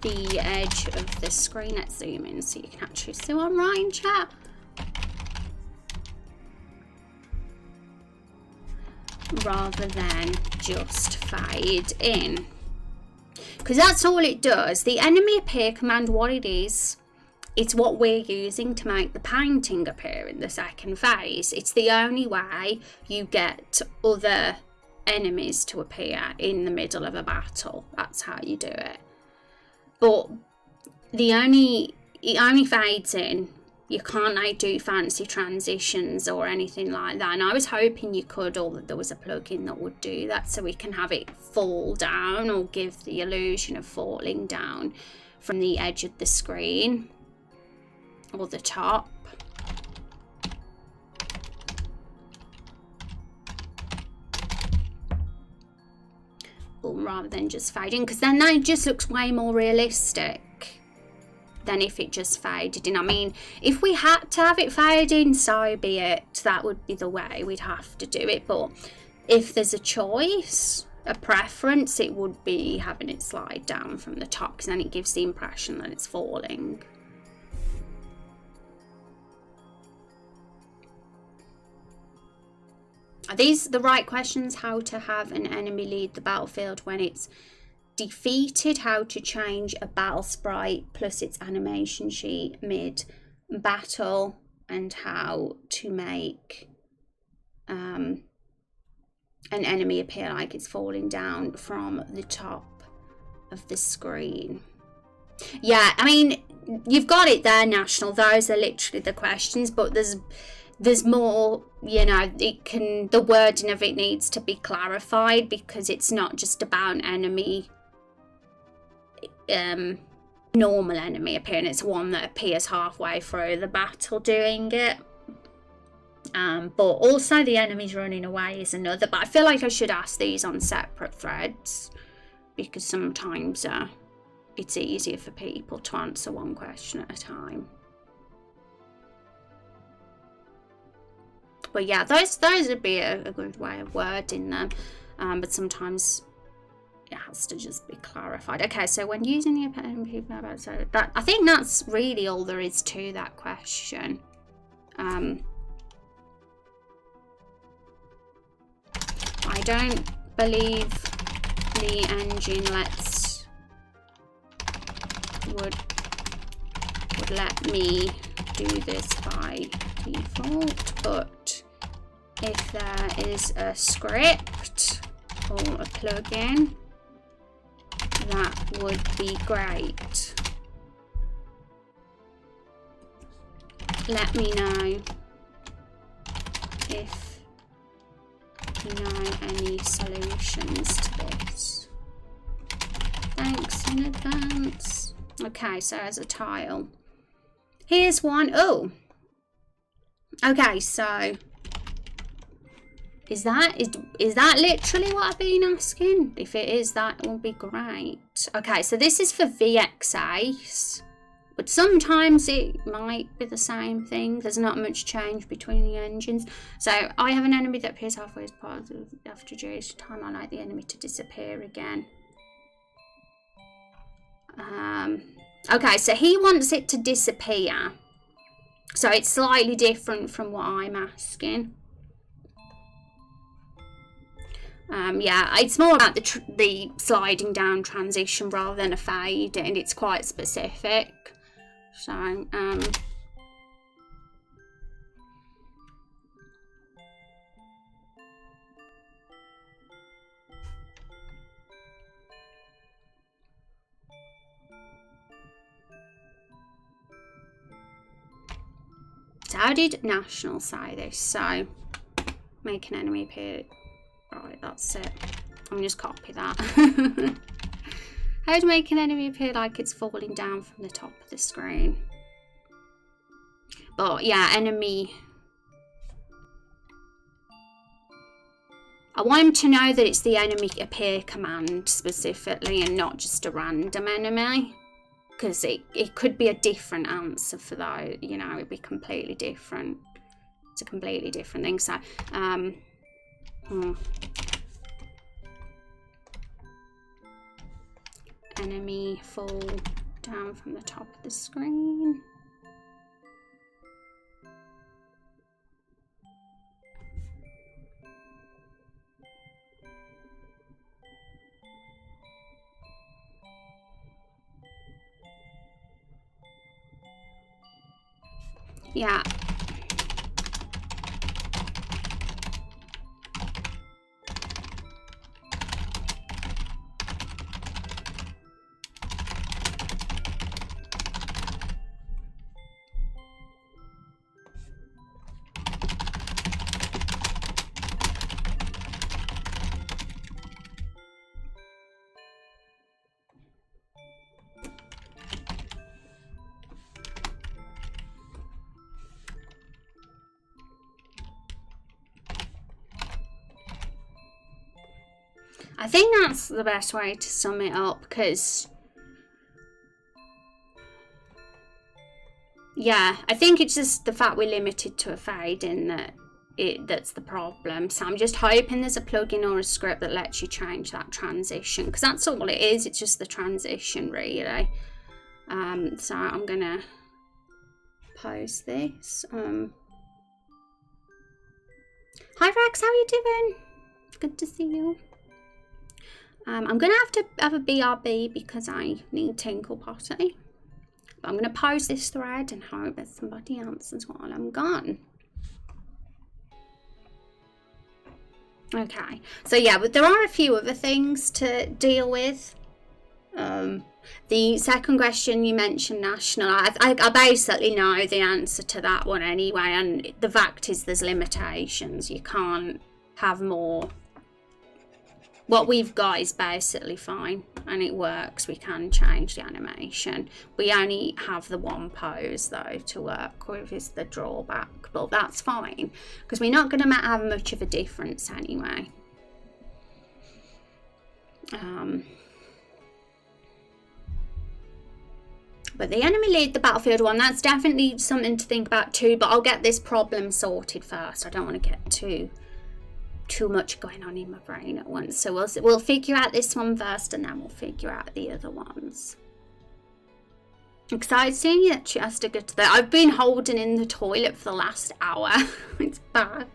the edge of the screen. Let's zoom in so you can actually see what I'm writing, chat. Rather than just fade in. Because that's all it does. The enemy appear command, what it is, it's what we're using to make the painting appear in the second phase. It's the only way you get other enemies to appear in the middle of a battle. That's how you do it. But it only fades in. You can't like do fancy transitions or anything like that. And I was hoping you could, or that there was a plugin that would do that, so we can have it fall down or give the illusion of falling down from the edge of the screen or the top. Or rather than just fading, because then that just looks way more realistic than if it just faded in. I mean, if we had to have it fade in, so be it. That would be the way we'd have to do it. But if there's a choice, a preference, it would be having it slide down from the top, because then it gives the impression that it's falling. Are these the right questions? How to have an enemy lead the battlefield when it's defeated, how to change a battle sprite plus its animation sheet mid battle, and how to make an enemy appear like it's falling down from the top of the screen. Yeah, I mean, you've got it there, National. Those are literally the questions, but there's more, you know. The wording of it needs to be clarified, because it's not just about an enemy, normal enemy appearing. It's one that appears halfway through the battle doing it. But also the enemies running away is another. But I feel like I should ask these on separate threads, because sometimes it's easier for people to answer one question at a time. But yeah, those would be a good way of wording them. But sometimes it has to just be clarified. Okay, so when using the enemy, so that, I think that's really all there is to that question. I don't believe the engine would let me do this by default, but if there is a script or a plugin, that would be great. Let me know if you know any solutions to this. Thanks in advance. Okay, so as a tile, here's one. Oh, okay, so is that literally what I've been asking? If it is, that will be great. Okay, so this is for VX8, but sometimes it might be the same thing. There's not much change between the engines. So I have an enemy that appears halfway as part of after duration time. I like the enemy to disappear again. Okay, so he wants it to disappear. So it's slightly different from what I'm asking. Yeah, it's more about the sliding down transition rather than a fade, and it's quite specific. So, so how did National say this? So, make an enemy appear. Right, that's it. I'm just copy that. How to make an enemy appear like it's falling down from the top of the screen. But yeah, enemy. I want him to know that it's the enemy appear command specifically and not just a random enemy. Because it could be a different answer for that, you know, it'd be completely different. It's a completely different thing. So, enemy fall down from the top of the screen. Yeah. I think that's the best way to sum it up, because yeah, I think it's just the fact we're limited to a fade in that's the problem. So I'm just hoping there's a plugin or a script that lets you change that transition, because that's all it is. It's just the transition, really. So I'm gonna pause this. Hi Rex, how are you doing? Good to see you. I'm gonna have to have a BRB because I need Tinkle Potty. But I'm gonna pause this thread and hope that somebody answers while I'm gone. Okay, so yeah, but there are a few other things to deal with. The second question you mentioned, national, I basically know the answer to that one anyway, and the fact is there's limitations. You can't have more. What we've got is basically fine and it works. We can change the animation. We only have the one pose though to work with, is the drawback, but that's fine because we're not going to have much of a difference anyway. But the enemy lead the battlefield one, that's definitely something to think about too, but I'll get this problem sorted first. I don't want to get too much going on in my brain at once, so we'll figure out this one first and then we'll figure out the other ones. Excited seeing you. She has to go to I've been holding in the toilet for the last hour. It's bad.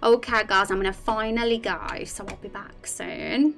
Okay guys, I'm gonna finally go, so I'll be back soon.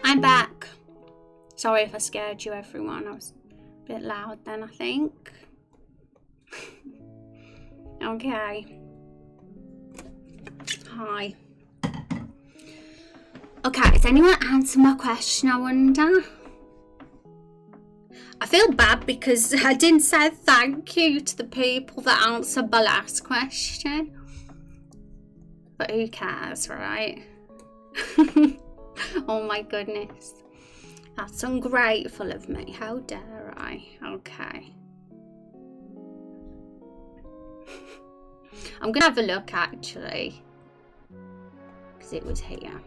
I'm back. Sorry if I scared you, everyone. I was a bit loud then, I think. Okay. Hi. Okay, has anyone answered my question, I wonder? I feel bad because I didn't say thank you to the people that answered my last question. But who cares, right? Oh my goodness. That's ungrateful of me. How dare I? Okay. I'm going to have a look actually. Because it was here.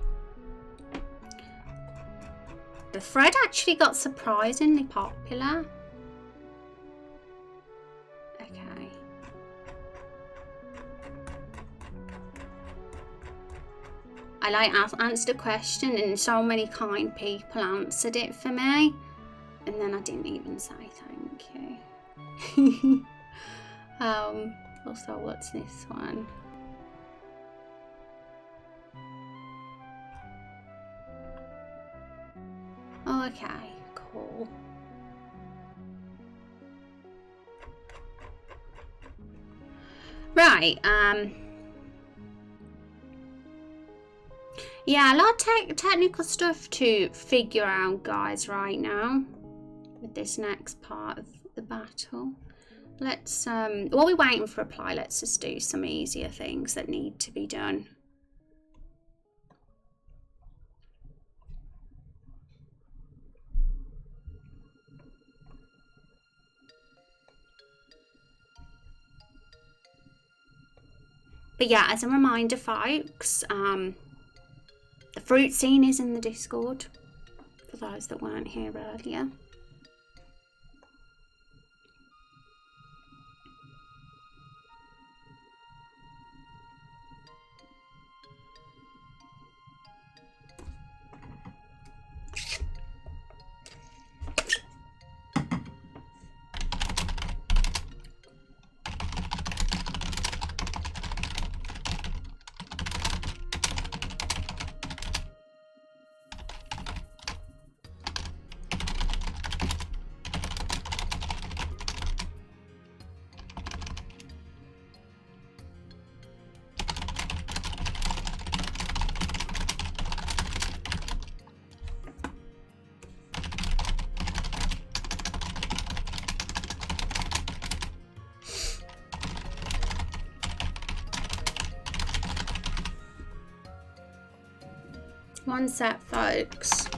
The thread actually got surprisingly popular. Okay. I answered a question and so many kind people answered it for me. And then I didn't even say thank you. Also, what's this one? Oh, okay, cool. Right, yeah, a lot of technical stuff to figure out, guys, right now with this next part of the battle. Let's, while we're waiting for a reply, let's just do some easier things that need to be done. But yeah, as a reminder, folks, the fruit scene is in the Discord, for those that weren't here earlier. One sec, folks.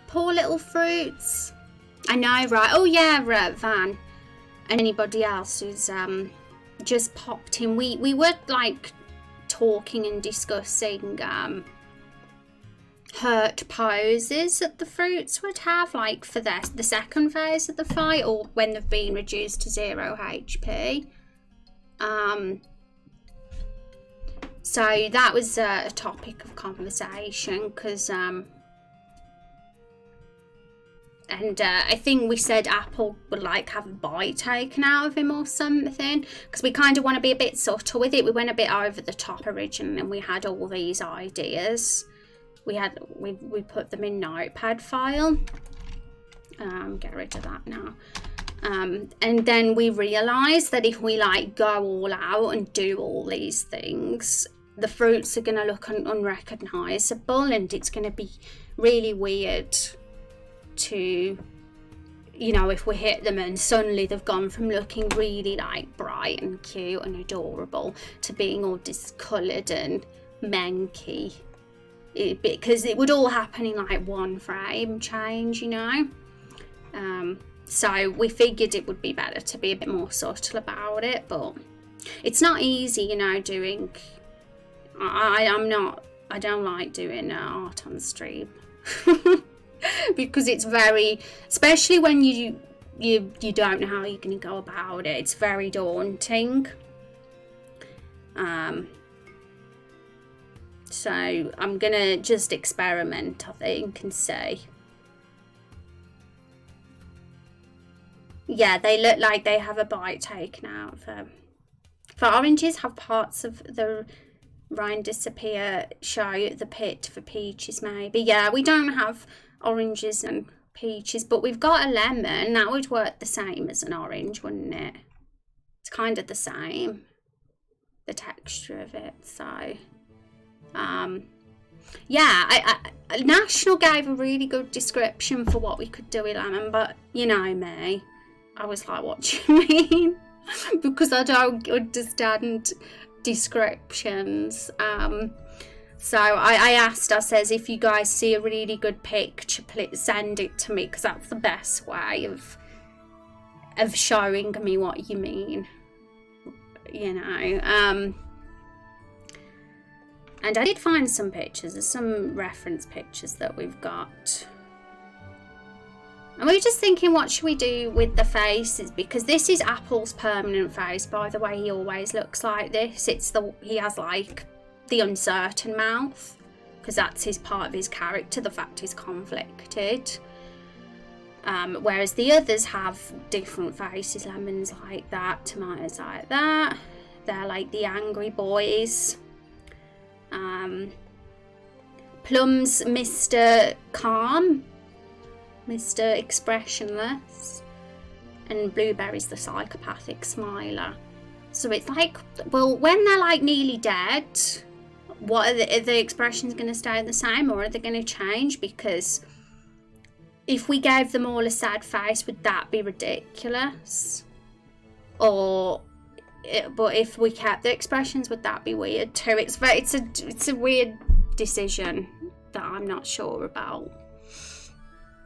Poor little fruits. I know, right? Oh yeah, Van. And anybody else who's just popped in. We were like talking and discussing hurt poses that the fruits would have, like for the second phase of the fight, or when they've been reduced to 0 HP. So that was a topic of conversation, because I think we said Apple would like have a bite taken out of him or something, because we kind of want to be a bit subtle with it. We went a bit over the top originally, and we had all these ideas. We put them in notepad file. Get rid of that now. And then we realised that if we like go all out and do all these things, the fruits are going to look unrecognisable, and it's going to be really weird to you know, if we hit them and suddenly they've gone from looking really like bright and cute and adorable to being all discoloured and manky, because it would all happen in like one frame change, you know. So we figured it would be better to be a bit more subtle about it, but it's not easy, you know, doing. I don't like doing art on stream because it's very, especially when you don't know how you're going to go about it. It's very daunting. So I'm gonna just experiment, I think, and see. Yeah, they look like they have a bite taken out of them. For oranges, have parts of the rind disappear, show the pit. For peaches, maybe. Yeah, we don't have oranges and peaches, but we've got a lemon. That would work the same as an orange, wouldn't it? It's kind of the same, the texture of it. So yeah, National gave a really good description for what we could do with lemon, but you know me, I was like, what do you mean? Because I don't understand descriptions. So I asked, I says, if you guys see a really good picture, please send it to me, because that's the best way of showing me what you mean, you know. And I did find some pictures, there's some reference pictures that we've got. And we were just thinking, what should we do with the faces? Because this is Apple's permanent face, by the way. He always looks like this. He has like the uncertain mouth, because that's his part of his character, the fact he's conflicted. Whereas the others have different faces. Lemons like that, tomatoes like that. They're like the angry boys. Plum's Mr. Calm, Mr. Expressionless, and Blueberry's the psychopathic smiler. So it's like, well, when they're like nearly dead, what are the expressions going to stay the same, or are they going to change? Because if we gave them all a sad face, would that be ridiculous? But if we kept the expressions, would that be weird too? It's a weird decision that I'm not sure about,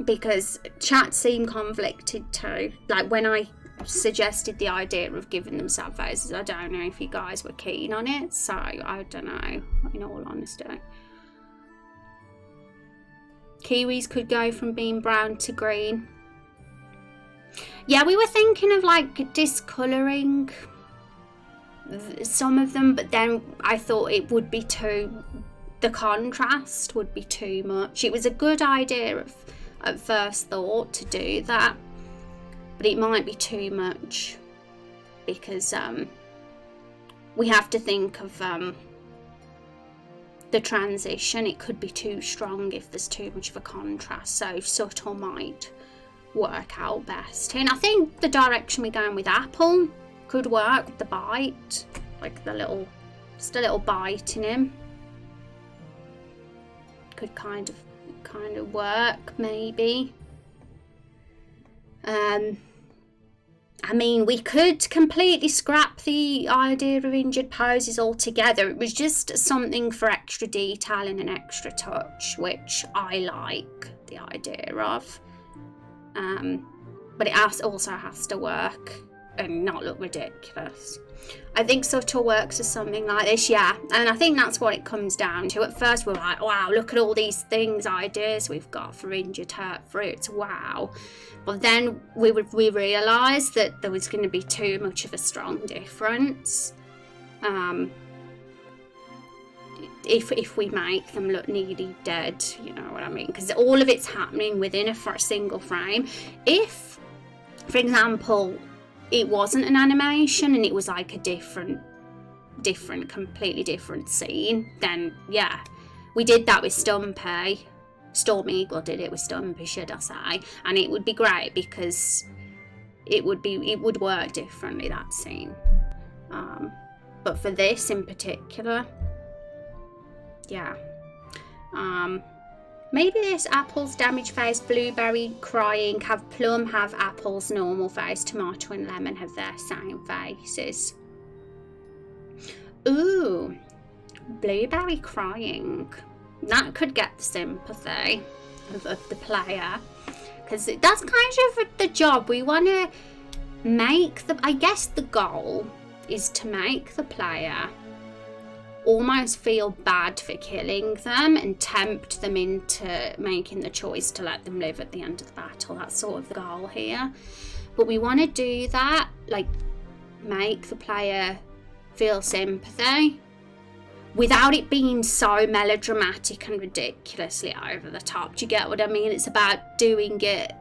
because chat seemed conflicted too. Like when I suggested the idea of giving them sad faces, I don't know if you guys were keen on it, so I don't know, in all honesty. Kiwis could go from being brown to green. Yeah, we were thinking of like discolouring some of them, but then I thought it would be the contrast would be too much. It was a good idea at first thought to do that, but it might be too much, because we have to think of the transition. It could be too strong if there's too much of a contrast, so subtle might work out best. And I think the direction we're going with Apple could work with the bite, like just a little bite in him could kind of work, maybe. I mean, we could completely scrap the idea of injured poses altogether. It was just something for extra detail and an extra touch, which I like the idea of. But it also has to work and not look ridiculous. I think subtle works as something like this, yeah, and I think that's what it comes down to. At first we're like, wow, look at all these ideas we've got for injured hurt fruits, wow. But then we realised that there was going to be too much of a strong difference if we make them look nearly dead, you know what I mean? Because all of it's happening within a single frame. If, for example, it wasn't an animation and it was like a different, completely different scene, then yeah, we did that with Stumpy. Storm Eagle did it with Stumpy, should I say, and it would be great because it would work differently, that scene. But for this in particular, yeah. Maybe this apple's damaged face, blueberry crying, have plum have apple's normal face, tomato and lemon have their same faces. Ooh, blueberry crying. That could get the sympathy of the player, because that's kind of the job. We want to make the, I guess the goal is to make the player almost feel bad for killing them and tempt them into making the choice to let them live at the end of the battle. That's sort of the goal here. But we want to do that, like, make the player feel sympathy without it being so melodramatic and ridiculously over the top. Do you get what I mean? It's about doing it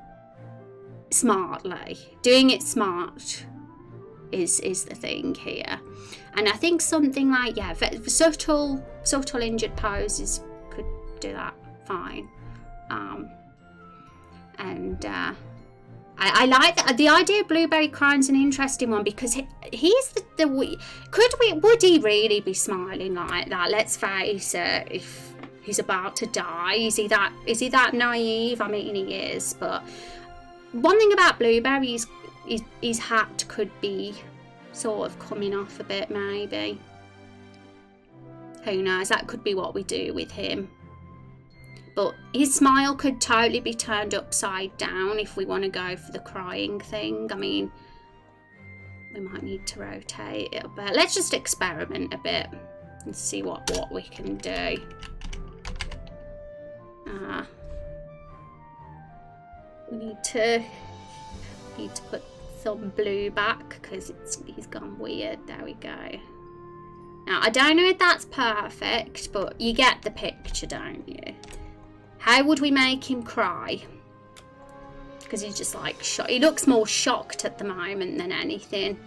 smartly. Doing it smart is the thing here. And I think something like, yeah, subtle injured poses could do that fine. I like that. The idea of blueberry crying's an interesting one, because he's would he really be smiling like that? Let's face it, if he's about to die, is he that naive? I mean, he is, but one thing about blueberry is his hat could be sort of coming off a bit, maybe. Who knows? That could be what we do with him. But his smile could totally be turned upside down if we want to go for the crying thing. I mean, we might need to rotate it a bit. Let's just experiment a bit and see what we can do. We need to put some blue back because he's gone weird. There we go. Now, I don't know if that's perfect, but you get the picture, don't you? How would we make him cry? Because he's just like shocked. He looks more shocked at the moment than anything.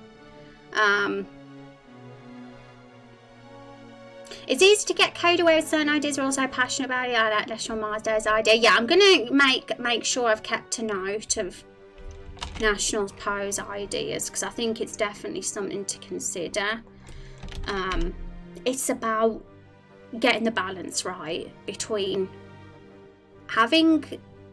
It's easy to get carried away with certain ideas. We're also passionate about it. I like Lester Marsdale's idea. Yeah, I'm gonna make sure I've kept a note of National's pose ideas, because I think it's definitely something to consider. It's about getting the balance right between having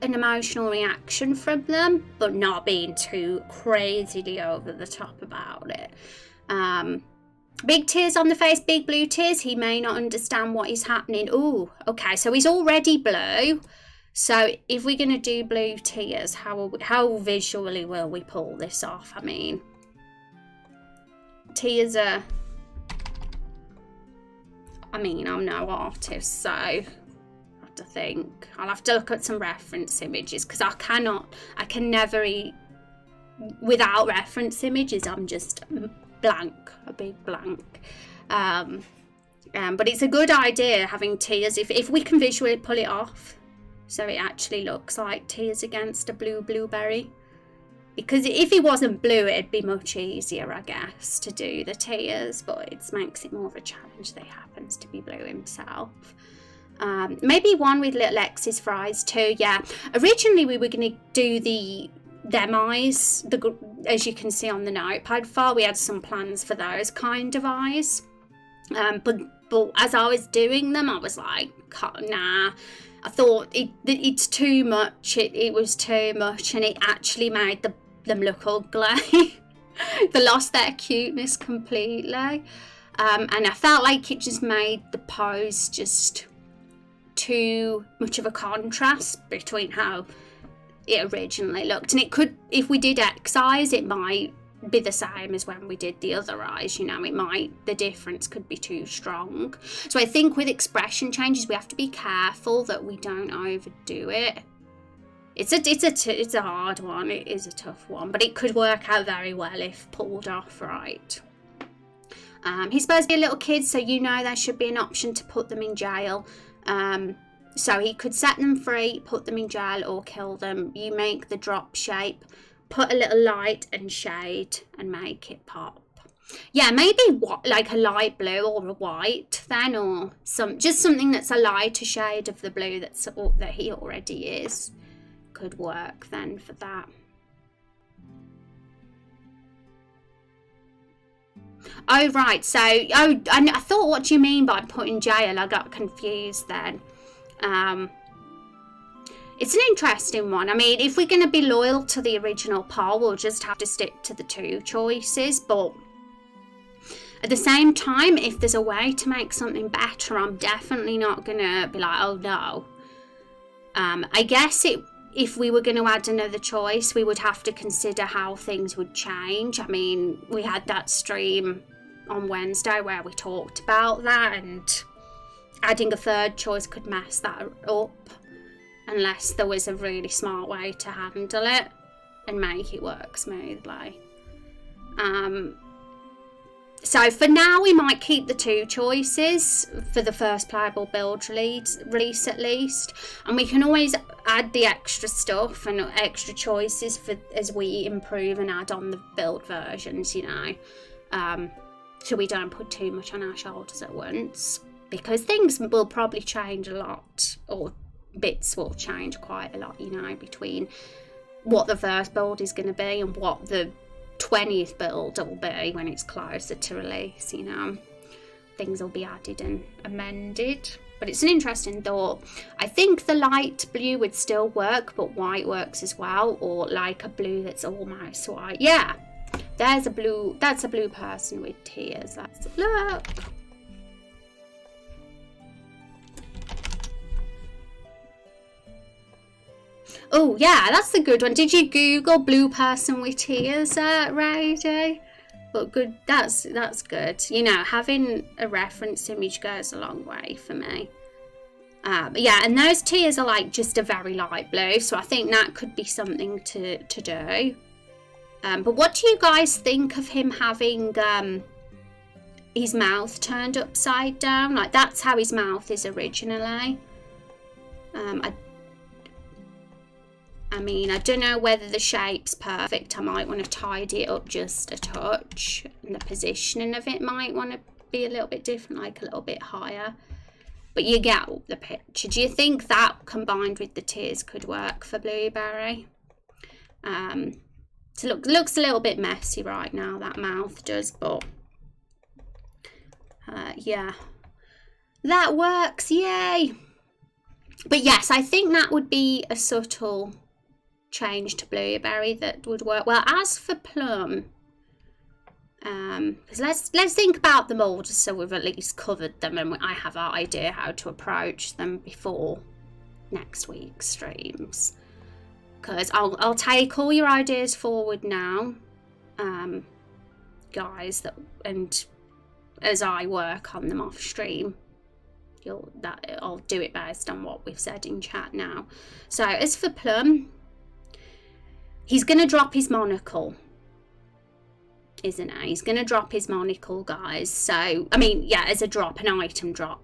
an emotional reaction from them but not being too crazily over the top about it. Big tears on the face, big blue tears. He may not understand what is happening. Oh, okay, so he's already blue. So if we're going to do blue tears, how visually will we pull this off? I mean, tears are... I mean, I'm no artist, so I have to think. I'll have to look at some reference images, because I can never eat without reference images. I'm just blank, a big blank. But it's a good idea having tears if we can visually pull it off, so it actually looks like tears against a blueberry. Because if he wasn't blue, it'd be much easier, I guess, to do the tears, but it makes it more of a challenge that he happens to be blue himself. Maybe one with little X's for eyes too, yeah. Originally we were going to do them eyes, as you can see on the notepad file. We had some plans for those kind of eyes. But as I was doing them, I was like, nah. I thought it's too much. It was too much, and it actually made them look ugly. They lost their cuteness completely. And I felt like it just made the pose just too much of a contrast between how it originally looked. And it could, if we did X eyes, it might be the same as when we did the other eyes, you know. The difference could be too strong. So I think with expression changes, we have to be careful that we don't overdo it. It's a hard one. It is a tough one, but it could work out very well if pulled off right. He's supposed to be a little kid, so you know there should be an option to put them in jail. So he could set them free, put them in jail, or kill them. You make the drop shape, put a little light and shade, and make it pop. Yeah, maybe like a light blue or a white then, or just something that's a lighter shade of the blue that he already is. Could work then for that. Oh right, so I thought, what do you mean by put in jail? I got confused then. It's an interesting one. I mean, if we're going to be loyal to the original poll, we'll just have to stick to the 2 choices. But at the same time, if there's a way to make something better, I'm definitely not going to be like, oh no. I guess if we were going to add another choice, we would have to consider how things would change. I mean, we had that stream on Wednesday where we talked about that, and adding a 3rd choice could mess that up unless there was a really smart way to handle it and make it work smoothly. So for now, we might keep the 2 choices for the first playable build release at least, and we can always add the extra stuff and extra choices as we improve and add on the build versions, you know, so we don't put too much on our shoulders at once, because things will probably change a lot, or bits will change quite a lot, you know, between what the first build is going to be and what the 20th build will be when it's closer to release, you know. Things will be added and amended. But it's an interesting thought. I think the light blue would still work, but white works as well, or like a blue that's almost white. Yeah, there's a blue, that's a blue person with tears. Let's look. Oh yeah, that's the good one. Did you Google blue person with tears, Ray? But good, that's good. You know, having a reference image goes a long way for me. But yeah, and those tears are like just a very light blue, so I think that could be something to do. But what do you guys think of him having his mouth turned upside down? Like, that's how his mouth is originally. I mean, I don't know whether the shape's perfect. I might want to tidy it up just a touch, and the positioning of it might want to be a little bit different, like a little bit higher. But you get the picture. Do you think that combined with the tears could work for Blueberry? So looks a little bit messy right now, that mouth does, but yeah, that works, yay. But yes, I think that would be a subtle change to Blueberry that would work well. As for Plum, because let's think about them all, just so we've at least covered them and I have an idea how to approach them before next week's streams. Because I'll take all your ideas forward now, guys, and as I work on them off stream, I'll do it based on what we've said in chat now. So as for Plum, he's going to drop his monocle, isn't he? He's going to drop his monocle, guys. So, I mean, yeah, as a drop, an item drop.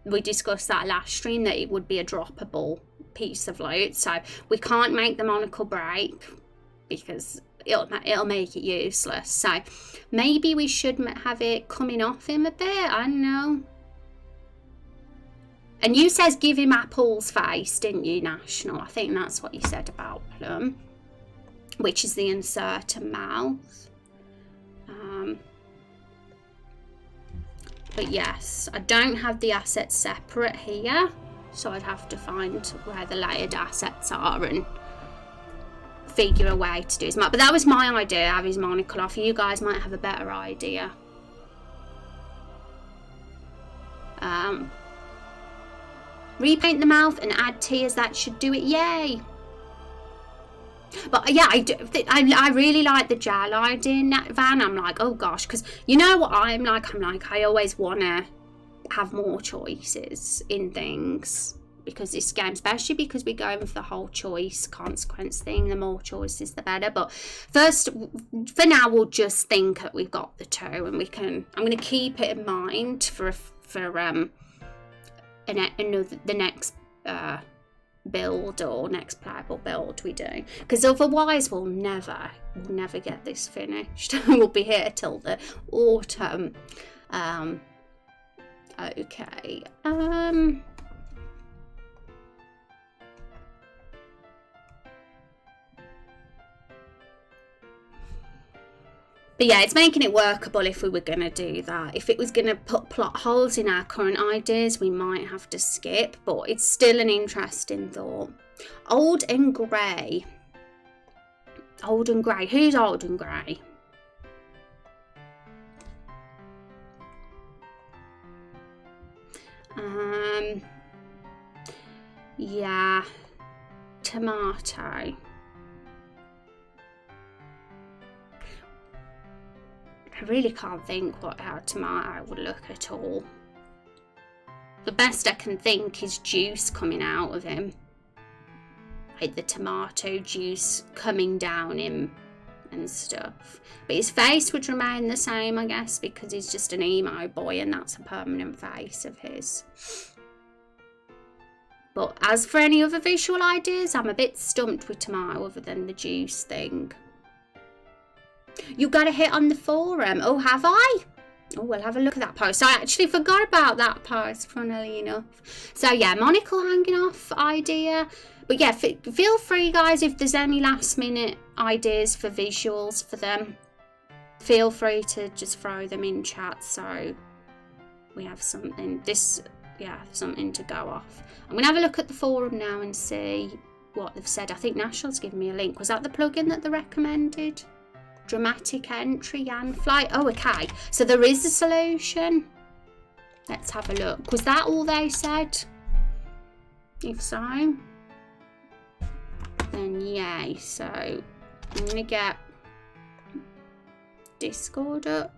We discussed that last stream, that it would be a droppable piece of loot. So we can't make the monocle break because it'll make it useless. So maybe we should have it coming off him a bit. I don't know. And you says give him Apple's face, didn't you, National? I think that's what you said about Plum, which is the uncertain mouth. But yes, I don't have the assets separate here, so I'd have to find where the layered assets are and figure a way to do his mouth. But that was my idea, have his monocle off. You guys might have a better idea. Repaint the mouth and add tears, that should do it, yay. But yeah, I really like the gel idea, Van. I'm like, oh gosh, because you know what I'm like, I always want to have more choices in things, because this game, especially because we're going for the whole choice consequence thing, the more choices the better. But first, for now, we'll just think that we've got the 2, and I'm going to keep it in mind for the next build or next playable build we do, because otherwise we'll never get this finished. We'll be here till the autumn. Okay, But yeah, it's making it workable if we were going to do that. If it was going to put plot holes in our current ideas, we might have to skip. But it's still an interesting thought. Old and grey. Old and grey. Who's old and grey? Yeah. Tomato. I really can't think what our tomato would look at all. The best I can think is juice coming out of him. Like the tomato juice coming down him and stuff. But his face would remain the same, I guess, because he's just an emo boy and that's a permanent face of his. But as for any other visual ideas, I'm a bit stumped with tomato other than the juice thing. You got a hit on the forum. Oh, have I? Oh, we'll have a look at that post. I actually forgot about that post, funnily enough. So yeah, monocle hanging off idea. But yeah, feel free, guys, if there's any last minute ideas for visuals for them. Feel free to just throw them in chat so we have something. Something to go off. I'm going to have a look at the forum now and see what they've said. I think National's given me a link. Was that the plugin that they recommended? Dramatic entry, Yanfly. Oh, okay. So there is a solution. Let's have a look. Was that all they said? If so, then yay. So I'm going to get Discord up.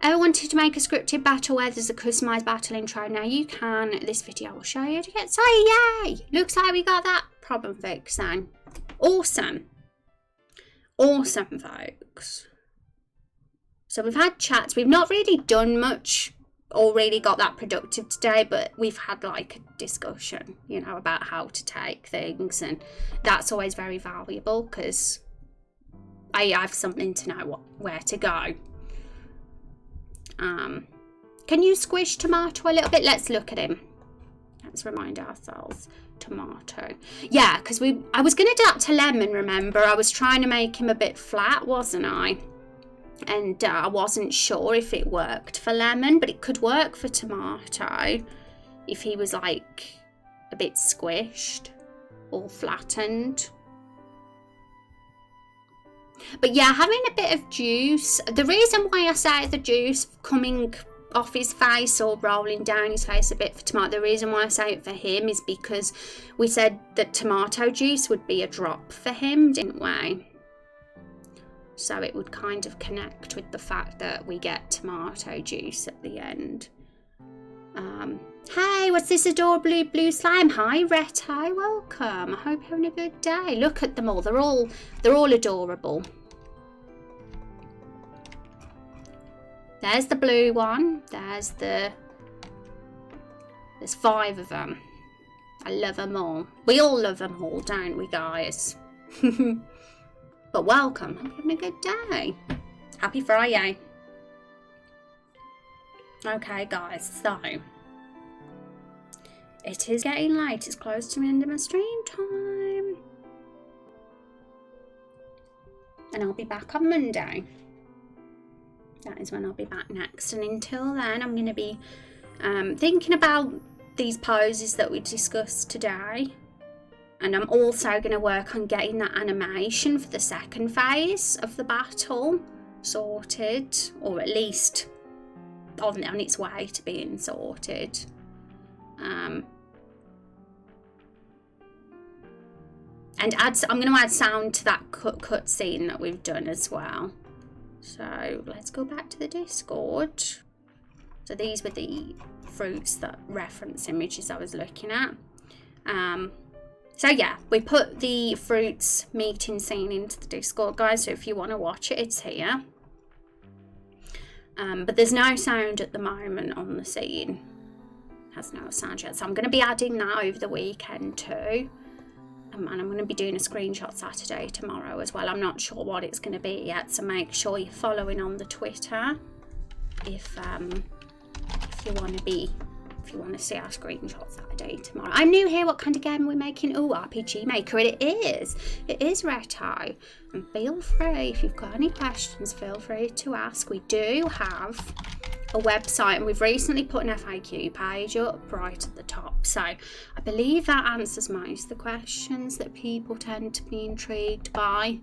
I wanted to make a scripted battle where there's a customised battle intro. Now you can. This video will show you how to get. So yay! Looks like we got that problem fixed then. Awesome. Awesome, folks. So we've had chats. We've not really done much or really got that productive today, but we've had like a discussion, you know, about how to take things, and that's always very valuable because I have something to know where to go. Can you squish Tomato a little bit? Let's look at him. Let's remind ourselves. Tomato. Yeah, because I was going to do that to Lemon, remember? I was trying to make him a bit flat, wasn't I? And I wasn't sure if it worked for Lemon, but it could work for Tomato if he was like a bit squished or flattened. But yeah, having a bit of juice. The reason why I say the juice coming off his face or rolling down his face a bit for Tomato, the reason why I say it for him is because we said that tomato juice would be a drop for him, didn't we? So it would kind of connect with the fact that we get tomato juice at the end. Hey, what's this adorable blue slime? Hi, Reto, welcome. I hope you're having a good day. Look at them all. They're all adorable. There's the blue one. There's 5 of them. I love them all. We all love them all, don't we, guys? But welcome. I'm having a good day. Happy Friday. Okay, guys, so it is getting late. It's close to the end of my stream time. And I'll be back on Monday. That is when I'll be back next. And until then, I'm going to be thinking about these poses that we discussed today. And I'm also going to work on getting that animation for the second phase of the battle sorted. Or at least on its way to being sorted. And I'm going to add sound to that cut scene that we've done as well. So let's go back to the Discord. So these were the fruits that reference images I was looking at. So yeah, we put the fruits meeting scene into the Discord, guys. So if you want to watch it, it's here. But there's no sound at the moment on the scene. It has no sound yet. So I'm going to be adding that over the weekend too. And I'm going to be doing a screenshot Saturday tomorrow as well. I'm not sure what it's going to be yet, so make sure you're following on the Twitter if you want to be if you want to see our screenshots that day tomorrow. I'm new here. What kind of game are we making? Oh, RPG Maker. It is Reto. And feel free, if you've got any questions, feel free to ask. We do have a website, and we've recently put an FAQ page up right at the top. So I believe that answers most of the questions that people tend to be intrigued by.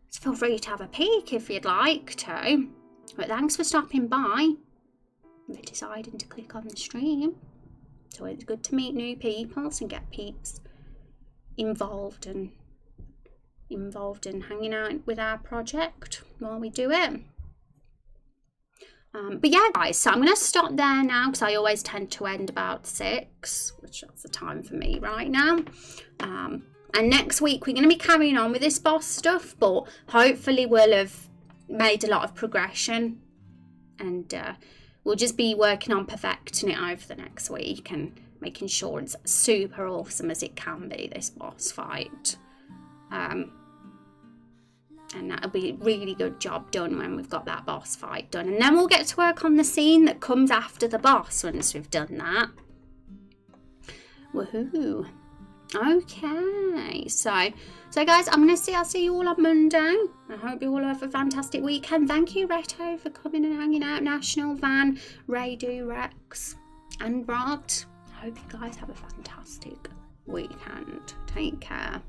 So feel free to have a peek if you'd like to. But thanks for stopping by and for deciding to click on the stream. So it's good to meet new people and get peeps involved and hanging out with our project while we do it. But yeah, guys, so I'm going to stop there now because I always tend to end about 6, which that's the time for me right now. And next week we're going to be carrying on with this boss stuff, but hopefully we'll have made a lot of progression, and we'll just be working on perfecting it over the next week and making sure it's super awesome as it can be, this boss fight. And that'll be a really good job done when we've got that boss fight done. And then we'll get to work on the scene that comes after the boss once we've done that. Woohoo. Okay, so guys, I'll see you all on Monday. I hope you all have a fantastic weekend. Thank you, Reto, for coming and hanging out. National Van, Radu, Rex, and Rod. I hope you guys have a fantastic weekend. Take care.